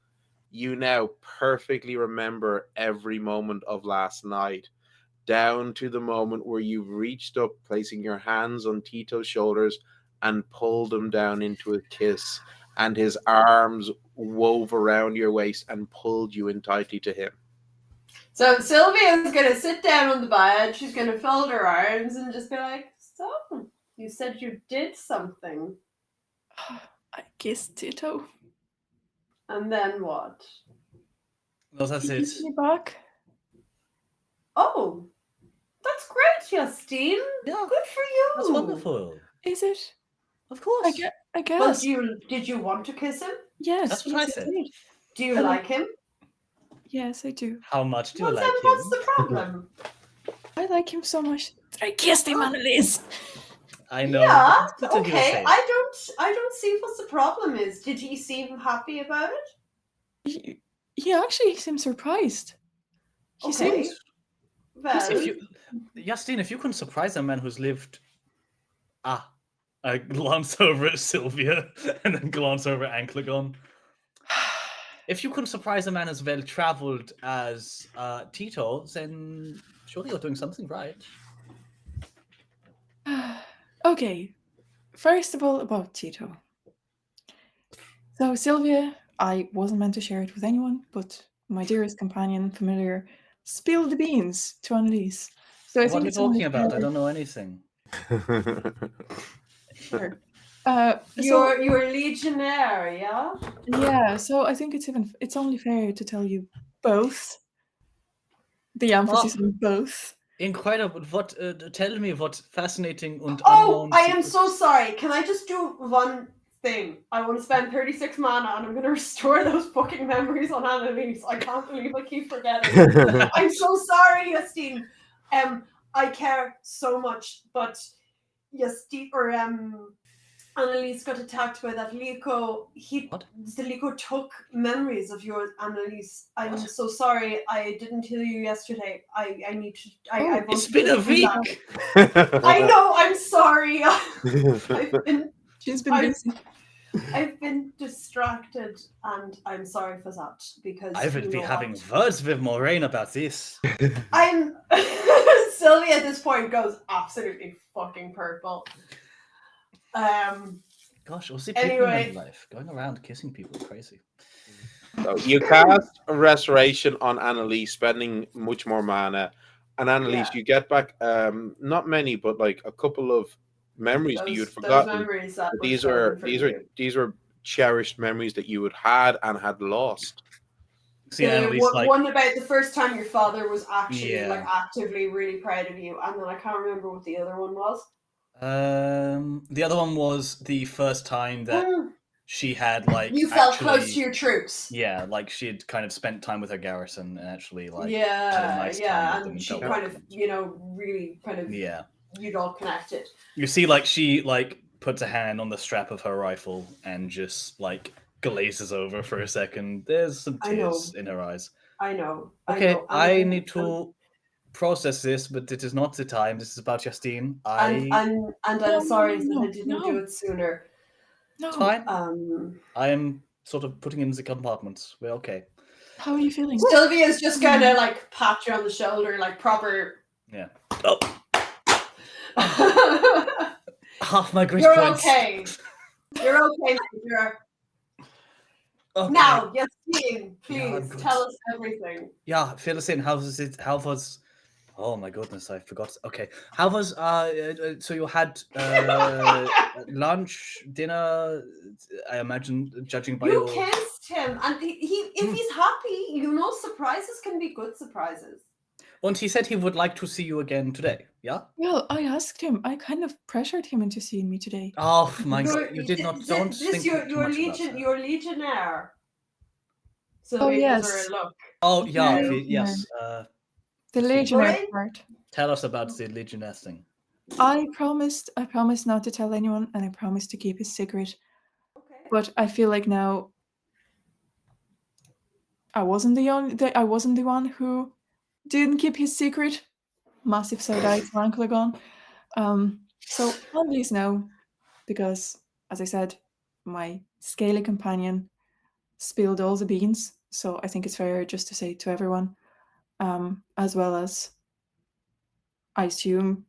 you now perfectly remember every moment of last night, down to the moment where you reached up, placing your hands on Tito's shoulders and pulled him down into a kiss, and his arms wove around your waist and pulled you in tightly to him. So Sylvia's gonna sit down on the bed. She's gonna fold her arms and just be like, "So, you said you did something, I kissed Tito. and then what? No, that's He it. kissed me back. Oh, that's great, Justine. Yeah, Good for you. that's wonderful. Is it? Of course. I guess. Well, did you want to kiss him? Yes. That's what I yes, said. did. Do you I like him? Yes, I do. How much do Well, you then like him? what's the problem? I like him so much that I kissed him, Annelise. I know. Yeah, it's good to hear you okay. say it. I don't see what the problem is. Did he seem happy about it? He actually seemed surprised. He Okay. seemed. Well, Justine, if you can surprise a man who's lived, I glance over at Sylvia and then glance over at Anklegon. If you can surprise a man as well traveled as Tito, then surely you're doing something right. Okay. First of all, about Tito. So Sylvia, I wasn't meant to share it with anyone, but my dearest companion, familiar, spilled the beans to Annelise. So I What think are you it's only talking about? I fair- don't know anything. Sure. you're legionnaire, yeah? Yeah, so I think it's only fair to tell you both. The emphasis on both. Incredible. What? Tell me what fascinating and Oh, unknown. I am so sorry. Can I just do one thing? I want to spend 36 mana and I'm going to restore those fucking memories on Annelise. I can't believe I keep forgetting. I'm so sorry, Justine. I care so much, but Justine or Annelise got attacked by that Lico. What? The Lico took memories of yours, Annelise. I'm What? so sorry. I didn't heal you yesterday. I need to. I Oh, want It's to been a do that. week. I know. I'm sorry. She's been busy. I've been distracted, and I'm sorry for that because I will you be know having what? words with Moraine about this. I'm Sylvia at this point goes absolutely fucking purple. Gosh, also people in Anyway. my life going around kissing people is crazy. So you cast Restoration on Annelise, spending much more mana. And Annelise, Yeah. you get back not many, but like a couple of memories that you had Those forgotten. memories that But were these stolen are from these you. are these were cherished memories that you had and had lost. See, Annalise, like, one about the first time your father was actually Yeah. like actively really proud of you, and then I can't remember what the other one was. the other one was the first time that she had like You felt actually, close to your troops. Yeah, like she'd kind of spent time with her garrison and actually like had a Yeah, nice time yeah, with them and she felt kind of, welcomed. really kind of, Yeah. you'd all connected. You see, like she like puts a hand on the strap of her rifle and just like glazes over for a second. There's some I know. tears in her eyes. I know. Okay, know. I need to process this, but it is not the time. This is about Justine. And I'm No, sorry no, that I didn't do no. it sooner. No. It's fine. Um, I am sort of putting in the compartments. We're okay. How are you feeling? Sylvia's just gonna like pat you on the shoulder, like proper. Yeah. Oh, half my great You're points. okay. You're okay, Major. Okay. Now, Justine, Yeah, I'm please good. tell us everything. Yeah, fill us in. How was it? How was? Oh my goodness, I forgot. Okay, how was? So you had lunch, dinner. I imagine, judging by You your. kissed him, and if he's happy, surprises can be good surprises. And he said he would like to see you again today. Yeah. Well, I asked him. I kind of pressured him into seeing me today. Oh my god! You did not. Don't think too much about that. You're legionnaire. So Oh, gives yes. her a look. Oh yeah, Legionnaire. yes. The see. legionnaire Right? part. Tell us about the legionnaire thing. I promised not to tell anyone, and I promised to keep his secret. Okay. But I feel like now I wasn't the one who didn't keep his secret. Massive side eye to Anklegon. So please know, because as I said, my scaly companion spilled all the beans. So I think it's fair just to say to everyone, as well as I assume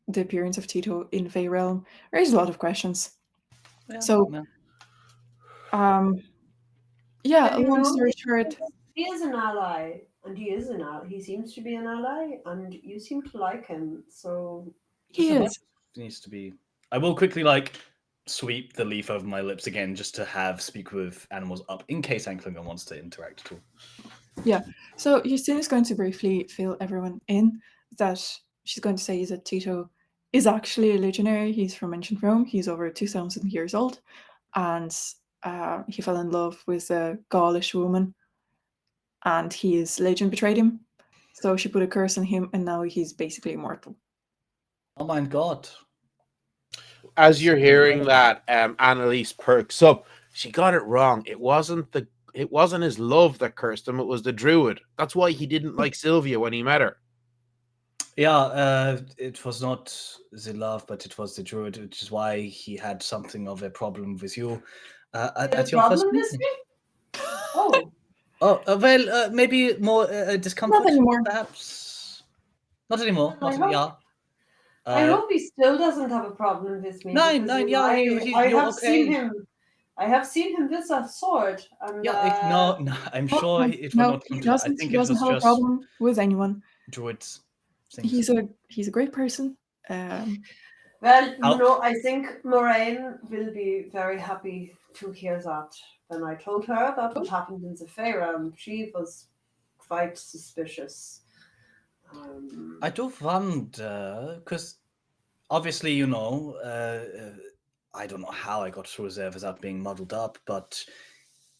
the appearance of Tito in Fey Realm raised a lot of questions. Yeah, So yeah. Yeah, And you long know, story short, he is an ally, and he is an ally. He seems to be an ally, and you seem to like him. So he So that is. needs to be. I will quickly like sweep the leaf over my lips again, just to have speak with animals up in case Anklinger wants to interact at all. Yeah. So Justine is going to briefly fill everyone in that she's going to say is that Tito is actually a legionary. He's from ancient Rome. He's over 2,000 years old, and he fell in love with a Gaulish woman, and his legion betrayed him. So she put a curse on him, and now he's basically immortal. Oh my god! As you're hearing that, Annelise perks up. She got it wrong. It wasn't his love that cursed him. It was the druid. That's why he didn't like Sylvia when he met her. Yeah, it was not the love, but it was the druid, which is why he had something of a problem with you at your first problem with meeting. me? Oh, Well, maybe more discomfort, Not anymore. perhaps. Not anymore. I Not hope- yeah. I hope he still doesn't have a problem with me. Nine, because, you know, yeah, I you're have seen okay. him. I have seen him with a sword. And, Yeah, no, I'm sure it will No, not he come to that. I doesn't. think He it doesn't was have a just problem with anyone. druids. Things. He's a great person. Well, you How- know, I think Moraine will be very happy to hear that. When I told her about what happened in the Fey Realm, she was quite suspicious. I do wonder, because obviously, you know, I don't know how I got through there without being muddled up, but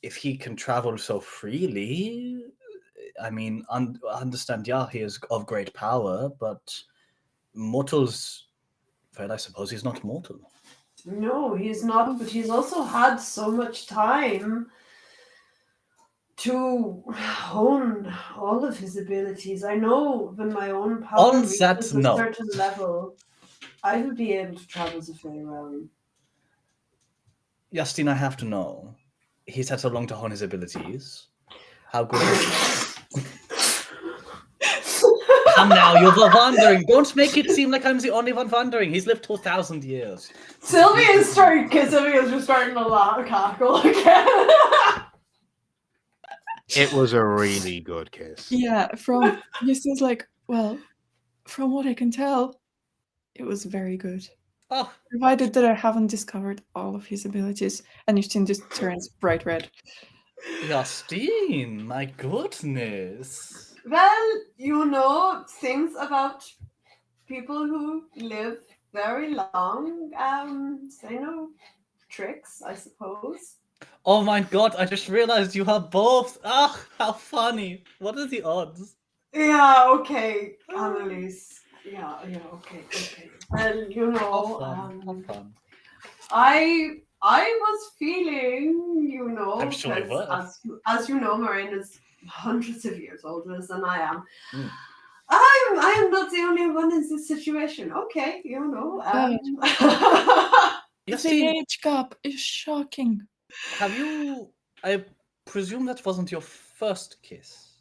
if he can travel so freely, I mean, understand, yeah, he is of great power, but mortals, well, I suppose he's not mortal. No, he's not, but he's also had so much time to hone all of his abilities. I know when my own power On reaches that a note- certain level, I will be able to travel the Fey Realm. Justine, I have to know. He's had so long to hone his abilities. How good is he? Come now, you're wandering. Don't make it seem like I'm the only one wandering. He's lived 2,000 years. Sylvia's just starting to laugh, cackle again. It was a really good kiss. Yeah, from Justine's like, well, from what I can tell, it was very good. Oh, Provided that I haven't discovered all of his abilities. And Justine just turns bright red. Justine, my goodness. Well, you know things about people who live very long. They know tricks, I suppose. Oh my god, I just realized you are both. Ah, how funny. What are the odds? Yeah, okay, Annelise. Yeah, okay. Well, you know, How fun. I was feeling, you know, I'm sure you because were. as you know, Moraine is hundreds of years older than I am. Mm. I am not the only one in this situation. Okay, you know. The Justine, age gap is shocking. have you. I presume that wasn't your first kiss.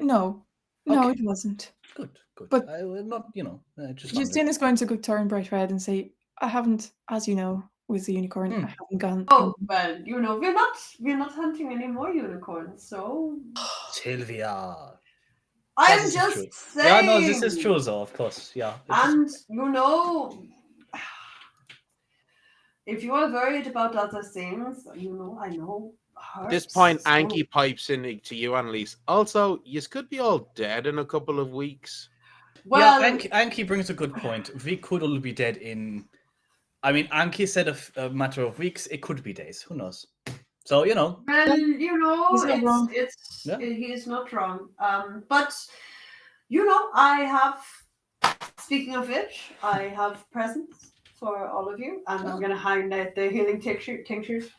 No. No, Okay. it wasn't. Good. But I will not, you know, just. Justine is going to go turn bright red and say, I haven't, as you know, with the unicorn, I haven't gone. Oh well, you know, we're not hunting any more unicorns, so Sylvia. I'm this is just true. saying. Yeah, no, this is true, though, of course. Yeah. And you know, if you are worried about other things, you know, I know. At this point, Anki pipes in to you, Annelise. Also, you could be all dead in a couple of weeks. Well, yeah, Anki brings a good point. We could all be dead in. I mean, Anki said a matter of weeks. It could be days. Who knows? So, you know. well, you know, He's not wrong. he is not wrong. But you know, I have. Speaking of which, I have presents for all of you, and I'm gonna hand out the healing tinctures.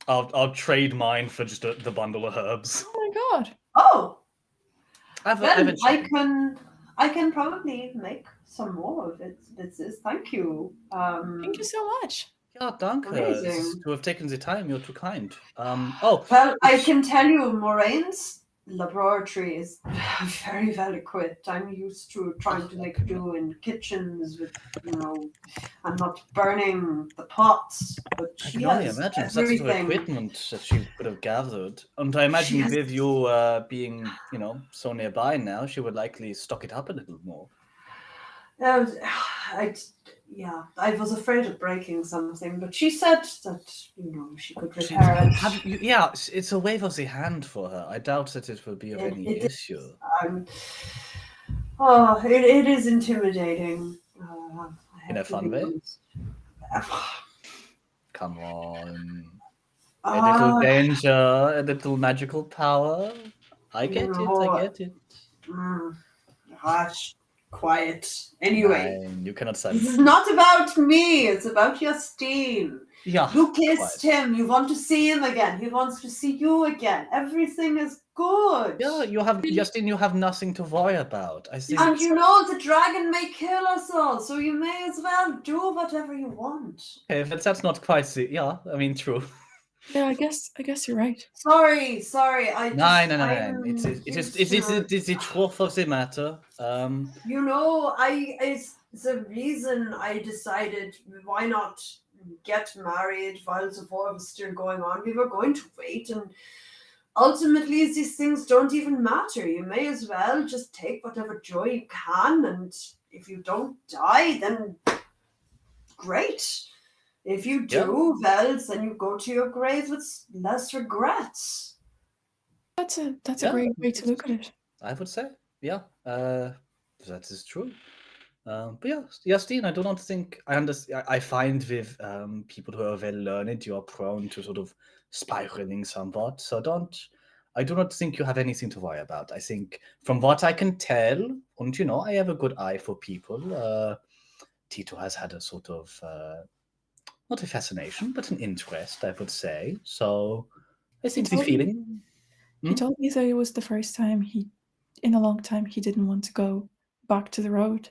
I'll trade mine for just the bundle of herbs. Oh my god. Oh, I've then I can probably make some more of it. This is thank you. Thank you so much. Yeah, danke. Amazing. To have taken the time, you're too kind. Oh, Well, I can tell you, Moraine's laboratory is very well equipped. I'm used to trying to make do in kitchens with, I'm not burning the pots, but I she can only has imagine such sort of everything. equipment that she could have gathered. And I imagine has- with you being, so nearby now, she would likely stock it up a little more. I was afraid of breaking something, but she said that, she could repair it. It's a wave of the hand for her. I doubt that it will be of any It is. issue. It is intimidating. In a fun way? honest. Come on. A little danger, a little magical power. I get it. Hush, quiet. Anyway, Nein, you cannot say. this is not about me. It's about Justine. Yeah. You kissed him. You want to see him again. He wants to see you again. Everything is good. Yeah, you have Justine. You have nothing to worry about. I think. And the dragon may kill us all, so you may as well do whatever you want. Okay, if that's not quite the. Yeah, I mean, true. Yeah, I guess you're right. Sorry. No. It's the truth of the matter. It's the reason I decided why not get married while the war was still going on. We were going to wait, and ultimately these things don't even matter. You may as well just take whatever joy you can, and if you don't die, then great. If you do, well, then you go to your grave with less regrets. That's a great way to look at it. I would say, that is true. But yeah, Justine, I do not think I understand. I find with people who are well learned, you are prone to sort of spiraling somewhat. So I do not think you have anything to worry about. I think from what I can tell, and I have a good eye for people. Tito has had a sort of not a fascination, but an interest, I would say. So I think the feeling. He told me that it was the first time in a long time, he didn't want to go back to the road.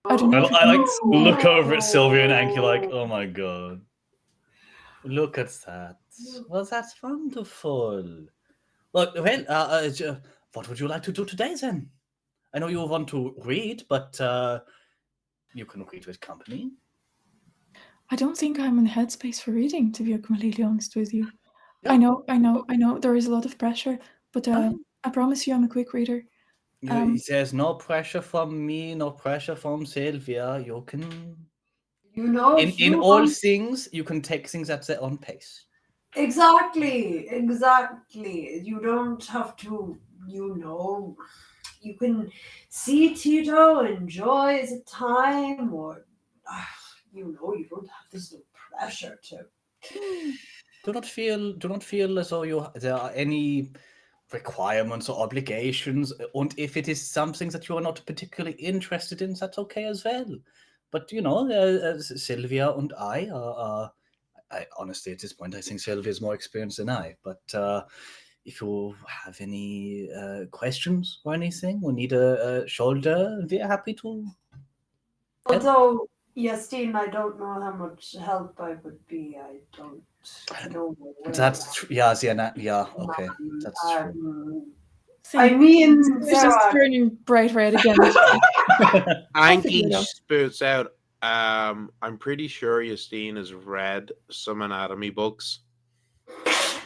I don't know. I look over at Sylvia and Anki like, oh my god. Look at that. Well, that's wonderful. Look, well, what would you like to do today then? I know you want to read, but you can read with company. I don't think I'm in the headspace for reading, to be completely honest with you. Yeah. I know. There is a lot of pressure, but I promise you I'm a quick reader. There's no pressure from me, no pressure from Sylvia. You can... In all things, you can take things at their own pace. Exactly. You don't have to, you can see Tito, enjoy the time, or, you don't have this pressure to. Do not feel as though there are any requirements or obligations, and if it is something that you are not particularly interested in, that's okay as well. But Sylvia and I are honestly at this point I think Sylvia is more experienced than I. But if you have any questions or anything, or need a shoulder, we're happy to. Although, Justine, I don't know how much help I would be. I don't know. That's true. Yeah, okay. That's true. I mean, it's just turning bright red again. Anki spouts out. I'm pretty sure Justine has read some anatomy books.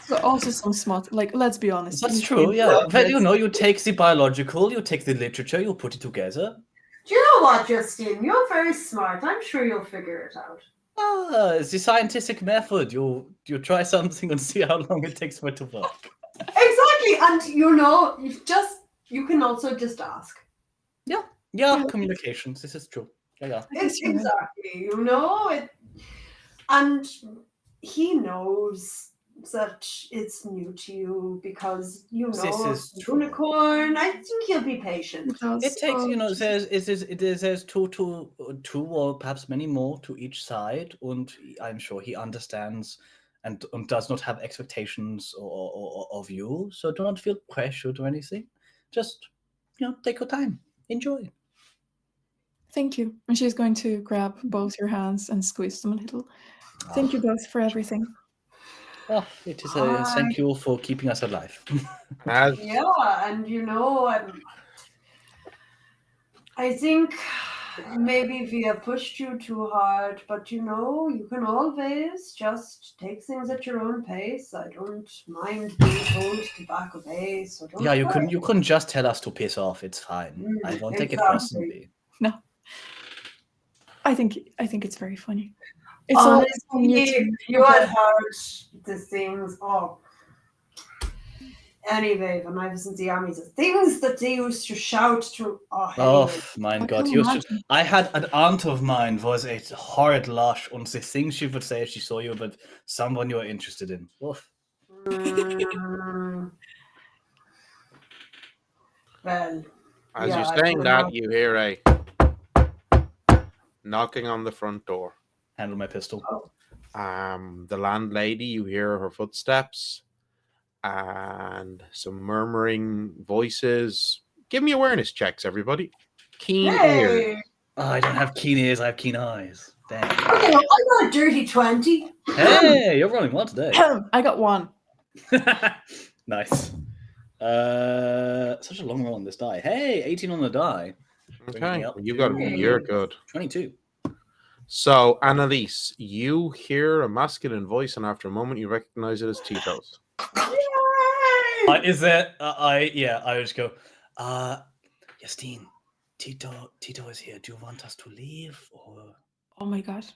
But also some smart, let's be honest. That's true, yeah. Well, you take the biological, you take the literature, you put it together. Do you know what, Justine? You're very smart. I'm sure you'll figure it out. It's the scientific method. You try something and see how long it takes for it to work. Exactly, and you can also just ask. Yeah, communications. This is true. Yeah. Exactly, and he knows that it's new to you because this is unicorn. I think he'll be patient. It takes there's two or perhaps many more to each side, and I'm sure he understands and does not have expectations of you. So do not feel pressured or anything. Just take your time, enjoy. Thank you. And she's going to grab both your hands and squeeze them a little. Thank you both for everything. Oh, it is a thank you for keeping us alive. As Yeah, and I think maybe we have pushed you too hard, but you can always just take things at your own pace. I don't mind being told to back away, so don't Yeah, worry. you couldn't just tell us to piss off. It's fine. I won't take it Exactly. personally. No. I think it's very funny. It's all Honestly, you had heard the things. Oh, anyway, when I was in the army, the things that they used to shout to. Oh, Oh, anyway. mein I Gott. can You should, imagine. I had an aunt of mine was a horrid lush, and the things she would say if she saw you, but someone you are interested in. Oof. Mm, well, as yeah, you're I saying can that, imagine. you hear a knocking on the front door. Handle my pistol. The landlady, you hear her footsteps and some murmuring voices. Give me awareness checks, everybody. Keen ears. Hey, Oh, I don't have keen ears. I have keen eyes. Damn. I got a dirty 20. Hey, you're rolling well today. I got 1. Nice. Such a long roll on this die. Hey, 18 on the die. Bringing Okay, me up you're to good. 22. So, Annelise, you hear a masculine voice, and after a moment, you recognize it as Tito's. Yay! Is there? I just go. Justine, Tito is here. Do you want us to leave, or Oh my god.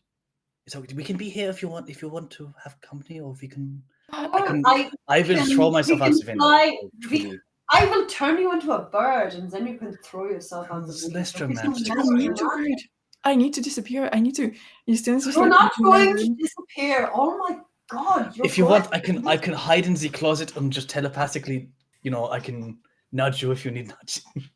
so we can be here if you want? If you want to have company, or if we can. I will throw myself out the window. fly- Truly. I will turn you into a bird, and then you can throw yourself out the It's window. less Don't be so dramatic. I nasty, need to man. hide. I need to disappear. I need to. Justine's just You're like not looking around going the to room. disappear. Oh my god! If you want, I can hide in the closet and just telepathically, I can nudge you if you need nudging.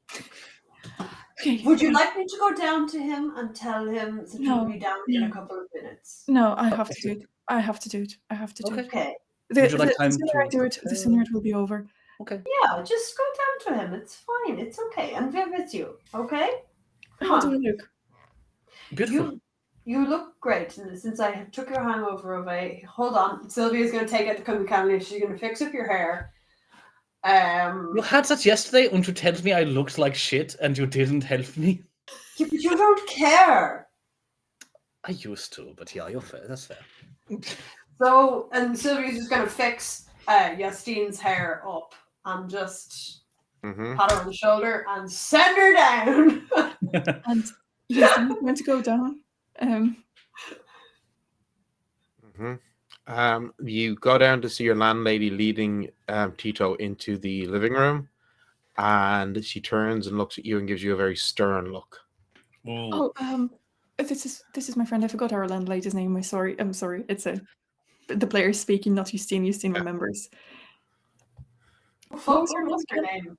Okay. Would you like me to go down to him and tell him that No, you'll be down in a no. couple of minutes? No, I have to do it. I have to do it. Okay. Okay. Would you like The time sooner I to do it, the prepare? sooner it will be over. Okay. Yeah, just go down to him. It's fine. It's okay. And we're with you. Okay? Come How do on. I look? Beautiful. You look great. And since I took your hangover away, hold on. Sylvia's going to take it to come calmly. She's going to fix up your hair. You had that yesterday, and you told me I looked like shit, and you didn't help me. Yeah, but you don't care. I used to, but yeah, you're fair. That's fair. So, and Sylvia's just going to fix Justine's hair up and just Mm-hmm. pat her on the shoulder and send her down. And Justine's going to go down. You go down to see your landlady leading Tito into the living room, and she turns and looks at you and gives you a very stern look. Ooh. Oh, this is my friend. I forgot our landlady's name. I'm sorry. It's the player speaking, not Justine. Justine remembers. What was your name?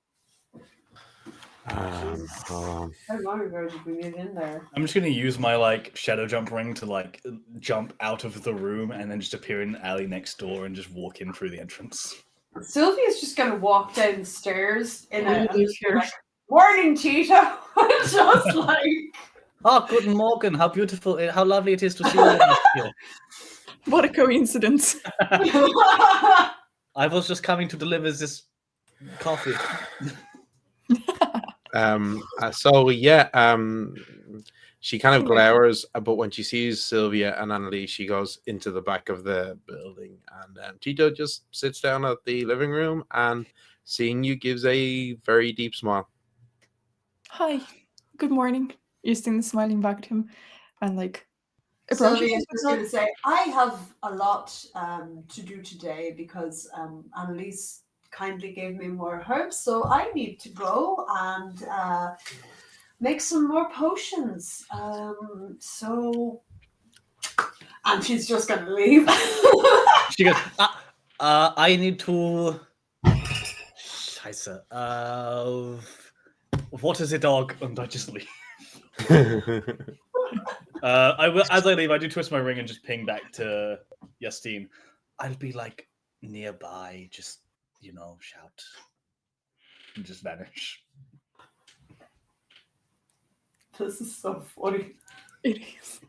Hold on. How long ago did we move in there? I'm just gonna use my shadow jump ring to jump out of the room and then just appear in the alley next door and just walk in through the entrance. Sylvia's just going to walk down the stairs in Oh, a morning, Tito. Just like. Oh, guten Morgen! How beautiful! How lovely it is to see you here. What a coincidence! I was just coming to deliver this coffee. She kind of glowers, but when she sees Sylvia and Annelise, she goes into the back of the building, and Tito just sits down at the living room, and seeing you gives a very deep smile. Hi, good morning. Justine's smiling back at him, and Sylvia's just going to say, I have a lot to do today because Annelise kindly gave me more herbs, so I need to go and make some more potions. And she's just going to leave. She goes, I need to... Scheiße. What is a dog? And I just leave. As I leave, I do twist my ring and just ping back to Justine. I'll be nearby, just shout and just vanish. This is so funny. It is.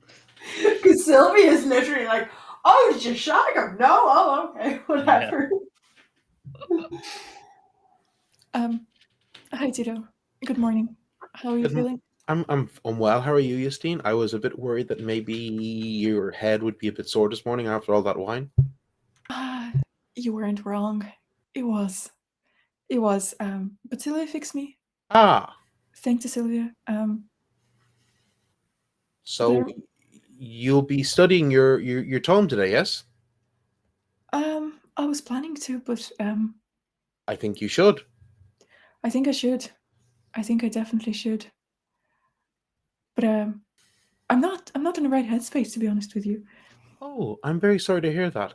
Because Sylvia is literally like, Oh, did you shag him? No? Oh, okay. Whatever. Hi Tito. Good morning. How are you Good m- feeling? I'm well. How are you, Justine? I was a bit worried that maybe your head would be a bit sore this morning after all that wine. Ah, you weren't wrong. It was. It was. But Sylvia fixed me. Ah, Thanks to Sylvia. so There. you'll be studying your tome today, yes? I was planning to, but I think you should. I think I should. I think I definitely should. But I'm not. I'm not in the right headspace, to be honest with you. Oh, I'm very sorry to hear that.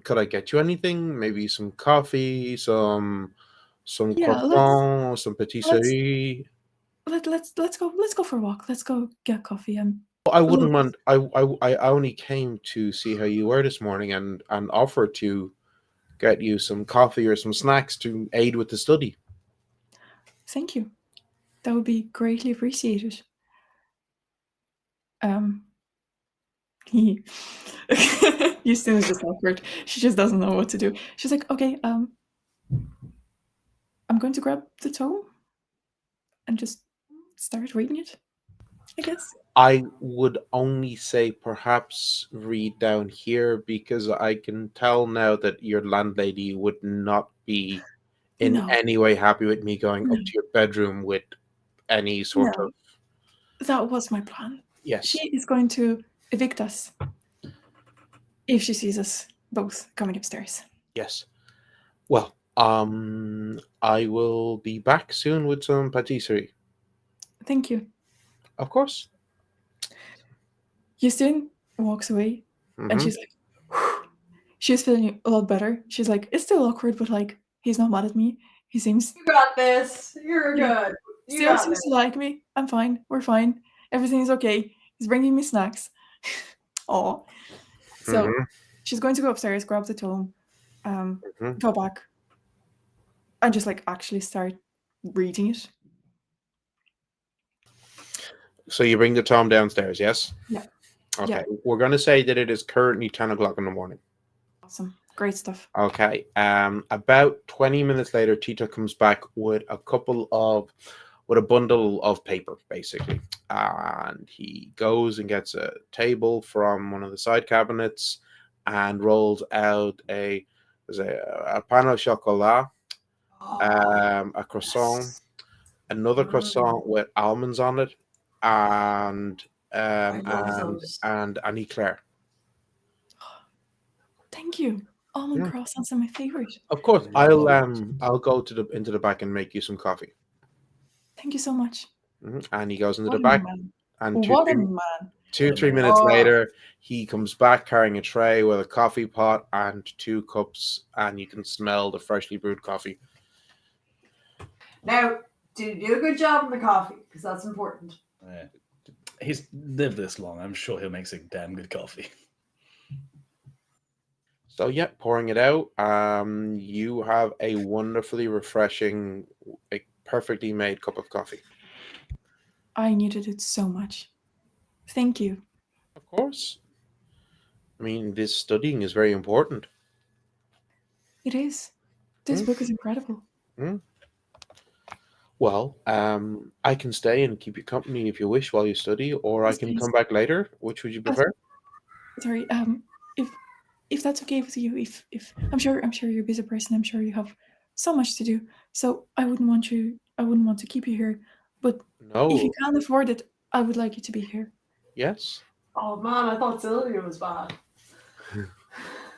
Could I get you anything? Maybe some coffee, some Yeah. Let's croissant, some let's patisserie. let's go for a walk. Let's go get coffee. I'm I a little wouldn't bit. mind. I only came to see how you were this morning and offer to get you some coffee or some snacks to aid with the study. Thank you. That would be greatly appreciated. Um. He. Houston is just awkward. She just doesn't know what to do. She's like, okay, I'm going to grab the tome and just start reading it, I guess. I would only say perhaps read down here because I can tell now that your landlady would not be in No, any way happy with me going up no, to your bedroom with any sort of no. That was my plan. She yes, is going to evict us if she sees us both coming upstairs. yes. Well, I will be back soon with some patisserie. Thank you. Of course. Houston walks away and Mm-hmm. she's like, "Whew." She's feeling a lot better. She's like, it's still awkward, but like, he's not mad at me. He seems You got this. You're Yeah. good. You still got seems this. to like me. I'm fine. We're fine. Everything's okay. He's bringing me snacks. Oh, so Mm-hmm. she's going to go upstairs, grab the tome, Mm-hmm. go back, and just like actually start reading it. So you bring the Tom downstairs, yes? Yeah. Okay. Yeah. We're going to say that it is currently 10 o'clock in the morning. Awesome. Great stuff. Okay. About 20 minutes later, Tito comes back with a bundle of paper, basically. And he goes and gets a table from one of the side cabinets and rolls out there's a pain au chocolat, a croissant, another croissant with almonds on it, and I love those. an eclair. Thank you. Almond Yeah. croissants are my favorite. Of course, Love I'll go to the into the back and make you some coffee. Thank you so much. And he goes into What the a back, man. and What a man. two, What a 3 minutes man. later, he comes back carrying a tray with a coffee pot and 2 cups, and you can smell the freshly brewed coffee. Now, did you do a good job on the coffee? Because that's important. Yeah. He's lived this long. I'm sure he'll make some damn good coffee. So yeah, pouring it out, you have a wonderfully refreshing, a perfectly made cup of coffee. I needed it so much. Thank you. Of course. I mean, this studying is very important. It is. This Hmm? book is incredible. Well, I can stay and keep you company if you wish while you study, or I Yes, can please. come back later. Which would you Oh, prefer? sorry. If that's okay with you, if I'm sure you're a busy person. I'm sure you have so much to do. So I wouldn't want to keep you here. But if you No. can't afford it, I would like you to be here. Yes. Oh man, I thought Sylvia was bad.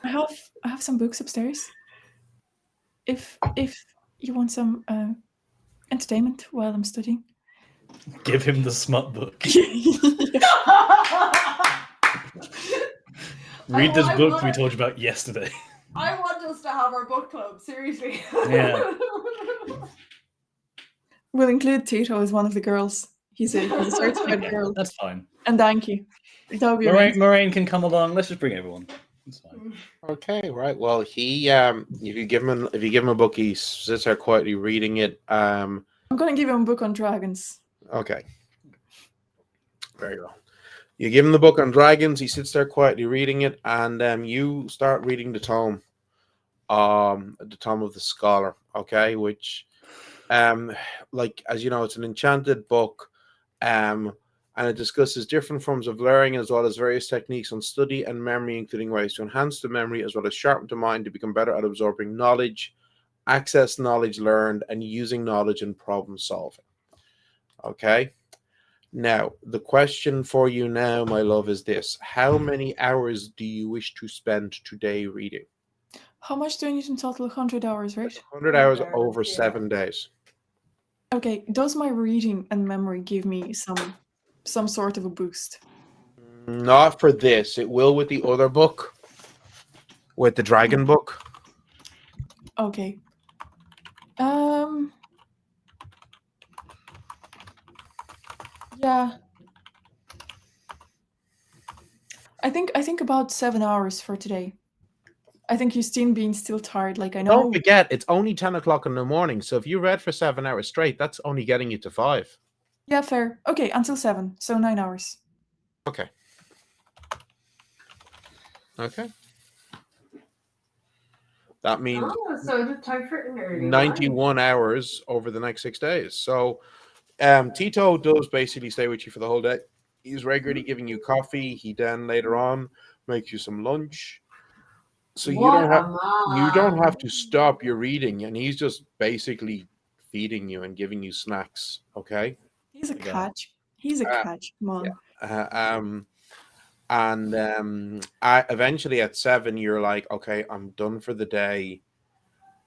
I have some books upstairs. If you want some entertainment while I'm studying. Give him the smut book. Read this book we told you about yesterday. I want us to have our book club, seriously. Yeah. We'll include Tito as one of the girls. He's a certified girl. That's fine. And Danky. That would be amazing. Moraine can come along. Let's just bring everyone. It's fine. Okay. Right. Well, he if you give him a book, he sits there quietly reading it. I'm going to give him a book on dragons. Okay. Very well. You give him the book on dragons. He sits there quietly reading it, and you start reading the tome of the scholar. Okay, which, like as you know, it's an enchanted book, um, and it discusses different forms of learning as well as various techniques on study and memory, including ways to enhance the memory as well as sharpen the mind to become better at absorbing knowledge, access knowledge learned, and using knowledge in problem solving. Okay. Now, the question for you now, my love, is this: how many hours do you wish to spend today reading? How much do I need in total? 100 hours, right? 100 hours 100 hours, over yeah. 7 days. Okay, does my reading and memory give me some sort of a boost? Not for this. It will with the other book, with the dragon book. Okay. Um. Yeah. I think about 7 hours for today. I think Justine being still tired, like I Don't know. forget, it's only 10 o'clock in the morning. So if you read for 7 hours straight, that's only getting you to 5. Yeah, fair. Okay, until 7, so 9 hours. Okay. Okay. That means Oh, so the time for an early 91 hours over the next 6 days. So Tito does basically stay with you for the whole day. He's regularly giving you coffee. He then later on makes you some lunch. So What a you don't man. have to stop your reading, and he's just basically feeding you and giving you snacks. Okay. He's a My God. catch. He's a Uh, catch. Come on. yeah. And I eventually at 7, you're like, okay, I'm done for the day.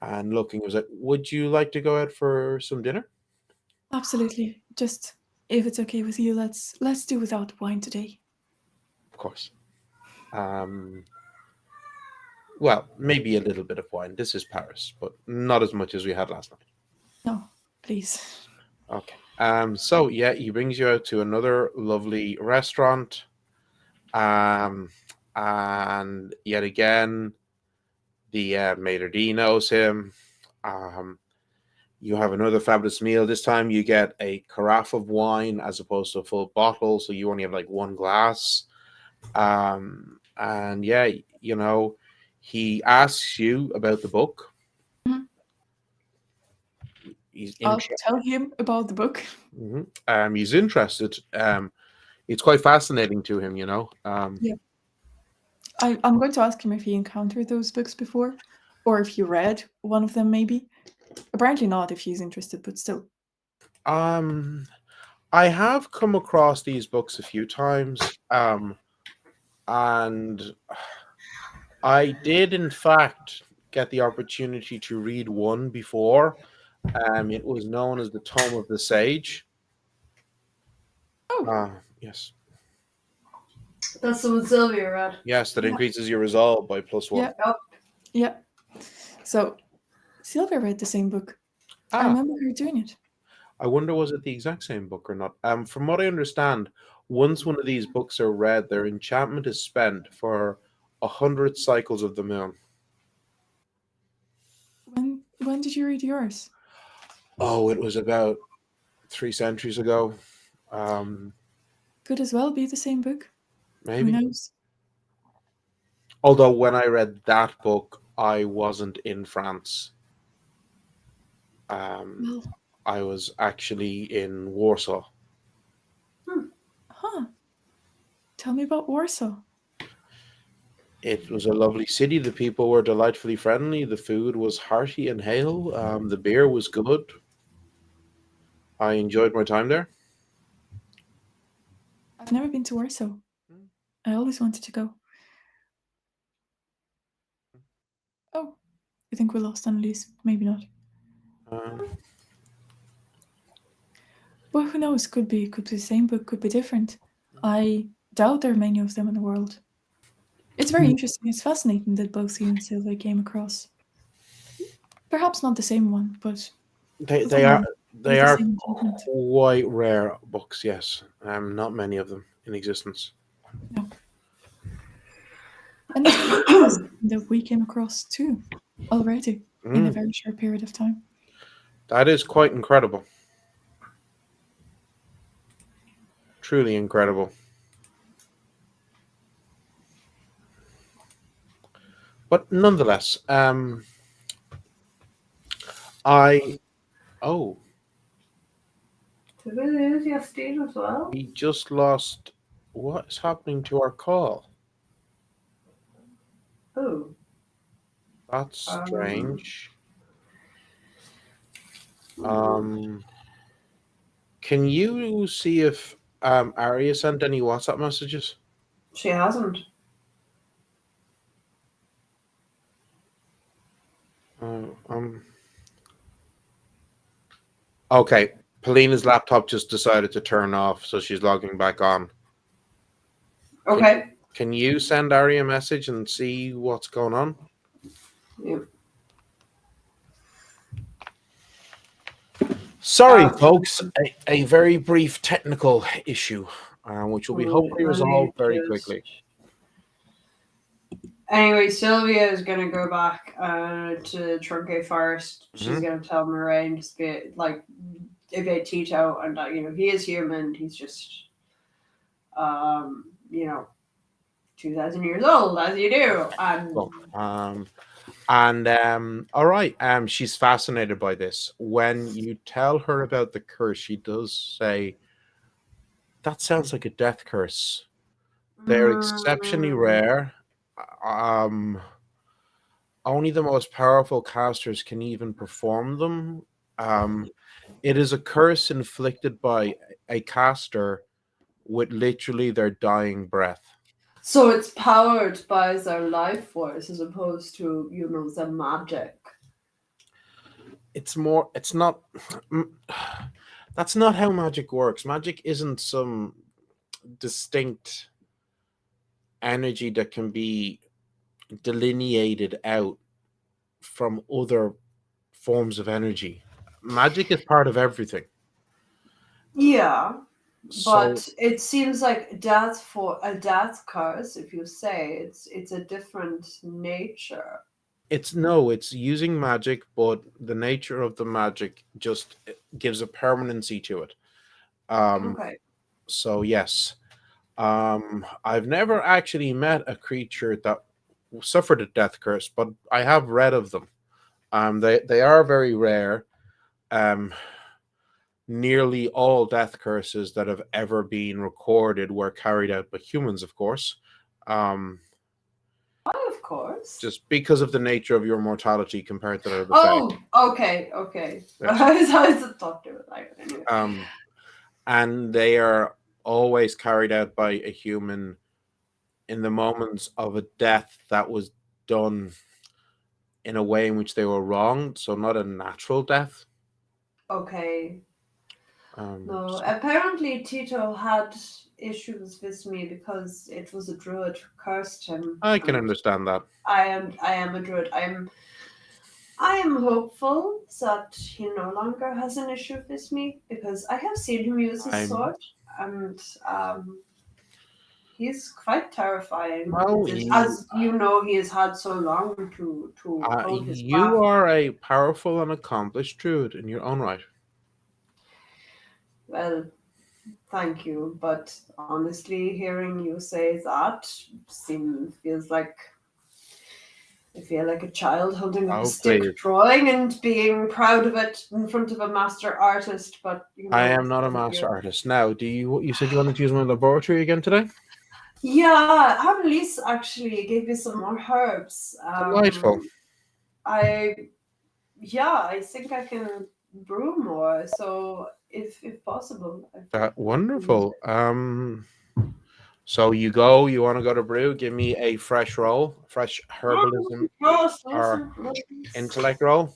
And looking, was like, would you like to go out for some dinner? Absolutely. Just if it's okay with you, let's do without wine today. Of course. Um, well, maybe a little bit of wine. This is Paris, but not as much as we had last night. No, please. Okay. So yeah, he brings you out to another lovely restaurant. Um, and yet again, the maitre d' knows him. Um, you have another fabulous meal. This time you get a carafe of wine as opposed to a full bottle, so you only have like one glass. And yeah, he asks you about the book. Mhm. He's I'll interested. tell him about the book. He's interested. It's quite fascinating to him. Yeah. I'm going to ask him if he encountered those books before, or if he read one of them, maybe. Apparently not, if he's interested, but still. Um, I have come across these books a few times. And I did, in fact, get the opportunity to read one before. It was known as the Tome of the Sage. Oh, Yes. That's the one Sylvia read. Yes, that Yeah. increases your resolve by +1. yeah, yeah. So Sylvia read the same book. I Ah, remember her doing it. I wonder was it the exact same book or not? From what I understand, once one of these books are read, their enchantment is spent for 100 cycles of the moon. When did you read yours? Oh, it was about 3 centuries ago. Could as well be the same book. Who Maybe. knows? Although when I read that book, I wasn't in France. Well, I was actually in Warsaw. huh. Tell me about Warsaw. It was a lovely city. The people were delightfully friendly. The food was hearty and hale. The beer was good. I enjoyed my time there. I've never been to Warsaw. I always wanted to go. Oh, I think we lost Annelise. Maybe not. Uh, Well, who knows? Could be the same book, could be different. I doubt there are many of them in the world. It's very interesting. It's fascinating that both you and Sylvia came across. Perhaps not the same one, but they the they same are one they with the are same enchantment. quite rare books. Yes, not many of them in existence. No. And it's very fascinating that we came across two already in a very short period of time. That is quite incredible. Truly incredible. But nonetheless, I oh, Did we lose Justine as well? we just lost. What is happening to our call? Oh. That's Um, strange. Can you see if Arya sent any WhatsApp messages? She hasn't. Okay, Polina's laptop just decided to turn off, so she's logging back on. Okay. Can you send Arya a message and see what's going on? Yep. Sorry, folks, a very brief technical issue, which will be hopefully Let me resolved very just- quickly. Anyway, Sylvia is gonna go back to Truncate Forest. She's Mhm. gonna tell Moraine to be like about Tito and that he is human. He's just 2,000 years old, as you do. Well, all right. She's fascinated by this. When you tell her about the curse, she does say, "That sounds like a death curse. They're exceptionally rare. Um, Only the most powerful casters can even perform them. It is a curse inflicted by a caster with literally their dying breath. So it's powered by their life force as opposed to the magic. It's more. It's not. That's not how magic works. Magic isn't some distinct energy that can be delineated out from other forms of energy. Magic is part of everything. Yeah, So but it seems like death for a death curse. If you say it's a different nature. it's using magic, but the nature of the magic just gives a permanency to it. Okay. So yes, I've never actually met a creature that suffered a death curse, but I have read of them. They are very rare. Um, Nearly all death curses that have ever been recorded were carried out by humans, of course. Um, Of course. just because of the nature of your mortality compared to that of the Oh, okay. Yes. I was thought to it like anyway. And they are always carried out by a human in the moments of a death that was done in a way in which they were wronged, so not a natural death. Okay. No, So apparently Tito had issues with me because it was a druid who cursed him. I can and understand that. I am a druid. I am hopeful that he no longer has an issue with me because I have seen him use his I'm sword and he's quite terrifying. well. As you know, he has had so long to hone his You craft. are a powerful and accomplished druid in your own right. Well, thank you, but honestly, hearing you say that feels like I feel like a child holding up a Oh, stick please. drawing and being proud of it in front of a master artist, but I am not a thank master you. artist. Now, you said you wanted to use my laboratory again today? Yeah, Annelise actually gave me some more herbs. Delightful. I think I can brew more. So if possible, I think Wonderful. So you want to go to brew, give me a fresh roll, fresh herbalism or intellect roll.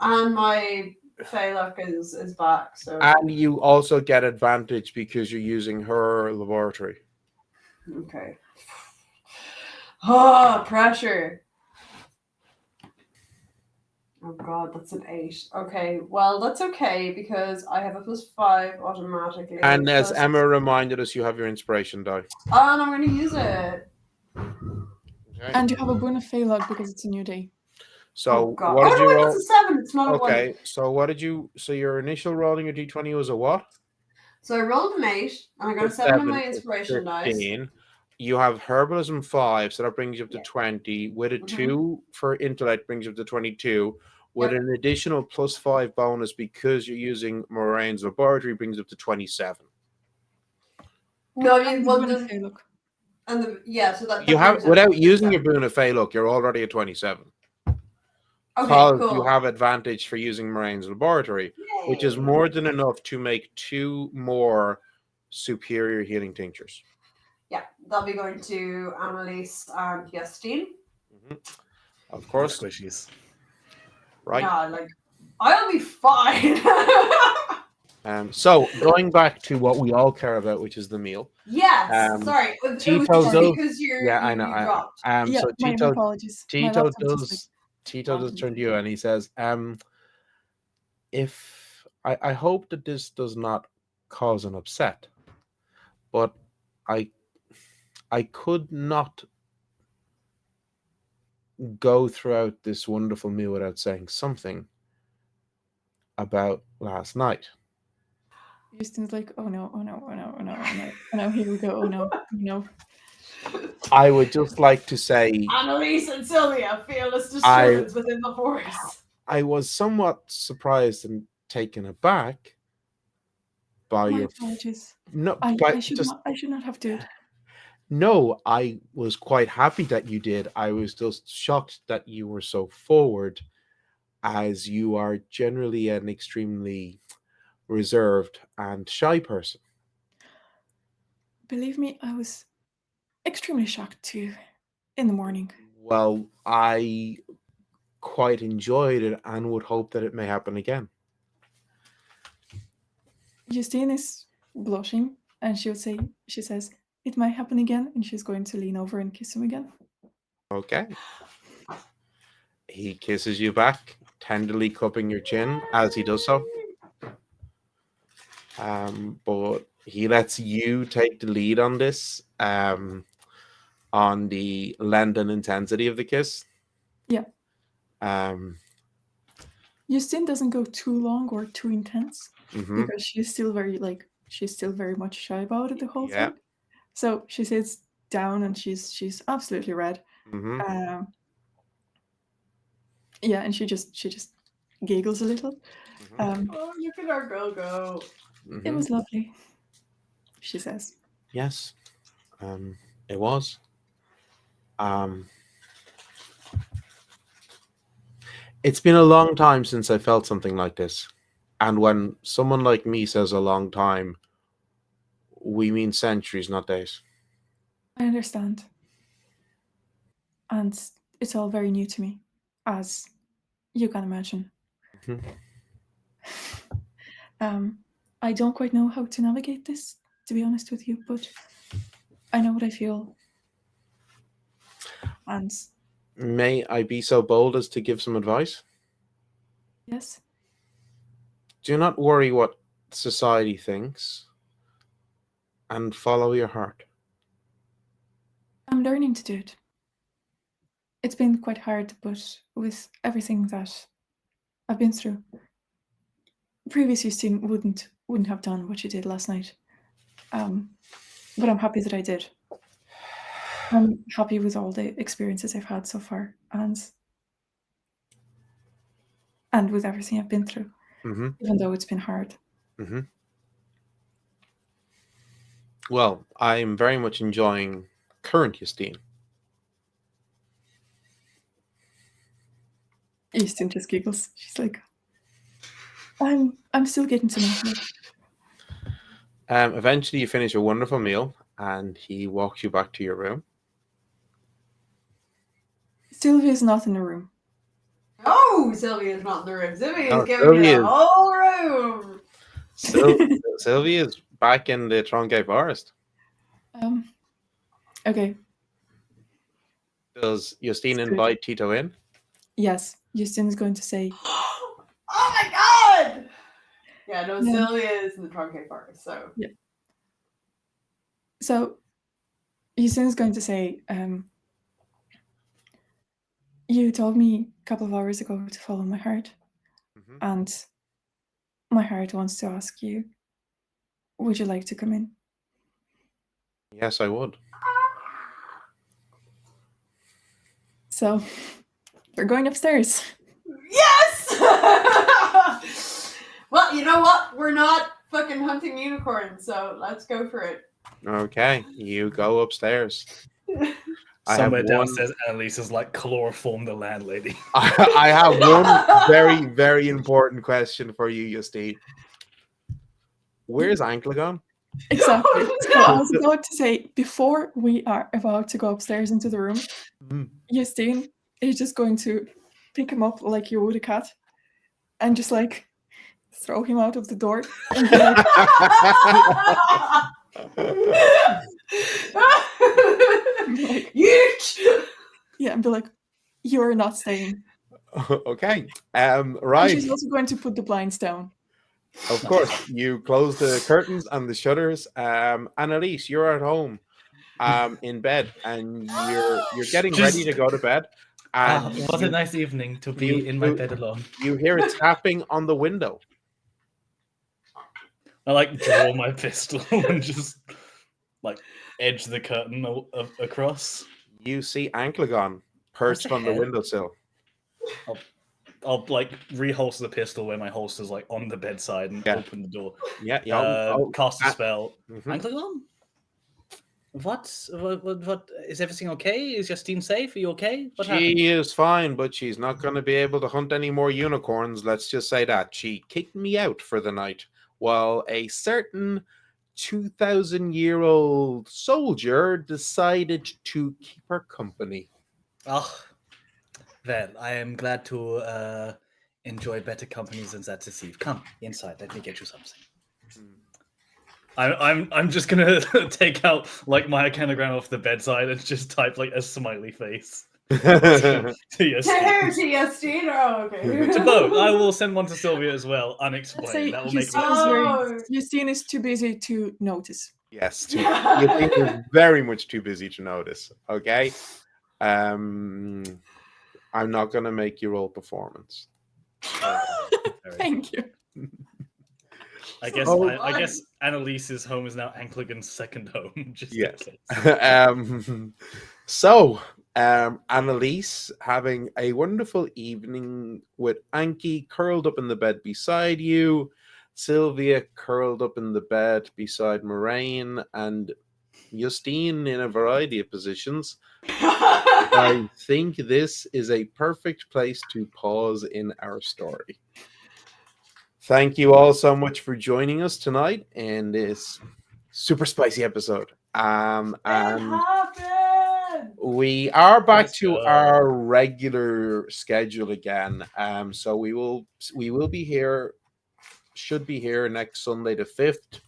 And my Fey luck is back. So And you also get advantage because you're using her laboratory. okay. Oh, pressure. Oh god, that's an 8. Okay, well that's okay because I have a +5 automatically. And as Emma reminded us, you have your inspiration die. And I'm gonna use it. Okay. And you have a boon of Fey luck because it's a new day. So God. what did you roll? It's a 7. It's not a 1. Okay, so what did you? So your initial rolling your d20 was a what? So I rolled an 8 and I got a 7 on my inspiration dice. 15. you have herbalism 5, so that brings you up to Yeah. 20. With a Mhm. 2 for intellect brings you up to 22. With Yep. an additional +5 bonus because you're using Moraine's laboratory brings you up to 27. No, And the bonus, hey, look. and so that You have brings it without to using 27. your boon of Fey, look, you're already at 27. Okay, Because cool. you have advantage for using Moraine's laboratory, which is Yay. more than enough to make 2 more superior healing tinctures. Yeah, they'll be going to Annelise and Justine. Of course. Squishies. Right. Yeah, like I'll be fine. So going back to what we all care about, which is the meal. Yes, sorry. It was Tito just does. because you I know. dropped. Yeah, So my Tito apologies. My Tito laptop just, like, does turn to you and he says, if I hope that this does not cause an upset, but I could not go throughout this wonderful meal without saying something about last night. Justine's like, oh no, oh no, oh no, oh no, oh no, oh no, here we go, oh no, oh no. I would just like to say Annelise and Sylvia feel this disturbance within the force. I was somewhat surprised and taken aback by My your apologies. no, I but should just not. I should not have do it. no. I was quite happy that you did. I was just shocked that you were so forward, as you are generally an extremely reserved and shy person. Believe me, I was extremely shocked too in the morning. Well, I quite enjoyed it and would hope that it may happen again. Justine is blushing, and she says, it might happen again, and she's going to lean over and kiss him again. Okay. He kisses you back, tenderly cupping your chin as he does so. But he lets you take the lead on this, on the length and intensity of the kiss. Yeah. Um, Justine doesn't go too long or too intense mhm. because she's still very much shy about it the whole Yeah. thing. So she sits down and she's absolutely red. Mhm. Yeah, and she just giggles a little. Mhm. Oh, look at our girl go. It Mhm. was lovely, she says. Yes. It was. It's been a long time since I felt something like this. And when someone like me says a long time, we mean centuries, not days. I understand. And it's all very new to me, as you can imagine. Mhm. I don't quite know how to navigate this, to be honest with you, but I know what I feel. And May I be so bold as to give some advice? yes, Do not worry what society thinks and follow your heart. I'm learning to do it. It's been quite hard, but with everything that I've been through, previous Justine wouldn't have done what she did last night. But I'm happy that I did. I'm happy with all the experiences I've had so far, and with everything I've been through, even though it's been hard. Well, I'm very much enjoying current Justine. Justine just giggles. She's like, I'm still getting to know her. Eventually, you finish a wonderful meal, and he walks you back to your room. Sylvia's not in the room. No, Sylvia's not in the room. Sylvia's No, giving you the Sylvia's- whole room. Sylvia's back in the Trongay Forest. Okay. Does Justine invite Tito in? Yes, Justine is going to say, Oh my god! Yeah, no, Yeah. Sylvia is in the Truncate Forest, so. Yeah. So, Justine is going to say, you told me a couple of hours ago to follow my heart, and my heart wants to ask you, would you like to come in? Yes, I would. So we're going upstairs. Yes! Well, you know what? We're not fucking hunting unicorns, so let's go for it. Okay, you go upstairs. I have Somewhere one. downstairs, Annelise is like chloroform the landlady. I have one very, very important question for you, Justine. Where's Anklegon? Exactly. Oh, So I no. was about to say, before we are about to go upstairs into the room, Justine is just going to pick him up like you would a cat and just like throw him out of the door and be like, like, Yeet! yeah, and be like, you're not staying. Okay. And Right. she's also going to put the blinds down. Of course, you close the curtains and the shutters. Annelise, you're at home, in bed, and you're getting ready to go to bed. And What a nice evening to be you- in my you- bed alone. you hear a tapping on the window. I like draw my pistol and just like edge the curtain across. You see Anklegon perched the on the hell? windowsill. I'll like reholster the pistol where my holster's like on the bedside and Yeah. open the door. Yeah, Cast a spell. mhm. Anklegon? What is everything okay? Is Justine safe? Are you okay? What happened? She is fine, but she's not going to be able to hunt any more unicorns. Let's just say that. She kicked me out for the night while a certain 2,000-year-old soldier decided to keep her company. Oh, well, I am glad to enjoy better companies than that this eve. Come inside. Let me get you something. I'm just gonna take out like my icanogram off the bedside and just type like a smiley face to To Justine. who? To Justine? Oh, okay. To both. I will send one to Sylvia as well, Let's say unexplained. That will make Justine is too busy to notice. Yes, Justine is very much too busy to notice. Okay, I'm not going to make you roll performance. Thank you. I guess Oh, I guess Annelise's home is now Anklegon's second home. Just in Yes. case. So, Annelise having a wonderful evening with Anki curled up in the bed beside you, Sylvia curled up in the bed beside Moraine, and Justine in a variety of positions. I think this is a perfect place to pause in our story. Thank you all so much for joining us tonight in this super spicy episode. And we are back Let's to go. our regular schedule again. So we will be here, should be here next Sunday the 5th.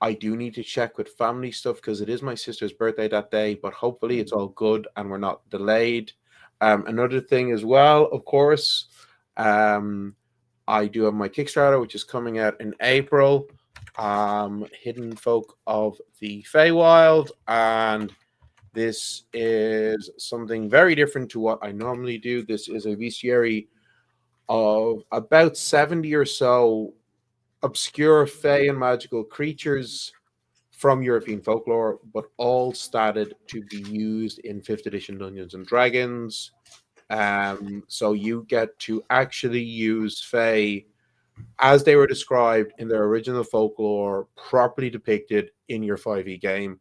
I do need to check with family stuff because it is my sister's birthday that day, but hopefully it's all good and we're not delayed. Another thing as well, of course, I do have my Kickstarter, which is coming out in April. Hidden Folk of the Feywild, and this is something very different to what I normally do. This is a bestiary of about 70 or so obscure Fey and magical creatures from European folklore, but all started to be used in 5th edition Dungeons and Dragons. So you get to actually use Fey as they were described in their original folklore, properly depicted in your 5e game,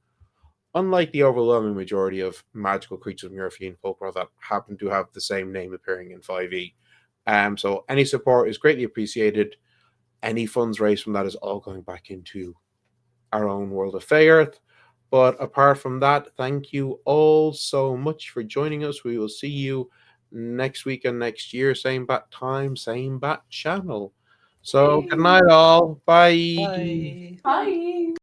unlike the overwhelming majority of magical creatures from European folklore that happen to have the same name appearing in 5e. So any support is greatly appreciated. Any funds raised from that is all going back into our own world of Fey Earth. But apart from that, thank you all so much for joining us. We will see you next week and next year, same bat time, same bat channel. So good night all. Bye. Bye. Bye.